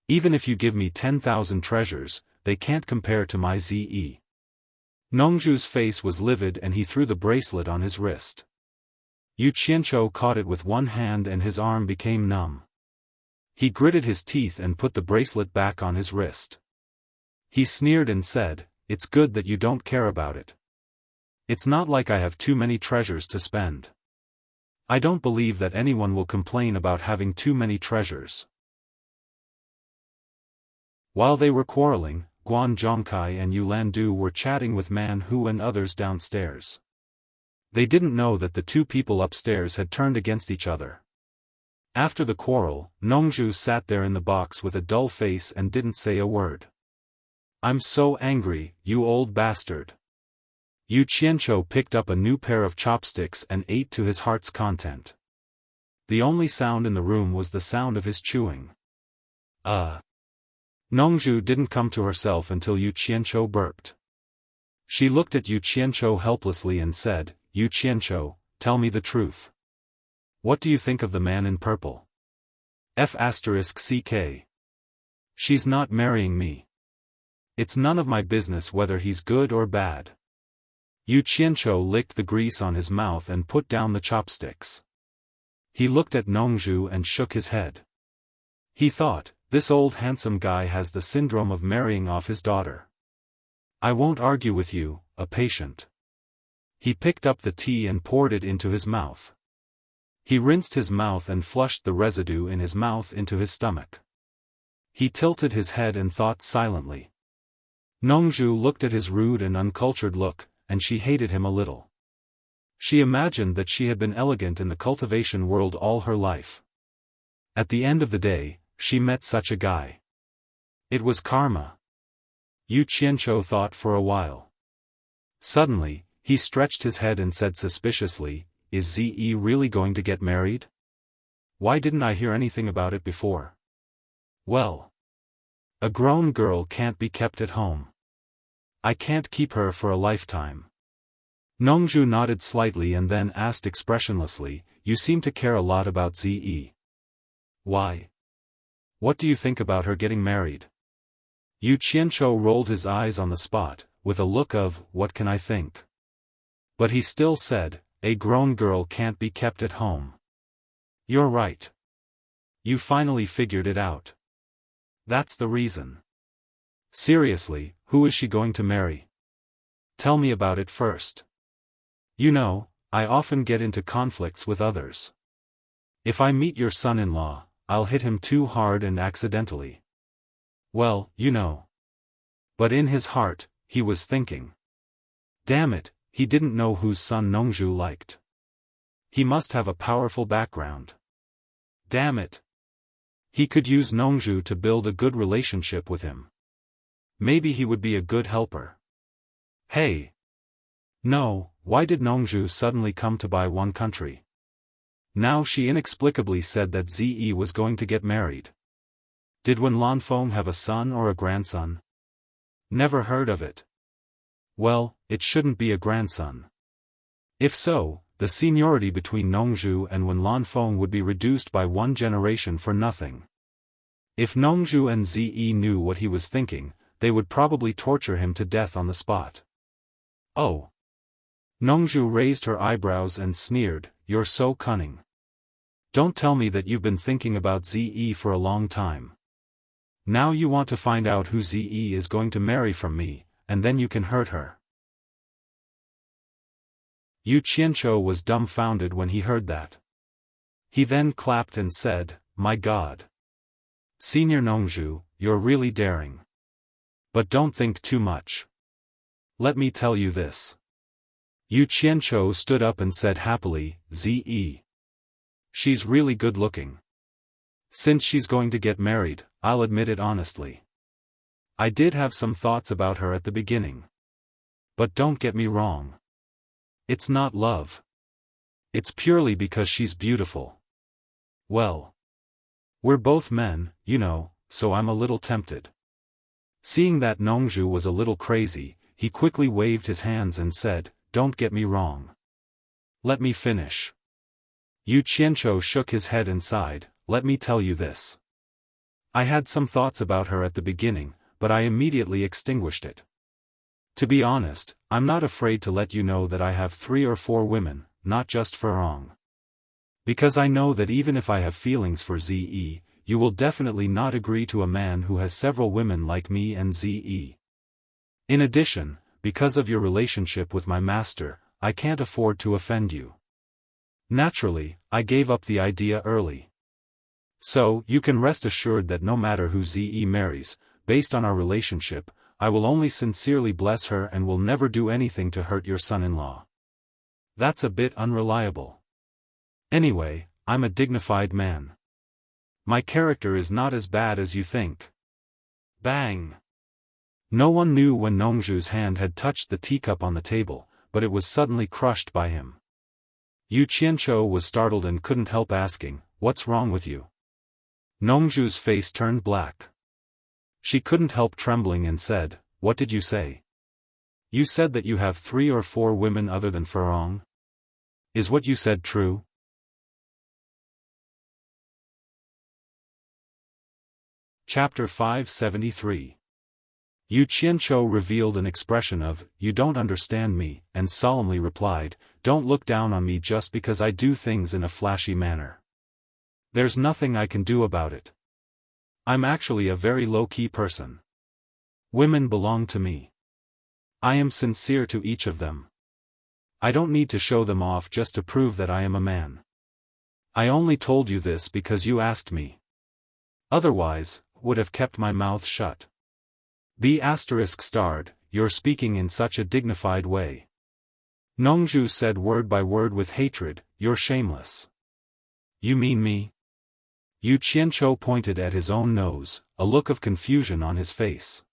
Speaker 1: Even if you give me 10,000 treasures, they can't compare to my Ze." Nongzhu's face was livid and he threw the bracelet on his wrist. Yu Qianzhou caught it with one hand and his arm became numb. He gritted his teeth and put the bracelet back on his wrist. He sneered and said, it's good that you don't care about it. It's not like I have too many treasures to spend. I don't believe that anyone will complain about having too many treasures. While they were quarreling, Guan Zhongkai and Yulan Du were chatting with Man Hu and others downstairs. They didn't know that the two people upstairs had turned against each other. After the quarrel, Nongzhu sat there in the box with a dull face and didn't say a word. "I'm so angry, you old bastard." Yu Qianqiu picked up a new pair of chopsticks and ate to his heart's content. The only sound in the room was the sound of his chewing. Nongzhu didn't come to herself until Yu Qianqiu burped. She looked at Yu Qianqiu helplessly and said, "Yu Qianqiu, tell me the truth. What do you think of the man in purple? F***ck. She's not marrying me. It's none of my business whether he's good or bad." Yu Qianqiu licked the grease on his mouth and put down the chopsticks. He looked at Nongzhu and shook his head. He thought, this old handsome guy has the syndrome of marrying off his daughter. "I won't argue with you, a patient." He picked up the tea and poured it into his mouth. He rinsed his mouth and flushed the residue in his mouth into his stomach. He tilted his head and thought silently. Nongzhu looked at his rude and uncultured look, and she hated him a little. She imagined that she had been elegant in the cultivation world all her life. At the end of the day, she met such a guy. It was karma. Yu Qianqiu thought for a while. Suddenly, he stretched his head and said suspiciously, "Is Ze really going to get married? Why didn't I hear anything about it before?" "Well, a grown girl can't be kept at home. I can't keep her for a lifetime." Nongzhu nodded slightly and then asked expressionlessly, "You seem to care a lot about Ze. Why? What do you think about her getting married?" Yu Qianqiu rolled his eyes on the spot, with a look of, "What can I think?" But he still said, "A grown girl can't be kept at home. You're right. You finally figured it out. That's the reason. Seriously, who is she going to marry? Tell me about it first. You know, I often get into conflicts with others. If I meet your son-in-law, I'll hit him too hard and accidentally. Well, you know." But in his heart, he was thinking. Damn it, he didn't know whose son Nongzhu liked. He must have a powerful background. Damn it. He could use Nongzhu to build a good relationship with him. Maybe he would be a good helper. Hey! No, why did Nongzhu suddenly come to buy one country? Now she inexplicably said that Ze was going to get married. Did Wen Lanfeng have a son or a grandson? Never heard of it. Well, it shouldn't be a grandson. If so, the seniority between Nongzhu and Wen Lanfeng would be reduced by one generation for nothing. If Nongzhu and Ze knew what he was thinking, they would probably torture him to death on the spot. Oh! Nongzhu raised her eyebrows and sneered, "You're so cunning. Don't tell me that you've been thinking about Ze for a long time. Now you want to find out who Ze is going to marry from me, and then you can hurt her." Yu Qianqiu was dumbfounded when he heard that. He then clapped and said, "My God. Senior Nongzhu, you're really daring. But don't think too much. Let me tell you this." Yu Qianqiu stood up and said happily, "Ze. She's really good looking. Since she's going to get married, I'll admit it honestly. I did have some thoughts about her at the beginning. But don't get me wrong. It's not love. It's purely because she's beautiful. Well, we're both men, you know, so I'm a little tempted." Seeing that Nongzhu was a little crazy, he quickly waved his hands and said, "Don't get me wrong. Let me finish." Yu Qianqiu shook his head and sighed, "Let me tell you this. I had some thoughts about her at the beginning, but I immediately extinguished it. To be honest, I'm not afraid to let you know that I have 3 or 4 women, not just Farong. Because I know that even if I have feelings for Ze, you will definitely not agree to a man who has several women like me and Ze. In addition, because of your relationship with my master, I can't afford to offend you. Naturally, I gave up the idea early. So, you can rest assured that no matter who Ze marries, based on our relationship, I will only sincerely bless her and will never do anything to hurt your son-in-law. That's a bit unreliable. Anyway, I'm a dignified man. My character is not as bad as you think. Bang! No one knew when Nongzhu's hand had touched the teacup on the table, but it was suddenly crushed by him. Yu Qianzhou was startled and couldn't help asking, "What's wrong with you?" Nongzhu's face turned black. She couldn't help trembling and said, "What did you say? You said that you have 3 or 4 women other than Furong? Is what you said true?" Chapter 573. Yu Qianzhou revealed an expression of, "You don't understand me," and solemnly replied, "Don't look down on me just because I do things in a flashy manner. There's nothing I can do about it. I'm actually a very low-key person. Women belong to me. I am sincere to each of them. I don't need to show them off just to prove that I am a man. I only told you this because you asked me. Otherwise, would have kept my mouth shut." B****, you're speaking in such a dignified way. Nongzhu said word by word with hatred, "You're shameless." "You mean me?" Yu Qianzhou pointed at his own nose, a look of confusion on his face.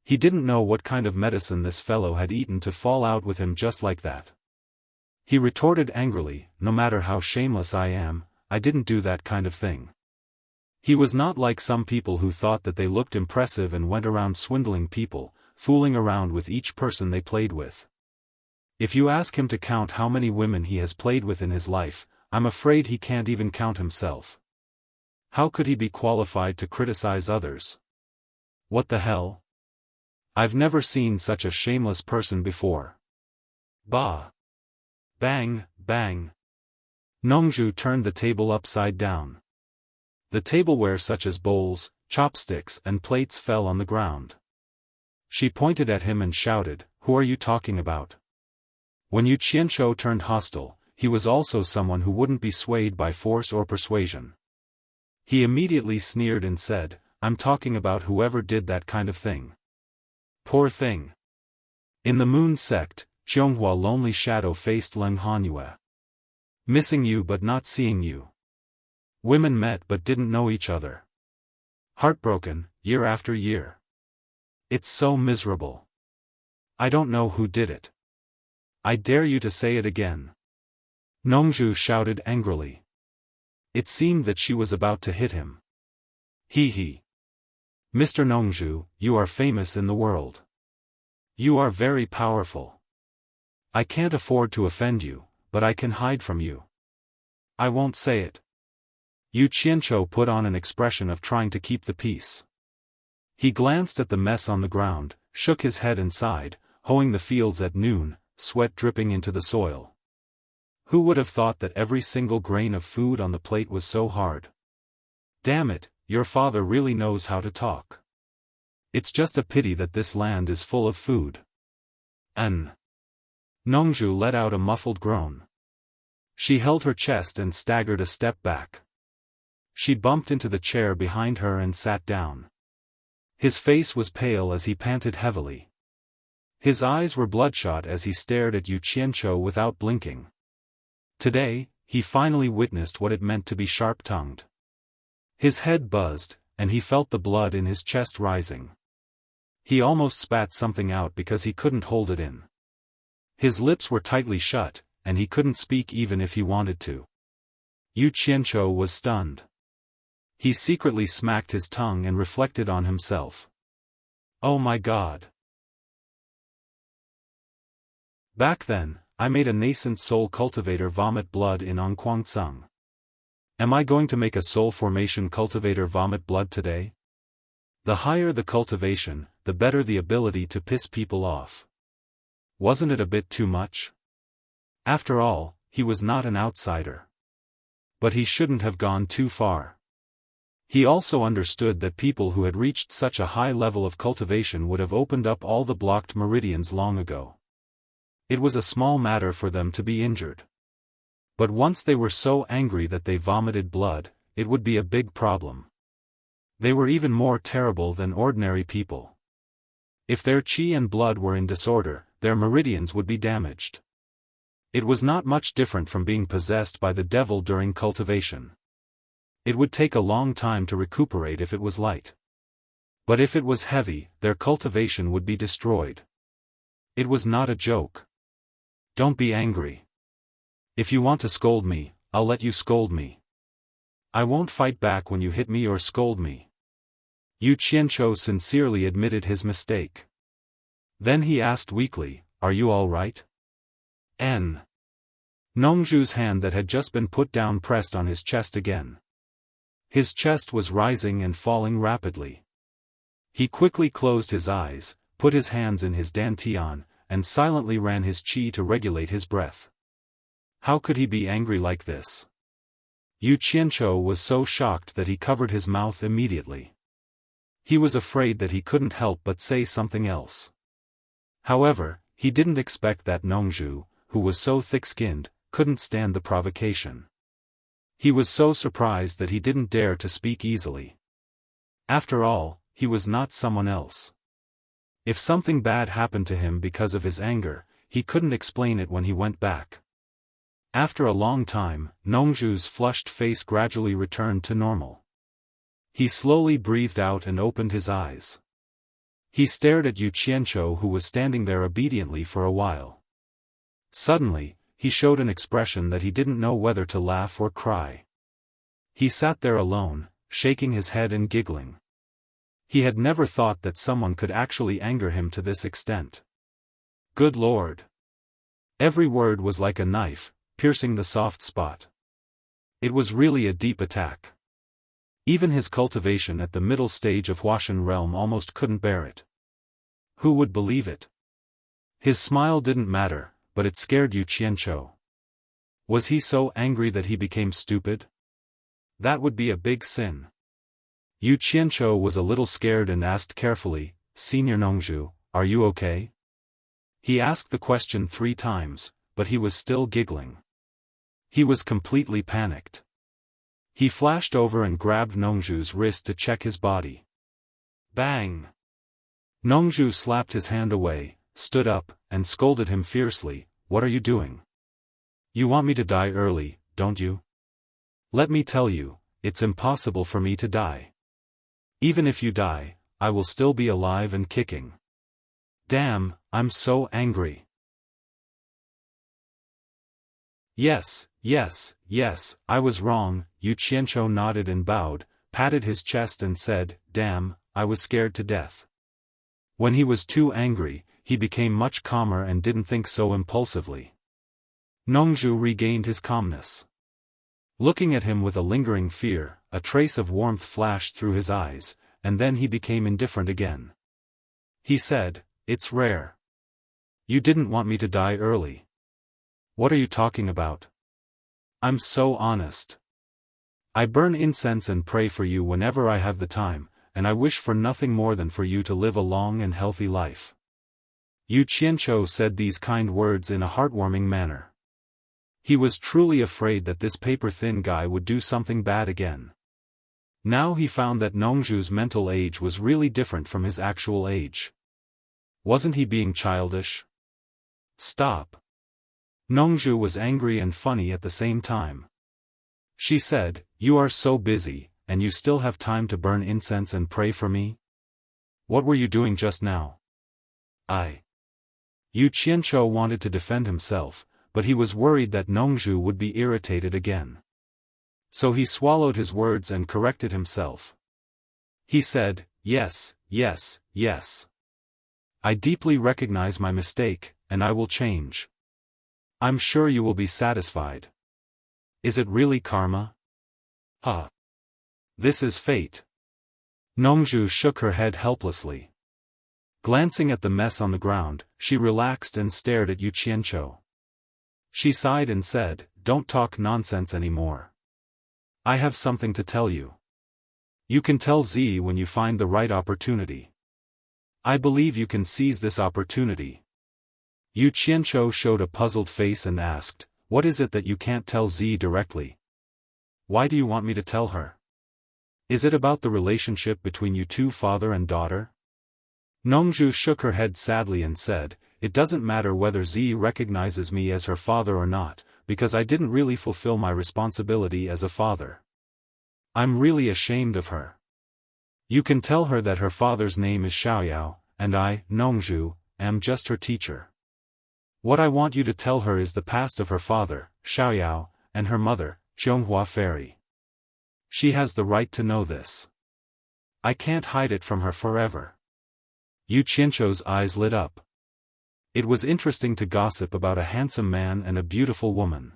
Speaker 1: He didn't know what kind of medicine this fellow had eaten to fall out with him just like that. He retorted angrily, "No matter how shameless I am, I didn't do that kind of thing." He was not like some people who thought that they looked impressive and went around swindling people, fooling around with each person they played with. If you ask him to count how many women he has played with in his life, I'm afraid he can't even count himself. How could he be qualified to criticize others? What the hell? I've never seen such a shameless person before. Bah! Bang, bang! Nongzhu turned the table upside down. The tableware such as bowls, chopsticks and plates fell on the ground. She pointed at him and shouted, "Who are you talking about?" When Yu Qianzhou turned hostile, he was also someone who wouldn't be swayed by force or persuasion. He immediately sneered and said, "I'm talking about whoever did that kind of thing. Poor thing." In the Moon sect, Zhonghua lonely shadow faced Leng Hanyue. Missing you but not seeing you. Women met but didn't know each other. Heartbroken, year after year. It's so miserable. I don't know who did it. I dare you to say it again. Nongzhu shouted angrily. It seemed that she was about to hit him. He. Mr. Nongzhu, you are famous in the world. You are very powerful. I can't afford to offend you, but I can hide from you. I won't say it. Yu Qianzhou put on an expression of trying to keep the peace. He glanced at the mess on the ground, shook his head and sighed, hoeing the fields at noon, sweat dripping into the soil. Who would have thought that every single grain of food on the plate was so hard? Damn it, your father really knows how to talk. It's just a pity that this land is full of food. Nongzhu let out a muffled groan. She held her chest and staggered a step back. She bumped into the chair behind her and sat down. His face was pale as he panted heavily. His eyes were bloodshot as he stared at Yu Qianzhou without blinking. Today, he finally witnessed what it meant to be sharp-tongued. His head buzzed, and he felt the blood in his chest rising. He almost spat something out because he couldn't hold it in. His lips were tightly shut, and he couldn't speak even if he wanted to. Yu Qianzhou was stunned. He secretly smacked his tongue and reflected on himself. Oh my God. Back then, I made a nascent soul cultivator vomit blood in Ongquangsung. Am I going to make a soul formation cultivator vomit blood today? The higher the cultivation, the better the ability to piss people off. Wasn't it a bit too much? After all, he was not an outsider. But he shouldn't have gone too far. He also understood that people who had reached such a high level of cultivation would have opened up all the blocked meridians long ago. It was a small matter for them to be injured. But once they were so angry that they vomited blood, it would be a big problem. They were even more terrible than ordinary people. If their qi and blood were in disorder, their meridians would be damaged. It was not much different from being possessed by the devil during cultivation. It would take a long time to recuperate if it was light. But if it was heavy, their cultivation would be destroyed. It was not a joke. Don't be angry. If you want to scold me, I'll let you scold me. I won't fight back when you hit me or scold me. Yu Qianzhou sincerely admitted his mistake. Then he asked weakly, "Are you all right?" Nongzhu's hand that had just been put down pressed on his chest again. His chest was rising and falling rapidly. He quickly closed his eyes, put his hands in his dantian, and silently ran his qi to regulate his breath. How could he be angry like this? Yu Qianzhou was so shocked that he covered his mouth immediately. He was afraid that he couldn't help but say something else. However, he didn't expect that Nongzhu, who was so thick-skinned, couldn't stand the provocation. He was so surprised that he didn't dare to speak easily. After all, he was not someone else. If something bad happened to him because of his anger, he couldn't explain it when he went back. After a long time, Nongzhu's flushed face gradually returned to normal. He slowly breathed out and opened his eyes. He stared at Yu Qianzhou, who was standing there obediently for a while. Suddenly, he showed an expression that he didn't know whether to laugh or cry. He sat there alone, shaking his head and giggling. He had never thought that someone could actually anger him to this extent. Good Lord! Every word was like a knife, piercing the soft spot. It was really a deep attack. Even his cultivation at the middle stage of Huashan realm almost couldn't bear it. Who would believe it? His smile didn't matter, but it scared Yu Qianzhou. Was he so angry that he became stupid? That would be a big sin. Yu Qianzhou was a little scared and asked carefully, "Senior Nongzhu, are you okay?" He asked the question 3 times, but he was still giggling. He was completely panicked. He flashed over and grabbed Nongzhu's wrist to check his body. Bang! Nongzhu slapped his hand away, stood up, and scolded him fiercely, "What are you doing? You want me to die early, don't you? Let me tell you, it's impossible for me to die. Even if you die, I will still be alive and kicking. Damn, I'm so angry." Yes, I was wrong," Yu Qianzhou nodded and bowed, patted his chest and said, "Damn, I was scared to death." When he was too angry, he became much calmer and didn't think so impulsively. Nongzhu regained his calmness. Looking at him with a lingering fear, a trace of warmth flashed through his eyes, and then he became indifferent again. He said, "It's rare. You didn't want me to die early. What are you talking about? I'm so honest. I burn incense and pray for you whenever I have the time, and I wish for nothing more than for you to live a long and healthy life." Yu Qianzhou said these kind words in a heartwarming manner. He was truly afraid that this paper-thin guy would do something bad again. Now he found that Nongzhu's mental age was really different from his actual age. Wasn't he being childish? Stop. Nongzhu was angry and funny at the same time. She said, "You are so busy, and you still have time to burn incense and pray for me? What were you doing just now?" Yu Qianzhou wanted to defend himself, but he was worried that Nongzhu would be irritated again. So he swallowed his words and corrected himself. He said, yes. I deeply recognize my mistake, and I will change. I'm sure you will be satisfied. Is it really karma? This is fate. Nongzhu shook her head helplessly. Glancing at the mess on the ground, she relaxed and stared at Yu Qianzhou. She sighed and said, "Don't talk nonsense anymore. I have something to tell you." You can tell Z when you find the right opportunity. I believe you can seize this opportunity. Yu Qianzhou showed a puzzled face and asked, what is it that you can't tell Z directly? Why do you want me to tell her? Is it about the relationship between you two, father and daughter? Nongzhu shook her head sadly and said, it doesn't matter whether Z recognizes me as her father or not, because I didn't really fulfill my responsibility as a father. I'm really ashamed of her. You can tell her that her father's name is Xiaoyao, and I, Nongzhu, am just her teacher. What I want you to tell her is the past of her father, Xiaoyao, and her mother, Zhonghua Fairy. She has the right to know this. I can't hide it from her forever. Yu Qianzhou's eyes lit up. It was interesting to gossip about a handsome man and a beautiful woman.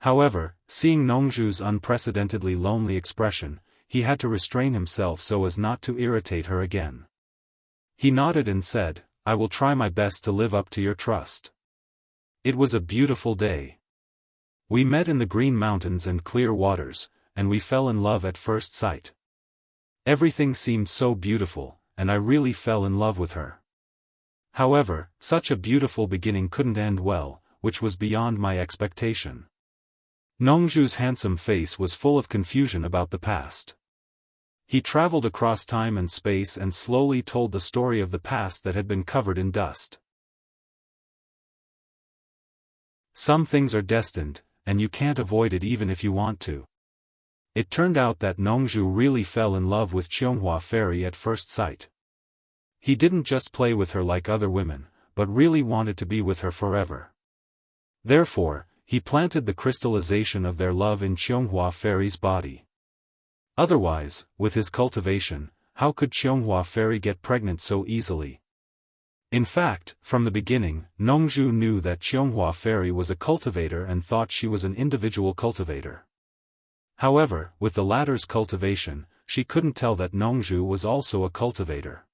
Speaker 1: However, seeing Nongzhu's unprecedentedly lonely expression, he had to restrain himself so as not to irritate her again. He nodded and said, I will try my best to live up to your trust. It was a beautiful day. We met in the green mountains and clear waters, and we fell in love at first sight. Everything seemed so beautiful, and I really fell in love with her. However, such a beautiful beginning couldn't end well, which was beyond my expectation. Nongzhu's handsome face was full of confusion about the past. He traveled across time and space and slowly told the story of the past that had been covered in dust. Some things are destined, and you can't avoid it even if you want to. It turned out that Nongzhu really fell in love with Zhonghua Fairy at first sight. He didn't just play with her like other women, but really wanted to be with her forever. Therefore, he planted the crystallization of their love in Zhonghua Fairy's body. Otherwise, with his cultivation, how could Zhonghua Fairy get pregnant so easily? In fact, from the beginning, Nongzhu knew that Zhonghua Fairy was a cultivator and thought she was an individual cultivator. However, with the latter's cultivation, she couldn't tell that Nongzhu was also a cultivator.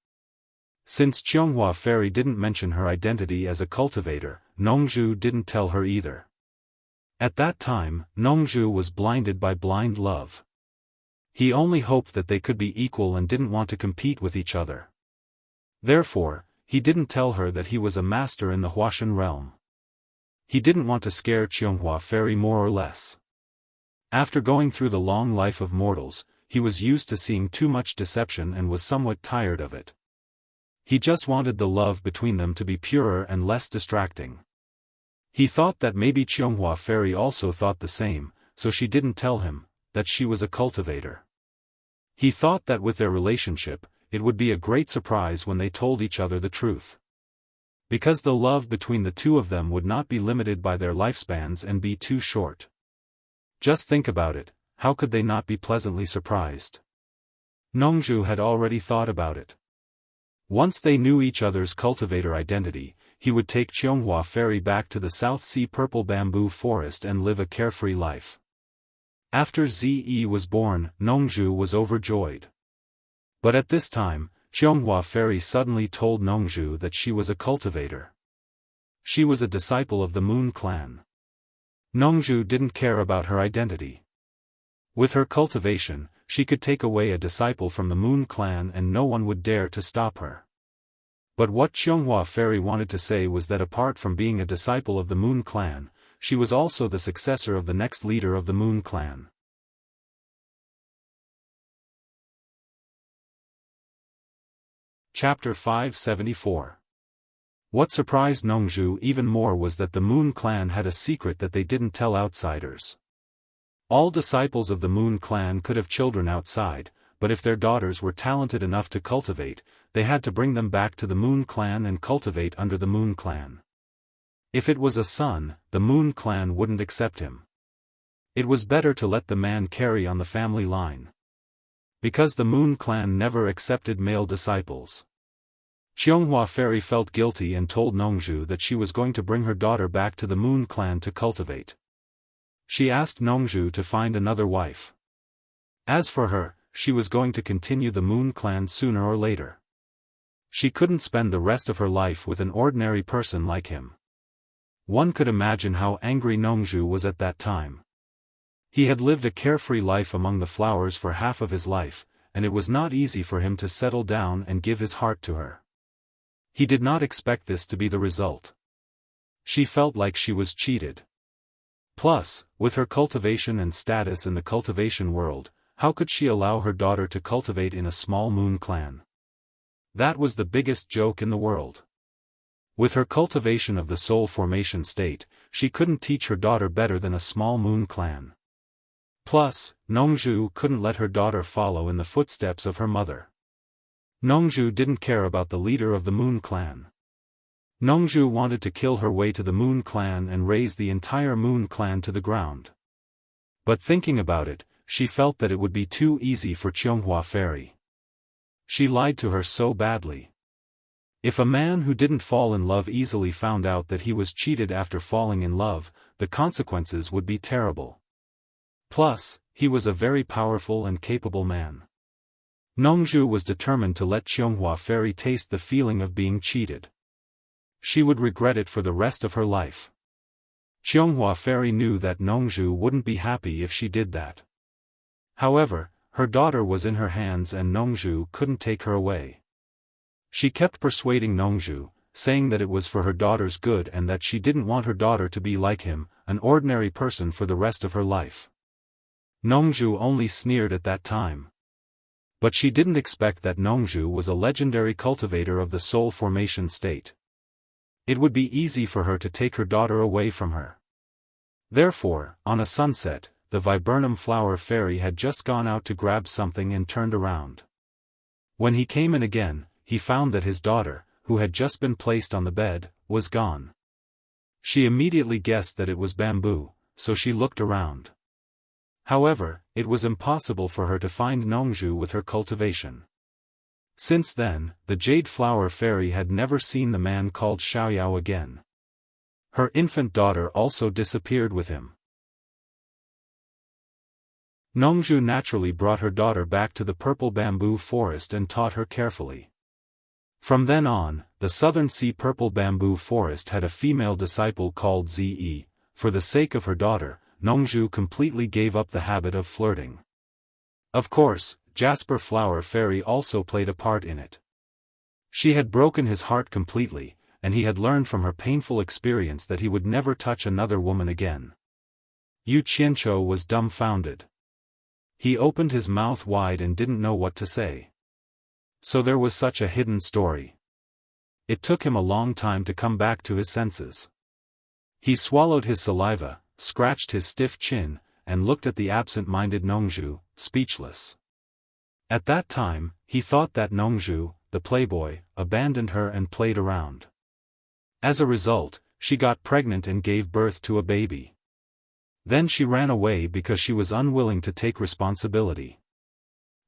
Speaker 1: Since Zhonghua Fairy didn't mention her identity as a cultivator, Nongzhu didn't tell her either. At that time, Nongzhu was blinded by blind love. He only hoped that they could be equal and didn't want to compete with each other. Therefore, he didn't tell her that he was a master in the Huashan realm. He didn't want to scare Zhonghua Fairy more or less. After going through the long life of mortals, he was used to seeing too much deception and was somewhat tired of it. He just wanted the love between them to be purer and less distracting. He thought that maybe Zhonghua Fairy also thought the same, so she didn't tell him that she was a cultivator. He thought that with their relationship, it would be a great surprise when they told each other the truth. Because the love between the two of them would not be limited by their lifespans and be too short. Just think about it, how could they not be pleasantly surprised? Nongzhu had already thought about it. Once they knew each other's cultivator identity, he would take Zhonghua Fairy back to the South Sea Purple Bamboo Forest and live a carefree life. After Ze was born, Nongzhu was overjoyed. But at this time, Zhonghua Fairy suddenly told Nongzhu that she was a cultivator. She was a disciple of the Moon Clan. Nongzhu didn't care about her identity. With her cultivation, she could take away a disciple from the Moon Clan and no one would dare to stop her. But what Zhonghua Fairy wanted to say was that apart from being a disciple of the Moon Clan, she was also the successor of the next leader of the Moon Clan. Chapter 574. What surprised Nongzhu even more was that the Moon Clan had a secret that they didn't tell outsiders. All disciples of the Moon Clan could have children outside, but if their daughters were talented enough to cultivate, they had to bring them back to the Moon Clan and cultivate under the Moon Clan. If it was a son, the Moon Clan wouldn't accept him. It was better to let the man carry on the family line. Because the Moon Clan never accepted male disciples. Zhonghua Fairy felt guilty and told Nongzhu that she was going to bring her daughter back to the Moon Clan to cultivate. She asked Nongzhu to find another wife. As for her, she was going to continue the Moon Clan sooner or later. She couldn't spend the rest of her life with an ordinary person like him. One could imagine how angry Nongzhu was at that time. He had lived a carefree life among the flowers for half of his life, and it was not easy for him to settle down and give his heart to her. He did not expect this to be the result. She felt like she was cheated. Plus, with her cultivation and status in the cultivation world, how could she allow her daughter to cultivate in a small moon clan? That was the biggest joke in the world. With her cultivation of the soul formation state, she couldn't teach her daughter better than a small moon clan. Plus, Nongzhu couldn't let her daughter follow in the footsteps of her mother. Nongzhu didn't care about the leader of the Moon Clan. Nongzhu wanted to kill her way to the Moon Clan and raze the entire Moon Clan to the ground. But thinking about it, she felt that it would be too easy for Xiaofan Fairy. She lied to her so badly. If a man who didn't fall in love easily found out that he was cheated after falling in love, the consequences would be terrible. Plus, he was a very powerful and capable man. Nongzhu was determined to let Xiaofan Fairy taste the feeling of being cheated. She would regret it for the rest of her life. Xiaofan Fairy knew that Nongzhu wouldn't be happy if she did that. However, her daughter was in her hands and Nongzhu couldn't take her away. She kept persuading Nongzhu, saying that it was for her daughter's good and that she didn't want her daughter to be like him, an ordinary person for the rest of her life. Nongzhu only sneered at that time. But she didn't expect that Nongzhu was a legendary cultivator of the soul formation state. It would be easy for her to take her daughter away from her. Therefore, on a sunset, the viburnum flower fairy had just gone out to grab something and turned around. When he came in again, he found that his daughter, who had just been placed on the bed, was gone. She immediately guessed that it was bamboo, so she looked around. However, it was impossible for her to find Nongzhu with her cultivation. Since then, the jade flower fairy had never seen the man called Xiaoyao again. Her infant daughter also disappeared with him. Nongzhu naturally brought her daughter back to the purple bamboo forest and taught her carefully. From then on, the southern sea purple bamboo forest had a female disciple called Ze. For the sake of her daughter, Nongzhu completely gave up the habit of flirting. Of course, Jasper Flower Fairy also played a part in it. She had broken his heart completely, and he had learned from her painful experience that he would never touch another woman again. Yu Qianqiu was dumbfounded. He opened his mouth wide and didn't know what to say. So there was such a hidden story. It took him a long time to come back to his senses. He swallowed his saliva, scratched his stiff chin, and looked at the absent-minded Nongzhu, speechless. At that time, he thought that Nongzhu, the playboy, abandoned her and played around. As a result, she got pregnant and gave birth to a baby. Then she ran away because she was unwilling to take responsibility.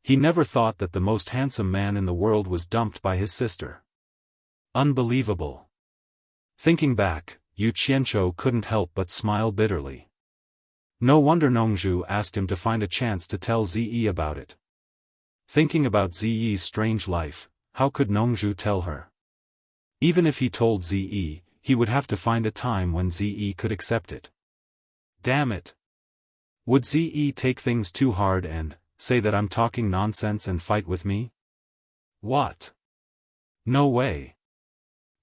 Speaker 1: He never thought that the most handsome man in the world was dumped by his sister. Unbelievable. Thinking back, Yu Qianqiu couldn't help but smile bitterly. No wonder Nongzhu asked him to find a chance to tell Ze about it. Thinking about Ze's strange life, how could Nongzhu tell her? Even if he told Ze, he would have to find a time when Ze could accept it. Damn it! Would Ze take things too hard and say that I'm talking nonsense and fight with me? What? No way.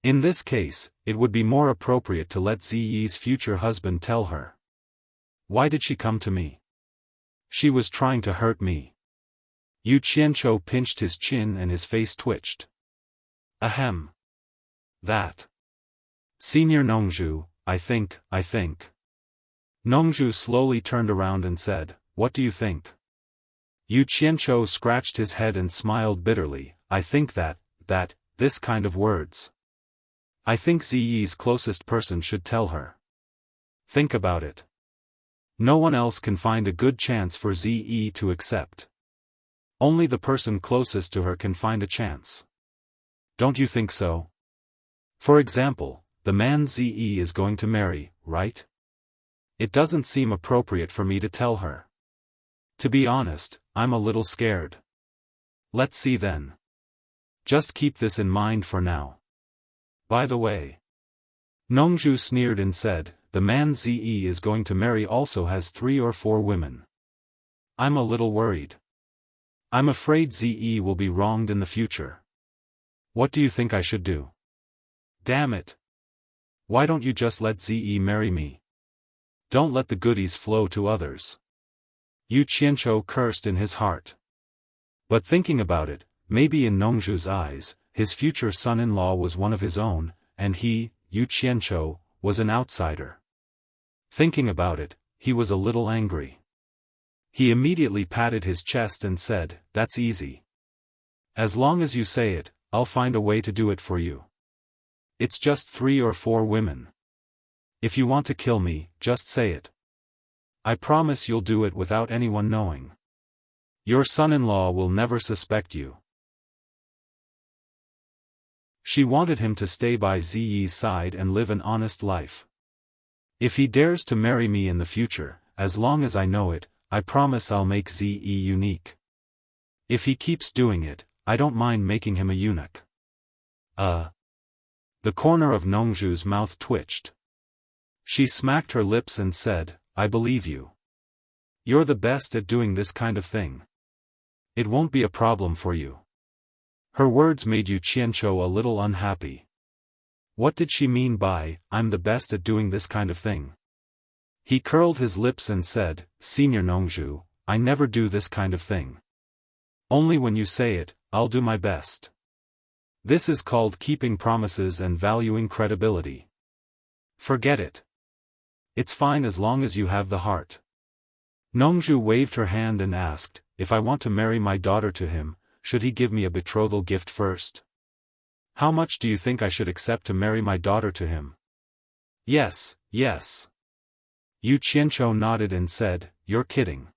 Speaker 1: In this case, it would be more appropriate to let Ze's future husband tell her. Why did she come to me? She was trying to hurt me. Yu Qianqiu pinched his chin and his face twitched. Ahem. That. Senior Nongzhu, I think. Nongzhu slowly turned around and said, "What do you think?" Yu Qianqiu scratched his head and smiled bitterly. I think that, this kind of words. I think Ze's closest person should tell her. Think about it. No one else can find a good chance for Ze to accept. Only the person closest to her can find a chance. Don't you think so? For example, the man Ze is going to marry, right? It doesn't seem appropriate for me to tell her. To be honest, I'm a little scared. Let's see then. Just keep this in mind for now. By the way. Nongzhu sneered and said, the man Ze is going to marry also has 3 or 4 women. I'm a little worried. I'm afraid Ze will be wronged in the future. What do you think I should do? Damn it! Why don't you just let Ze marry me? Don't let the goodies flow to others. Yu Qianzhou cursed in his heart. But thinking about it, maybe in Nongzhu's eyes, his future son-in-law was one of his own, and he, Yu Qianzhou, was an outsider. Thinking about it, he was a little angry. He immediately patted his chest and said, "That's easy. As long as you say it, I'll find a way to do it for you. It's just 3 or 4 women. If you want to kill me, just say it. I promise you'll do it without anyone knowing. Your son-in-law will never suspect you." She wanted him to stay by Ziyi's side and live an honest life. If he dares to marry me in the future, as long as I know it, I promise I'll make Ziyi unique. If he keeps doing it, I don't mind making him a eunuch. The corner of Nongzhu's mouth twitched. She smacked her lips and said, "I believe you. You're the best at doing this kind of thing. It won't be a problem for you." Her words made Yu Qianzhou a little unhappy. What did she mean by, "I'm the best at doing this kind of thing"? He curled his lips and said, "Senior Nongzhu, I never do this kind of thing. Only when you say it, I'll do my best. This is called keeping promises and valuing credibility. Forget it. It's fine as long as you have the heart." Nongzhu waved her hand and asked, "If I want to marry my daughter to him, should he give me a betrothal gift first? How much do you think I should accept to marry my daughter to him?" "Yes, yes." Yu Qianzhou nodded and said, "You're kidding.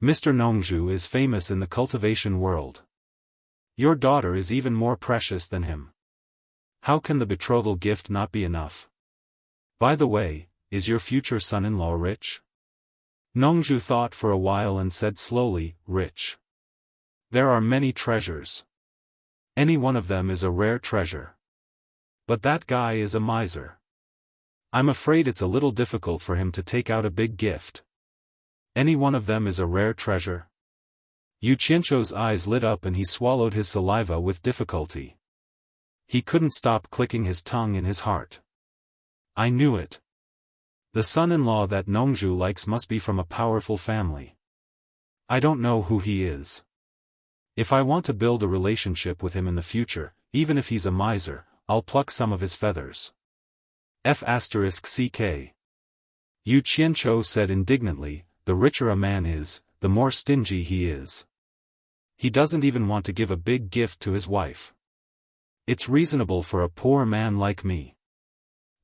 Speaker 1: Mr. Nongzhu is famous in the cultivation world. Your daughter is even more precious than him. How can the betrothal gift not be enough? By the way, is your future son-in-law rich?" Nongzhu thought for a while and said slowly, "Rich. There are many treasures. Any one of them is a rare treasure. But that guy is a miser. I'm afraid it's a little difficult for him to take out a big gift. Any one of them is a rare treasure?" Yu Qianzhou's eyes lit up and he swallowed his saliva with difficulty. He couldn't stop clicking his tongue in his heart. I knew it. The son-in-law that Nongzhu likes must be from a powerful family. I don't know who he is. If I want to build a relationship with him in the future, even if he's a miser, I'll pluck some of his feathers. F***ck. Yu Qianzhou said indignantly, "The richer a man is, the more stingy he is. He doesn't even want to give a big gift to his wife. It's reasonable for a poor man like me.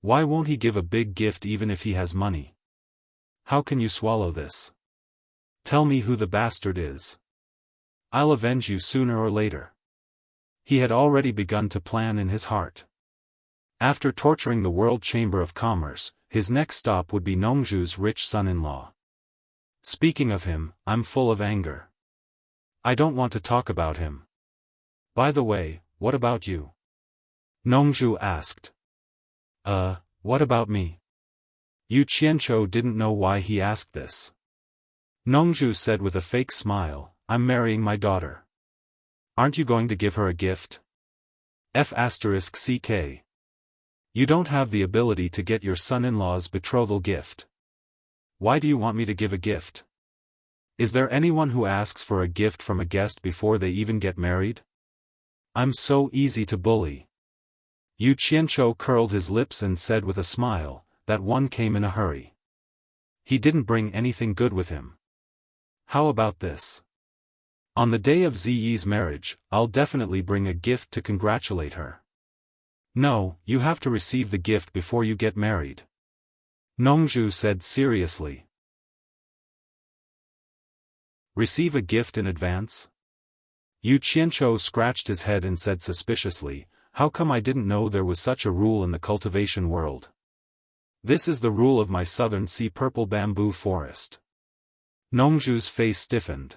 Speaker 1: Why won't he give a big gift even if he has money? How can you swallow this? Tell me who the bastard is. I'll avenge you sooner or later." He had already begun to plan in his heart. After torturing the World Chamber of Commerce, his next stop would be Nongzhu's rich son-in-law. Speaking of him, I'm full of anger. I don't want to talk about him. By the way, what about you? Nongzhu asked. What about me? Yu Qianzhou didn't know why he asked this. Nongzhu said with a fake smile, "I'm marrying my daughter. Aren't you going to give her a gift? F***ck. You don't have the ability to get your son-in-law's betrothal gift. Why do you want me to give a gift? Is there anyone who asks for a gift from a guest before they even get married? I'm so easy to bully." Yu Qianzhou curled his lips and said with a smile, "That one came in a hurry. He didn't bring anything good with him. How about this? On the day of Ziyi's marriage, I'll definitely bring a gift to congratulate her." "No, you have to receive the gift before you get married," Nongzhu said seriously. "Receive a gift in advance?" Yu Qianzhou scratched his head and said suspiciously, "How come I didn't know there was such a rule in the cultivation world? This is the rule of my southern sea purple bamboo forest." Nongzhu's face stiffened.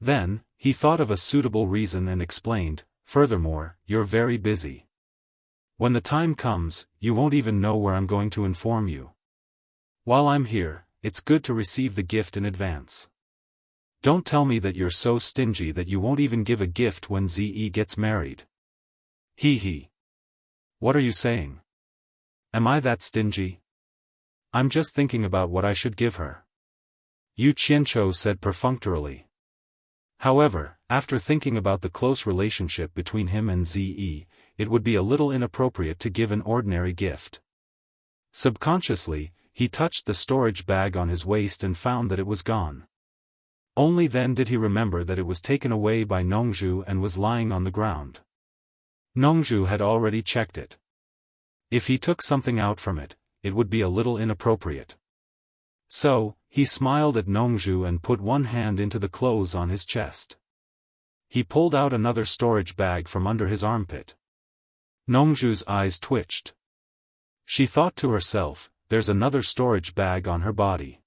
Speaker 1: Then, he thought of a suitable reason and explained, "Furthermore, you're very busy. When the time comes, you won't even know where I'm going to inform you. While I'm here, it's good to receive the gift in advance. Don't tell me that you're so stingy that you won't even give a gift when Ze gets married. Hee hee. What are you saying? Am I that stingy? I'm just thinking about what I should give her. Yu Qianzhou said perfunctorily. However, after thinking about the close relationship between him and Ze, it would be a little inappropriate to give an ordinary gift. Subconsciously, he touched the storage bag on his waist and found that it was gone. Only then did he remember that it was taken away by Nongzhu and was lying on the ground. Nongzhu had already checked it. If he took something out from it, it would be a little inappropriate. So, he smiled at Nongzhu and put one hand into the clothes on his chest. He pulled out another storage bag from under his armpit. Nongzhu's eyes twitched. She thought to herself, there's another storage bag on her body.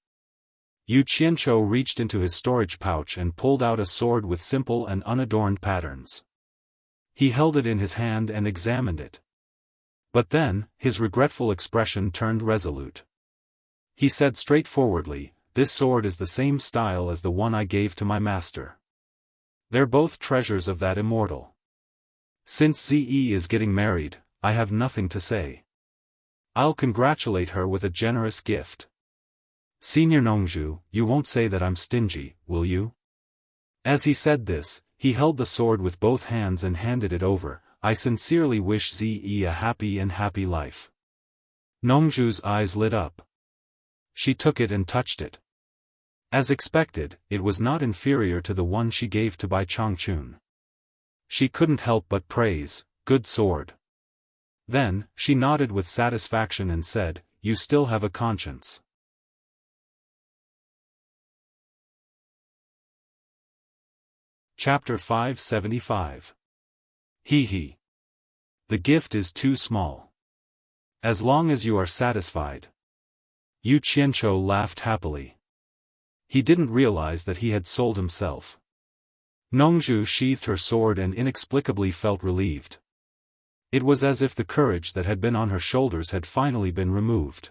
Speaker 1: Yu Qianzhou reached into his storage pouch and pulled out a sword with simple and unadorned patterns. He held it in his hand and examined it. But then, his regretful expression turned resolute. He said straightforwardly, "This sword is the same style as the one I gave to my master. They're both treasures of that immortal. Since Ze is getting married, I have nothing to say. I'll congratulate her with a generous gift. Senior Nongzhu, you won't say that I'm stingy, will you?" As he said this, he held the sword with both hands and handed it over. "I sincerely wish Ze a happy life." Nongzhu's eyes lit up. She took it and touched it. As expected, it was not inferior to the one she gave to Bai Changchun. She couldn't help but praise, "Good sword." Then, she nodded with satisfaction and said, "You still have a conscience." Chapter 575. Hee hee. The gift is too small. As long as you are satisfied. Yu Qianzhou laughed happily. He didn't realize that he had sold himself. Nongzhu sheathed her sword and inexplicably felt relieved. It was as if the courage that had been on her shoulders had finally been removed.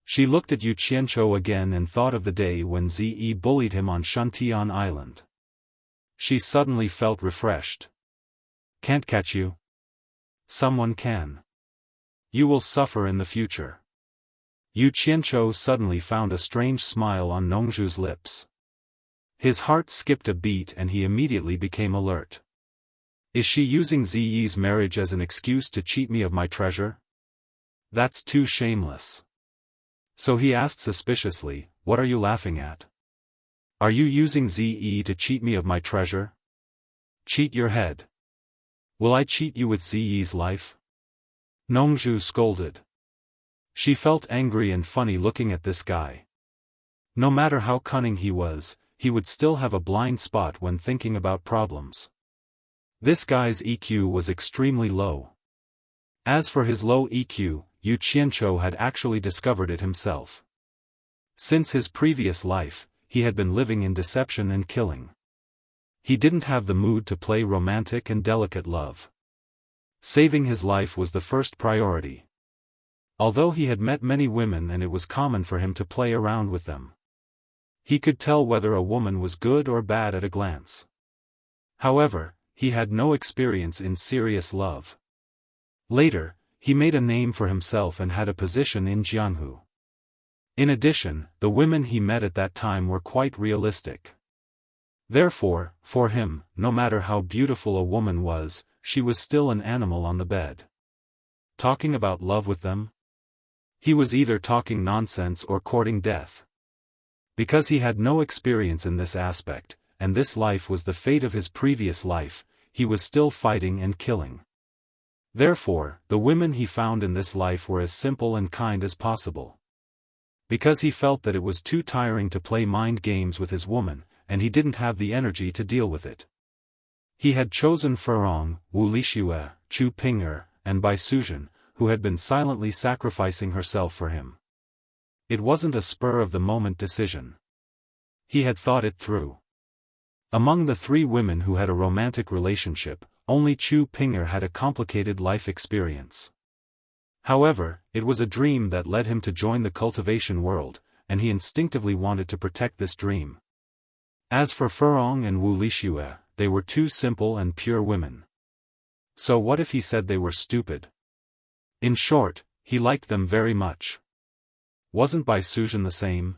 Speaker 1: She looked at Yu Qianzhou again and thought of the day when Ze bullied him on Shantian Island. She suddenly felt refreshed. Can't catch you? Someone can. You will suffer in the future. Yu Qianzhou suddenly found a strange smile on Nongzhu's lips. His heart skipped a beat and he immediately became alert. Is she using Ze's marriage as an excuse to cheat me of my treasure? That's too shameless. So he asked suspiciously, "What are you laughing at? Are you using Ze to cheat me of my treasure? Cheat your head. Will I cheat you with Ze's life?" Nongzhu scolded. She felt angry and funny looking at this guy. No matter how cunning he was, he would still have a blind spot when thinking about problems. This guy's EQ was extremely low. As for his low EQ, Yu Qianzhou had actually discovered it himself. Since his previous life, he had been living in deception and killing. He didn't have the mood to play romantic and delicate love. Saving his life was the first priority. Although he had met many women and it was common for him to play around with them. He could tell whether a woman was good or bad at a glance. However, he had no experience in serious love. Later, he made a name for himself and had a position in Jianghu. In addition, the women he met at that time were quite realistic. Therefore, for him, no matter how beautiful a woman was, she was still an animal on the bed. Talking about love with them? He was either talking nonsense or courting death. Because he had no experience in this aspect, and this life was the fate of his previous life, he was still fighting and killing. Therefore, the women he found in this life were as simple and kind as possible. Because he felt that it was too tiring to play mind games with his woman, and he didn't have the energy to deal with it. He had chosen Furong, Wu Lixue, Chu Ping'er, and Bai Suzhen, who had been silently sacrificing herself for him. It wasn't a spur-of-the-moment decision. He had thought it through. Among the three women who had a romantic relationship, only Chu Ping'er had a complicated life experience. However, it was a dream that led him to join the cultivation world, and he instinctively wanted to protect this dream. As for Furong and Wu Lixue, they were two simple and pure women. So what if he said they were stupid? In short, he liked them very much. Wasn't Bai Suzhen the same?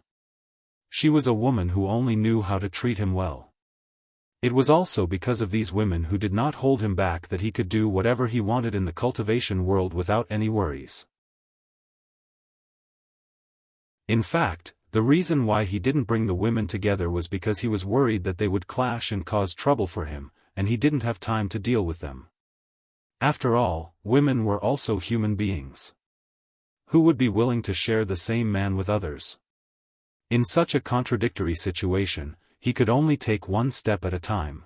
Speaker 1: She was a woman who only knew how to treat him well. It was also because of these women who did not hold him back that he could do whatever he wanted in the cultivation world without any worries. In fact, the reason why he didn't bring the women together was because he was worried that they would clash and cause trouble for him, and he didn't have time to deal with them. After all, women were also human beings. Who would be willing to share the same man with others? In such a contradictory situation, he could only take one step at a time.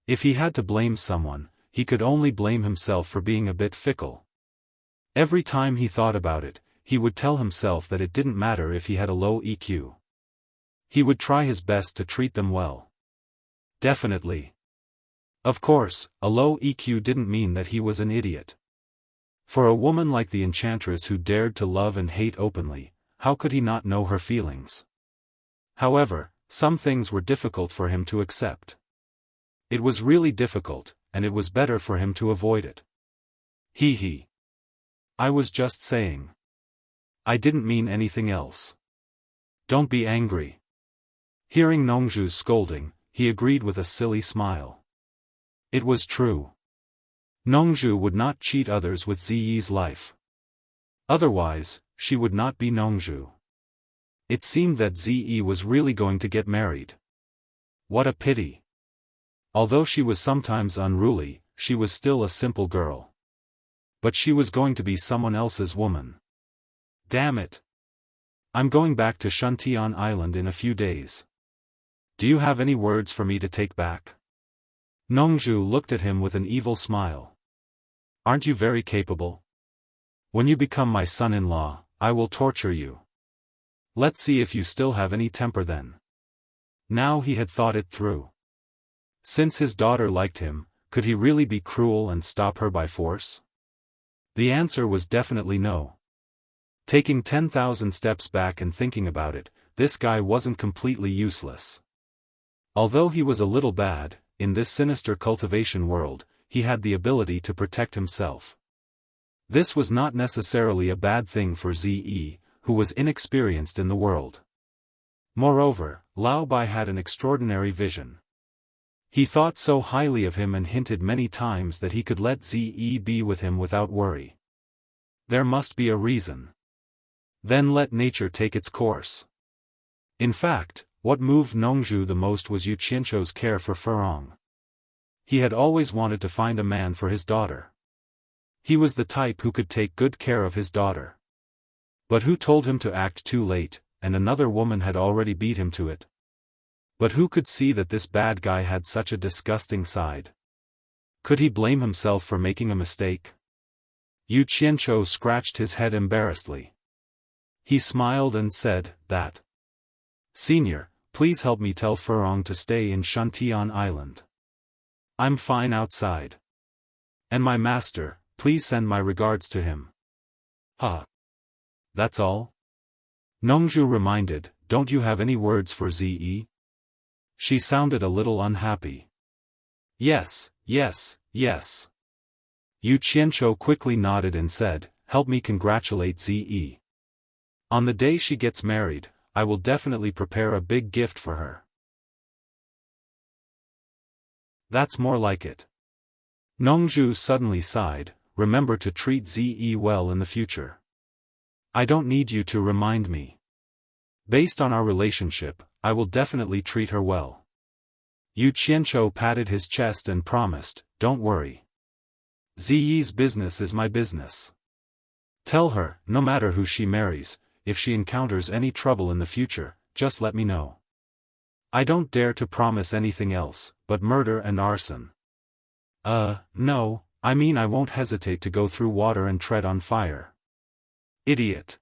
Speaker 1: If he had to blame someone, he could only blame himself for being a bit fickle. Every time he thought about it, he would tell himself that it didn't matter if he had a low EQ. He would try his best to treat them well. Definitely. Of course, a low EQ didn't mean that he was an idiot. For a woman like the enchantress who dared to love and hate openly, how could he not know her feelings? However, some things were difficult for him to accept. It was really difficult, and it was better for him to avoid it. Hee. I was just saying. I didn't mean anything else. Don't be angry. Hearing Nongzhu's scolding, he agreed with a silly smile. It was true. Nongzhu would not cheat others with Ziyi's life. Otherwise, she would not be Nongzhu. It seemed that Ziyi was really going to get married. What a pity. Although she was sometimes unruly, she was still a simple girl. But she was going to be someone else's woman. Damn it. I'm going back to Shuntian Island in a few days. Do you have any words for me to take back? Nongzhu looked at him with an evil smile. Aren't you very capable? When you become my son-in-law, I will torture you. Let's see if you still have any temper then. Now he had thought it through. Since his daughter liked him, could he really be cruel and stop her by force? The answer was definitely no. Taking 10,000 steps back and thinking about it, this guy wasn't completely useless. Although he was a little bad, in this sinister cultivation world, he had the ability to protect himself. This was not necessarily a bad thing for Ziyi, who was inexperienced in the world. Moreover, Lao Bai had an extraordinary vision. He thought so highly of him and hinted many times that he could let Ziyi be with him without worry. There must be a reason. Then let nature take its course. In fact, what moved Nongzhu the most was Yu Qianzhou's care for Furong. He had always wanted to find a man for his daughter. He was the type who could take good care of his daughter. But who told him to act too late, and another woman had already beat him to it? But who could see that this bad guy had such a disgusting side? Could he blame himself for making a mistake? Yu Qianzhou scratched his head embarrassedly. He smiled and said, "That. Senior, please help me tell Furong to stay in Shuntian Island. I'm fine outside. And my master, please send my regards to him." Huh. That's all? Nongzhu reminded, "Don't you have any words for Ziyi?" She sounded a little unhappy. Yes. Yu Qianzhou quickly nodded and said, "Help me congratulate Ziyi. On the day she gets married, I will definitely prepare a big gift for her." That's more like it. Nongzhu suddenly sighed, "Remember to treat Ziyi well in the future. I don't need you to remind me. Based on our relationship, I will definitely treat her well." Yu Qianzhou patted his chest and promised, "Don't worry. Ziyi's business is my business. Tell her, no matter who she marries, if she encounters any trouble in the future, just let me know. I don't dare to promise anything else, but murder and arson." No, I mean I won't hesitate to go through water and tread on fire." Idiot.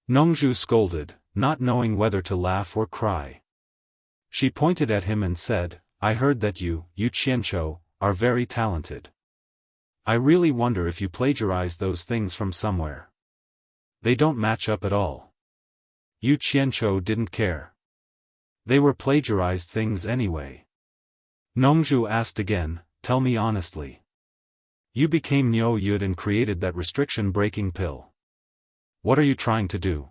Speaker 1: Nongzhu scolded, not knowing whether to laugh or cry. She pointed at him and said, "I heard that you, Yu Qianzhou, are very talented. I really wonder if you plagiarized those things from somewhere. They don't match up at all." Yu Qianzhou didn't care. They were plagiarized things anyway. Nongzhu asked again, tell me honestly. You became Niu Yud and created that restriction-breaking pill. What are you trying to do?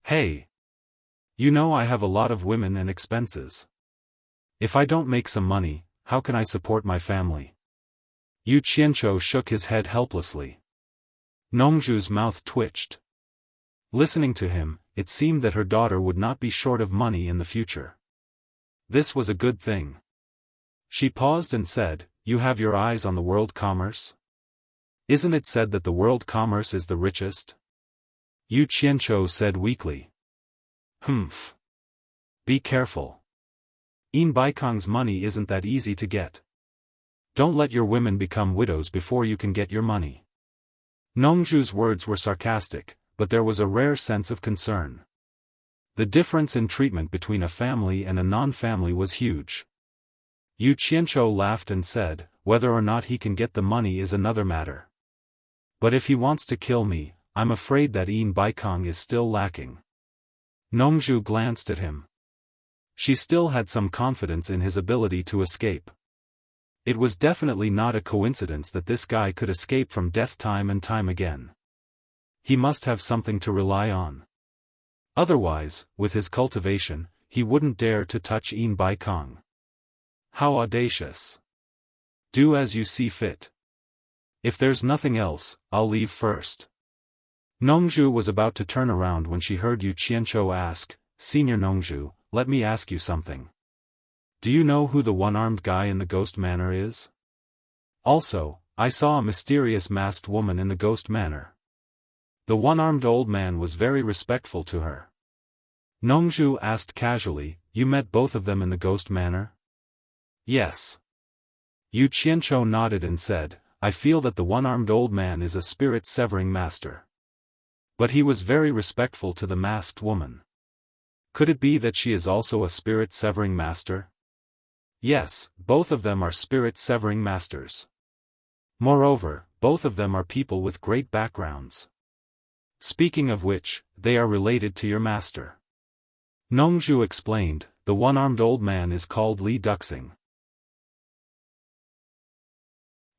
Speaker 1: Hey! You know I have a lot of women and expenses. If I don't make some money, how can I support my family? Yu Qianzhou shook his head helplessly. Nongzhu's mouth twitched. Listening to him, it seemed that her daughter would not be short of money in the future. This was a good thing. She paused and said, you have your eyes on the world commerce? Isn't it said that the world commerce is the richest? Yu Qianzhou said weakly. Humph. Be careful. In Baikong's money isn't that easy to get. Don't let your women become widows before you can get your money. Nongzhu's words were sarcastic, but there was a rare sense of concern. The difference in treatment between a family and a non-family was huge. Yu Qianzhou laughed and said, whether or not he can get the money is another matter. But if he wants to kill me, I'm afraid that In Baikong is still lacking. Nongzhu glanced at him. She still had some confidence in his ability to escape. It was definitely not a coincidence that this guy could escape from death time and time again. He must have something to rely on. Otherwise, with his cultivation, he wouldn't dare to touch In Baikong. How audacious. Do as you see fit. If there's nothing else, I'll leave first. Nongzhu was about to turn around when she heard Yu Qianzhou ask, Senior Nongzhu, let me ask you something. Do you know who the one-armed guy in the ghost manor is? Also, I saw a mysterious masked woman in the ghost manor. The one-armed old man was very respectful to her. Nongzhu asked casually, you met both of them in the ghost manor? Yes. Yu Qianzhou nodded and said, I feel that the one-armed old man is a spirit-severing master. But he was very respectful to the masked woman. Could it be that she is also a spirit-severing master? Yes, both of them are spirit-severing masters. Moreover, both of them are people with great backgrounds. Speaking of which, they are related to your master. Nongzhu explained, the one-armed old man is called Li Duxing.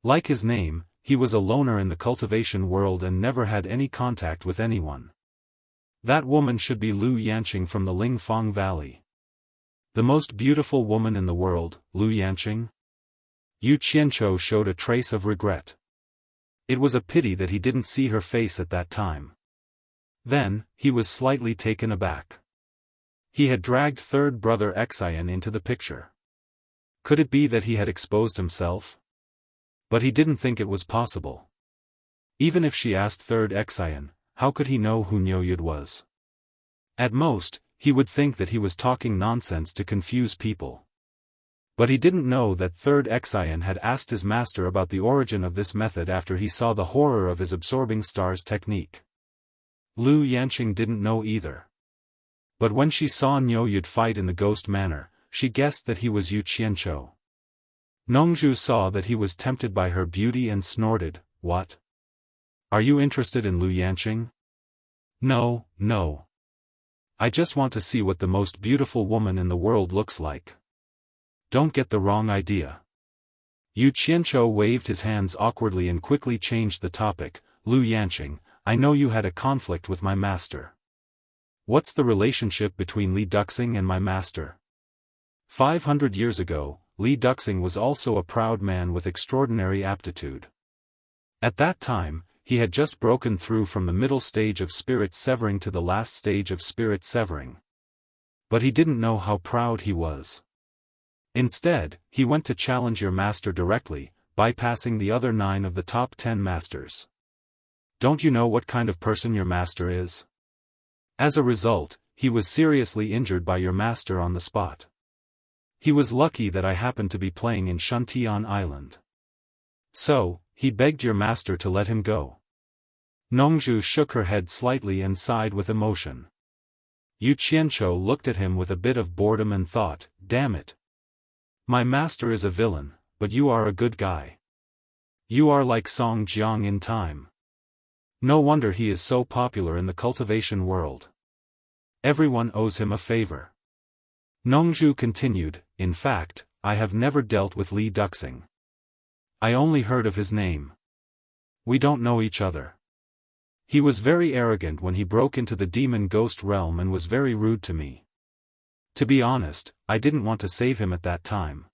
Speaker 1: Like his name, he was a loner in the cultivation world and never had any contact with anyone. That woman should be Lu Yanqing from the Lingfang Valley. The most beautiful woman in the world, Lu Yanqing? Yu Qianzhou showed a trace of regret. It was a pity that he didn't see her face at that time. Then, he was slightly taken aback. He had dragged third brother Xian into the picture. Could it be that he had exposed himself? But he didn't think it was possible. Even if she asked third Xian, how could he know who Niu Yud was? At most, he would think that he was talking nonsense to confuse people. But he didn't know that third Xian had asked his master about the origin of this method after he saw the horror of his absorbing stars technique. Lu Yanqing didn't know either. But when she saw Niu Yud fight in the ghost manor, she guessed that he was Yu Qianzhou. Nongzhu saw that he was tempted by her beauty and snorted, what? Are you interested in Lu Yanqing? No, no. I just want to see what the most beautiful woman in the world looks like. Don't get the wrong idea. Yu Qianzhou waved his hands awkwardly and quickly changed the topic, Lu Yanqing, I know you had a conflict with my master. What's the relationship between Li Duxing and my master? 500 years ago, Li Duxing was also a proud man with extraordinary aptitude. At that time, he had just broken through from the middle stage of spirit severing to the last stage of spirit severing. But he didn't know how proud he was. Instead, he went to challenge your master directly, bypassing the other 9 of the top 10 masters. Don't you know what kind of person your master is? As a result, he was seriously injured by your master on the spot. He was lucky that I happened to be playing in Shuntian Island. So, he begged your master to let him go. Nongzhu shook her head slightly and sighed with emotion. Yu Qianzhou looked at him with a bit of boredom and thought, damn it. My master is a villain, but you are a good guy. You are like Song Jiang in time. No wonder he is so popular in the cultivation world. Everyone owes him a favor. Nongzhu continued, in fact, I have never dealt with Li Duxing. I only heard of his name. We don't know each other. He was very arrogant when he broke into the demon ghost realm and was very rude to me. To be honest, I didn't want to save him at that time.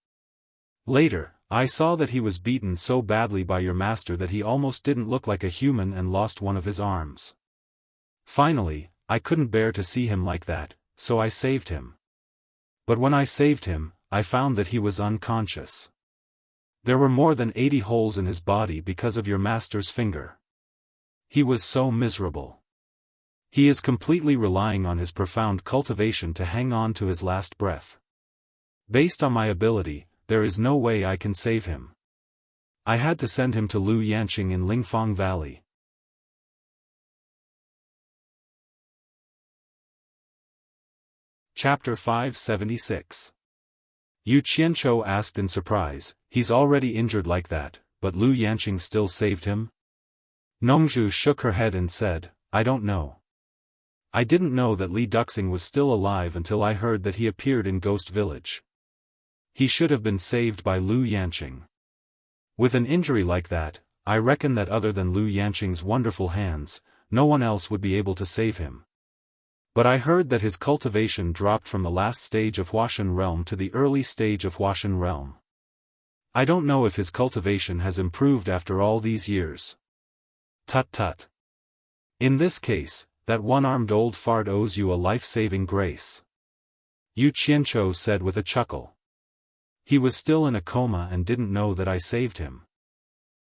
Speaker 1: Later, I saw that he was beaten so badly by your master that he almost didn't look like a human and lost one of his arms. Finally, I couldn't bear to see him like that, so I saved him. But when I saved him, I found that he was unconscious. There were more than 80 holes in his body because of your master's finger. He was so miserable. He is completely relying on his profound cultivation to hang on to his last breath. Based on my ability, there is no way I can save him. I had to send him to Lu Yanqing in Lingfang Valley. Chapter 576. Yu Qianqiu asked in surprise, he's already injured like that, but Lu Yanqing still saved him? Nongzhu shook her head and said, I don't know. I didn't know that Li Duxing was still alive until I heard that he appeared in Ghost Village. He should have been saved by Lu Yanqing. With an injury like that, I reckon that other than Lu Yanqing's wonderful hands, no one else would be able to save him. But I heard that his cultivation dropped from the last stage of Huashan realm to the early stage of Huashan realm. I don't know if his cultivation has improved after all these years. Tut tut. In this case, that one-armed old fart owes you a life-saving grace. Yu Qianqiu said with a chuckle. He was still in a coma and didn't know that I saved him.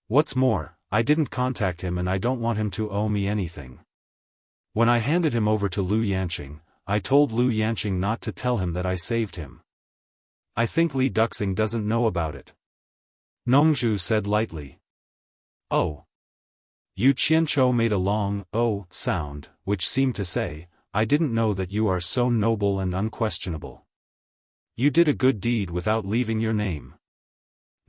Speaker 1: What's more, I didn't contact him and I don't want him to owe me anything. When I handed him over to Lu Yanqing, I told Lu Yanqing not to tell him that I saved him. I think Li Duxing doesn't know about it. Nongzhu said lightly. Oh. Yu Qianqiu made a long "oh" sound, which seemed to say, I didn't know that you are so noble and unquestionable. You did a good deed without leaving your name.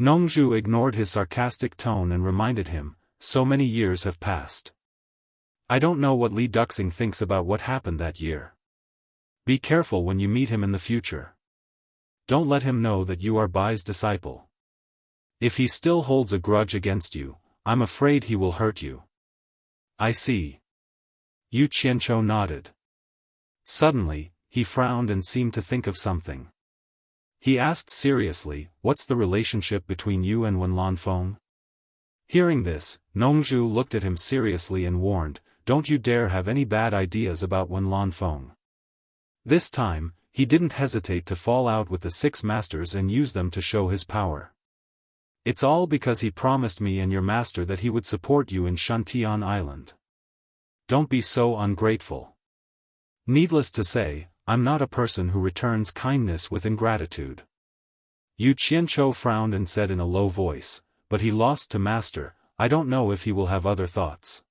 Speaker 1: Nongzhu ignored his sarcastic tone and reminded him, so many years have passed. I don't know what Li Duxing thinks about what happened that year. Be careful when you meet him in the future. Don't let him know that you are Bai's disciple. If he still holds a grudge against you, I'm afraid he will hurt you. I see. Yu Qianqiu nodded. Suddenly, he frowned and seemed to think of something. He asked seriously, what's the relationship between you and Wen Lanfeng? Hearing this, Nongzhu looked at him seriously and warned, don't you dare have any bad ideas about Wen Lanfeng. This time, he didn't hesitate to fall out with the 6 masters and use them to show his power. It's all because he promised me and your master that he would support you in Shantian Island. Don't be so ungrateful. Needless to say, I'm not a person who returns kindness with ingratitude. Yu Qianqiu frowned and said in a low voice, but he lost to master, I don't know if he will have other thoughts.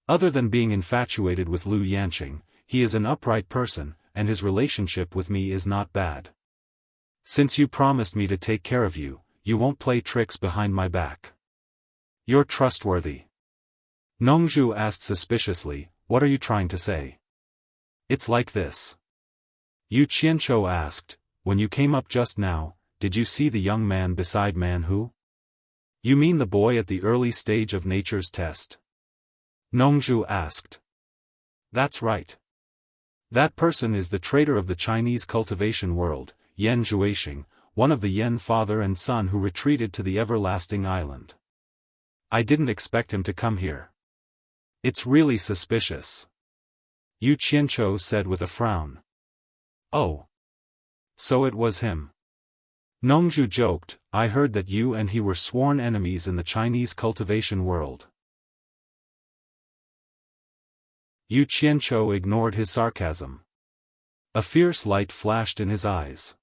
Speaker 1: Other than being infatuated with Lu Yanqing, he is an upright person, and his relationship with me is not bad. Since you promised me to take care of you, you won't play tricks behind my back. You're trustworthy. Nongzhu asked suspiciously, what are you trying to say? It's like this. Yu Qianqiu asked, when you came up just now, did you see the young man beside Man Hu? You mean the boy at the early stage of nature's test? Nongzhu asked. That's right. That person is the traitor of the Chinese cultivation world, Yan Zhuixing, one of the Yan father and son who retreated to the everlasting island. I didn't expect him to come here. It's really suspicious. Yu Qianqiu said with a frown. Oh. So it was him. Nongzhu joked, I heard that you and he were sworn enemies in the Chinese cultivation world. Yu Qianqiu ignored his sarcasm. A fierce light flashed in his eyes.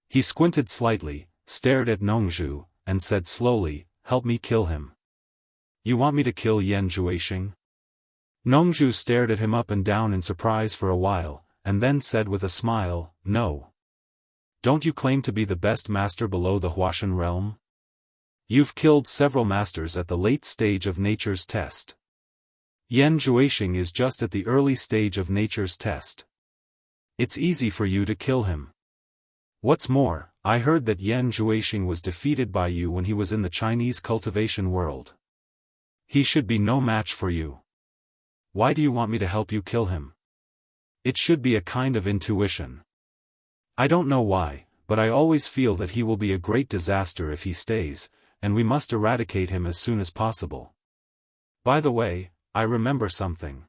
Speaker 1: He squinted slightly, stared at Nongzhu, and said slowly, help me kill him. You want me to kill Yan Zhuixing? Nongzhu stared at him up and down in surprise for a while, and then said with a smile, no. Don't you claim to be the best master below the Huashan realm? You've killed several masters at the late stage of nature's test. Yan Zhuixing is just at the early stage of nature's test. It's easy for you to kill him. What's more, I heard that Yan Zhuixing was defeated by you when he was in the Chinese cultivation world. He should be no match for you. Why do you want me to help you kill him? It should be a kind of intuition. I don't know why, but I always feel that he will be a great disaster if he stays, and we must eradicate him as soon as possible. By the way, I remember something.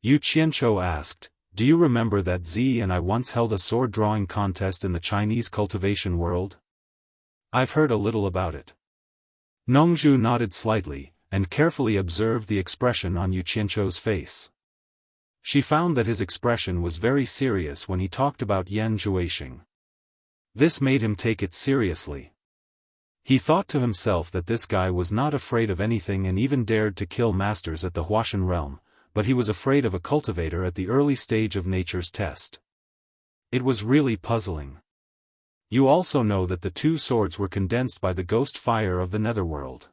Speaker 1: Yu Qianzhou asked, do you remember that Z and I once held a sword drawing contest in the Chinese cultivation world? I've heard a little about it. Nongzhu nodded slightly, and carefully observed the expression on Yu Qianzhou's face. She found that his expression was very serious when he talked about Yan Zhuixing. This made him take it seriously. He thought to himself that this guy was not afraid of anything and even dared to kill masters at the Huashan realm, but he was afraid of a cultivator at the early stage of nature's test. It was really puzzling. You also know that the two swords were condensed by the ghost fire of the netherworld.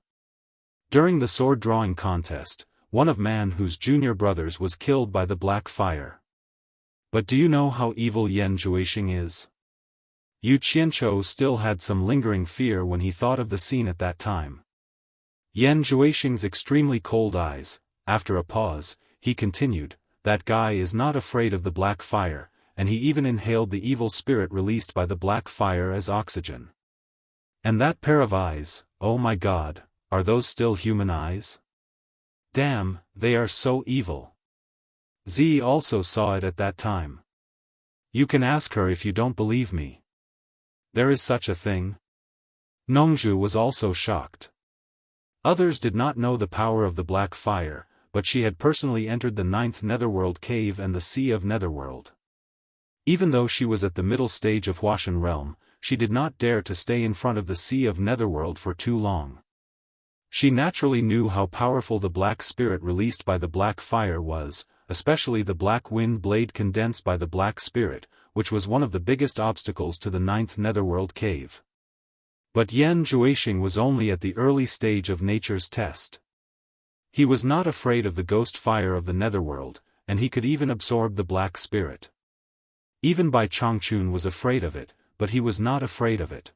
Speaker 1: During the sword drawing contest, one of Manhu's junior brothers was killed by the black fire. But do you know how evil Yan Zhuixing is? Yu Qianzhou still had some lingering fear when he thought of the scene at that time. Yan Zhuixing's extremely cold eyes, after a pause, he continued, that guy is not afraid of the black fire, and he even inhaled the evil spirit released by the black fire as oxygen. And that pair of eyes, oh my God, are those still human eyes? Damn, they are so evil. Z also saw it at that time. You can ask her if you don't believe me. There is such a thing. Nongzhu was also shocked. Others did not know the power of the black fire, but she had personally entered the 9th Netherworld cave and the Sea of Netherworld. Even though she was at the middle stage of Huashan realm, she did not dare to stay in front of the Sea of Netherworld for too long. She naturally knew how powerful the black spirit released by the black fire was, especially the black wind blade condensed by the black spirit, which was one of the biggest obstacles to the 9th Netherworld cave. But Yan Zhuixing was only at the early stage of nature's test. He was not afraid of the ghost fire of the netherworld, and he could even absorb the black spirit. Even Bai Changchun was afraid of it, but he was not afraid of it.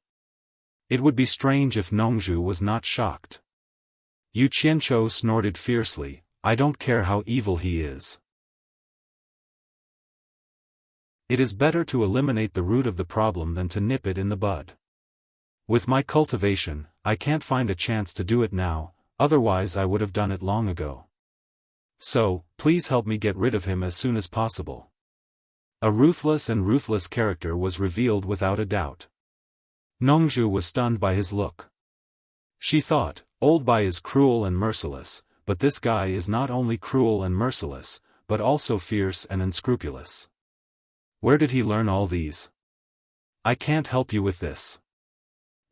Speaker 1: It would be strange if Nongzhu was not shocked. Yu Qianzhou snorted fiercely, I don't care how evil he is. It is better to eliminate the root of the problem than to nip it in the bud. With my cultivation, I can't find a chance to do it now, otherwise I would have done it long ago. So, please help me get rid of him as soon as possible. A ruthless character was revealed without a doubt. Nongzhu was stunned by his look. She thought, Old Bai is cruel and merciless, but this guy is not only cruel and merciless, but also fierce and unscrupulous. Where did he learn all these? I can't help you with this.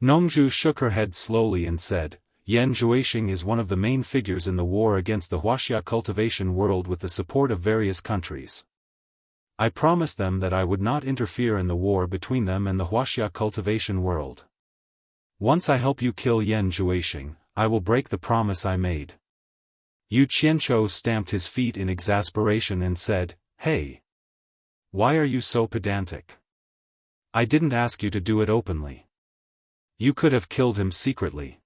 Speaker 1: Nongzhu shook her head slowly and said, Yan Zhuixing is one of the main figures in the war against the Wuxia cultivation world with the support of various countries. I promised them that I would not interfere in the war between them and the Wuxia cultivation world. Once I help you kill Yan Zhuixing, I will break the promise I made. Yu Qianzhou stamped his feet in exasperation and said, Hey! Why are you so pedantic? I didn't ask you to do it openly. You could have killed him secretly.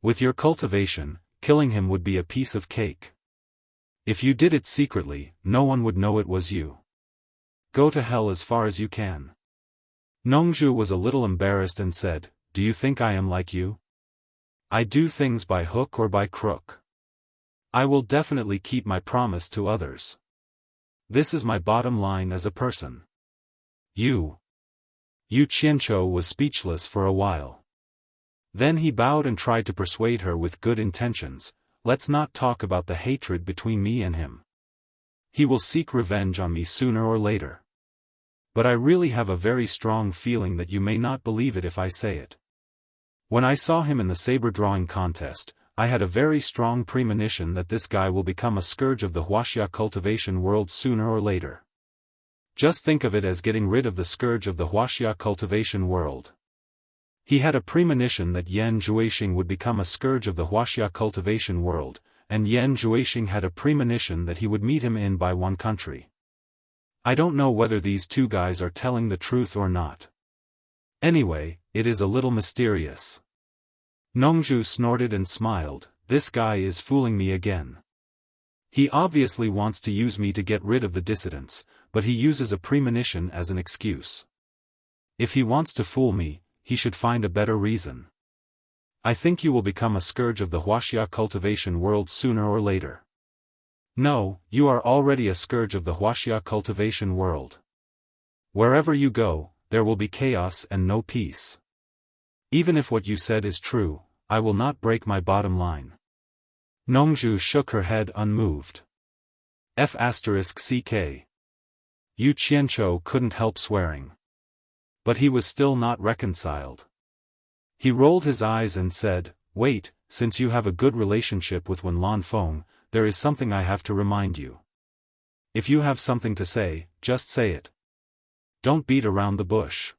Speaker 1: With your cultivation, killing him would be a piece of cake. If you did it secretly, no one would know it was you. Go to hell as far as you can. Nongzhu was a little embarrassed and said, Do you think I am like you? I do things by hook or by crook. I will definitely keep my promise to others. This is my bottom line as a person. Yu Qianzhou was speechless for a while. Then he bowed and tried to persuade her with good intentions, let's not talk about the hatred between me and him. He will seek revenge on me sooner or later. But I really have a very strong feeling that you may not believe it if I say it. When I saw him in the saber drawing contest, I had a very strong premonition that this guy will become a scourge of the Wuxia cultivation world sooner or later. Just think of it as getting rid of the scourge of the Wuxia cultivation world. He had a premonition that Yan Zhuixing would become a scourge of the Wuxia cultivation world, and Yan Zhuixing had a premonition that he would meet him in by one country. I don't know whether these two guys are telling the truth or not. Anyway, it is a little mysterious. Nongzhu snorted and smiled. This guy is fooling me again. He obviously wants to use me to get rid of the dissidents, but he uses a premonition as an excuse. If he wants to fool me, he should find a better reason. I think you will become a scourge of the Wuxia cultivation world sooner or later. No, you are already a scourge of the Wuxia cultivation world. Wherever you go, there will be chaos and no peace. Even if what you said is true, I will not break my bottom line. Nongzhu shook her head unmoved. F***ck. Yu Qianzhou couldn't help swearing. But he was still not reconciled. He rolled his eyes and said, "Wait, since you have a good relationship with Wen Lanfeng, there is something I have to remind you. If you have something to say, just say it. Don't beat around the bush."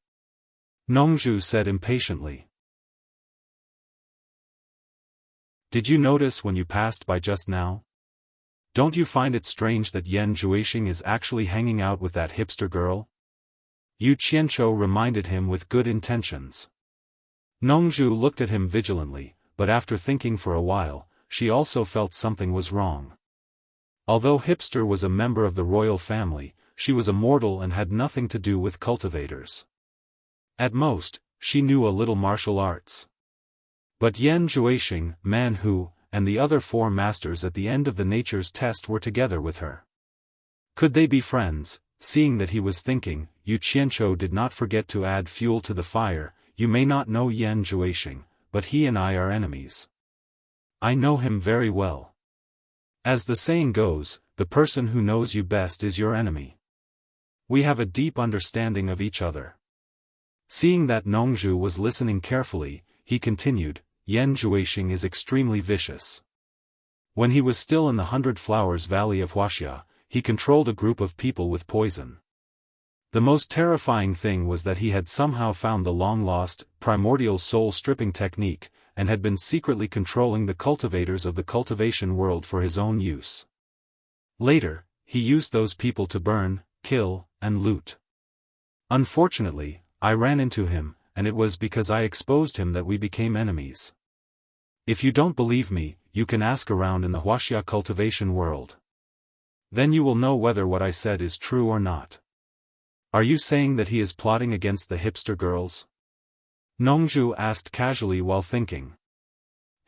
Speaker 1: Nongzhu said impatiently. "Did you notice when you passed by just now? Don't you find it strange that Yan Zhuixing is actually hanging out with that hipster girl?" Yu Qianzhou reminded him with good intentions. Nongzhu looked at him vigilantly, but after thinking for a while, she also felt something was wrong. Although Hipster was a member of the royal family, she was a mortal and had nothing to do with cultivators. At most, she knew a little martial arts. But Yan Zhuixing, Man Hu, and the other 4 masters at the end of the nature's test were together with her. Could they be friends? Seeing that he was thinking, Yu Qianzhou did not forget to add fuel to the fire. "You may not know Yan Zhuixing, but he and I are enemies. I know him very well. As the saying goes, the person who knows you best is your enemy. We have a deep understanding of each other." Seeing that Nongzhu was listening carefully, he continued, "Yan Zhuixing is extremely vicious. When he was still in the 100 Flowers Valley of Wuxia, he controlled a group of people with poison. The most terrifying thing was that he had somehow found the long-lost, primordial soul-stripping technique, and had been secretly controlling the cultivators of the cultivation world for his own use. Later, he used those people to burn, kill, and loot. Unfortunately, I ran into him, and it was because I exposed him that we became enemies. If you don't believe me, you can ask around in the Wuxia cultivation world. Then you will know whether what I said is true or not." "Are you saying that he is plotting against the hipster girls?" Nongzhu asked casually while thinking.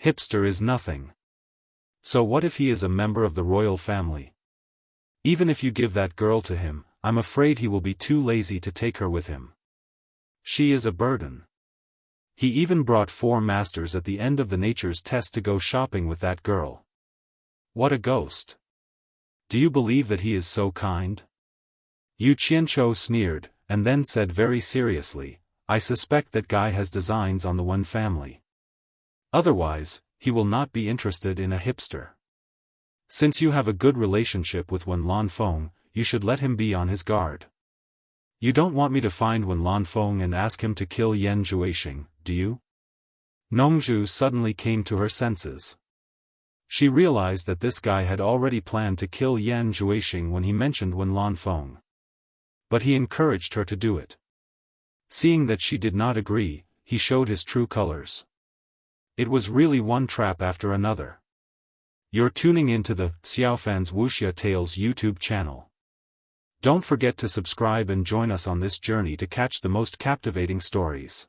Speaker 1: "Hipster is nothing. So what if he is a member of the royal family? Even if you give that girl to him, I'm afraid he will be too lazy to take her with him. She is a burden. He even brought 4 masters at the end of the nature's test to go shopping with that girl. What a ghost. Do you believe that he is so kind?" Yu Qianzhou sneered, and then said very seriously, "I suspect that guy has designs on the Wen family. Otherwise, he will not be interested in a hipster. Since you have a good relationship with Wen Lanfeng, you should let him be on his guard. You don't want me to find Wen Lanfeng and ask him to kill Yan Zhuixing, do you?" Nongzhu suddenly came to her senses. She realized that this guy had already planned to kill Yan Zhuixing when he mentioned Wen Lanfeng. But he encouraged her to do it. Seeing that she did not agree, he showed his true colors. It was really one trap after another. You're tuning into the Xiaofan's Wuxia Tales YouTube channel. Don't forget to subscribe and join us on this journey to catch the most captivating stories.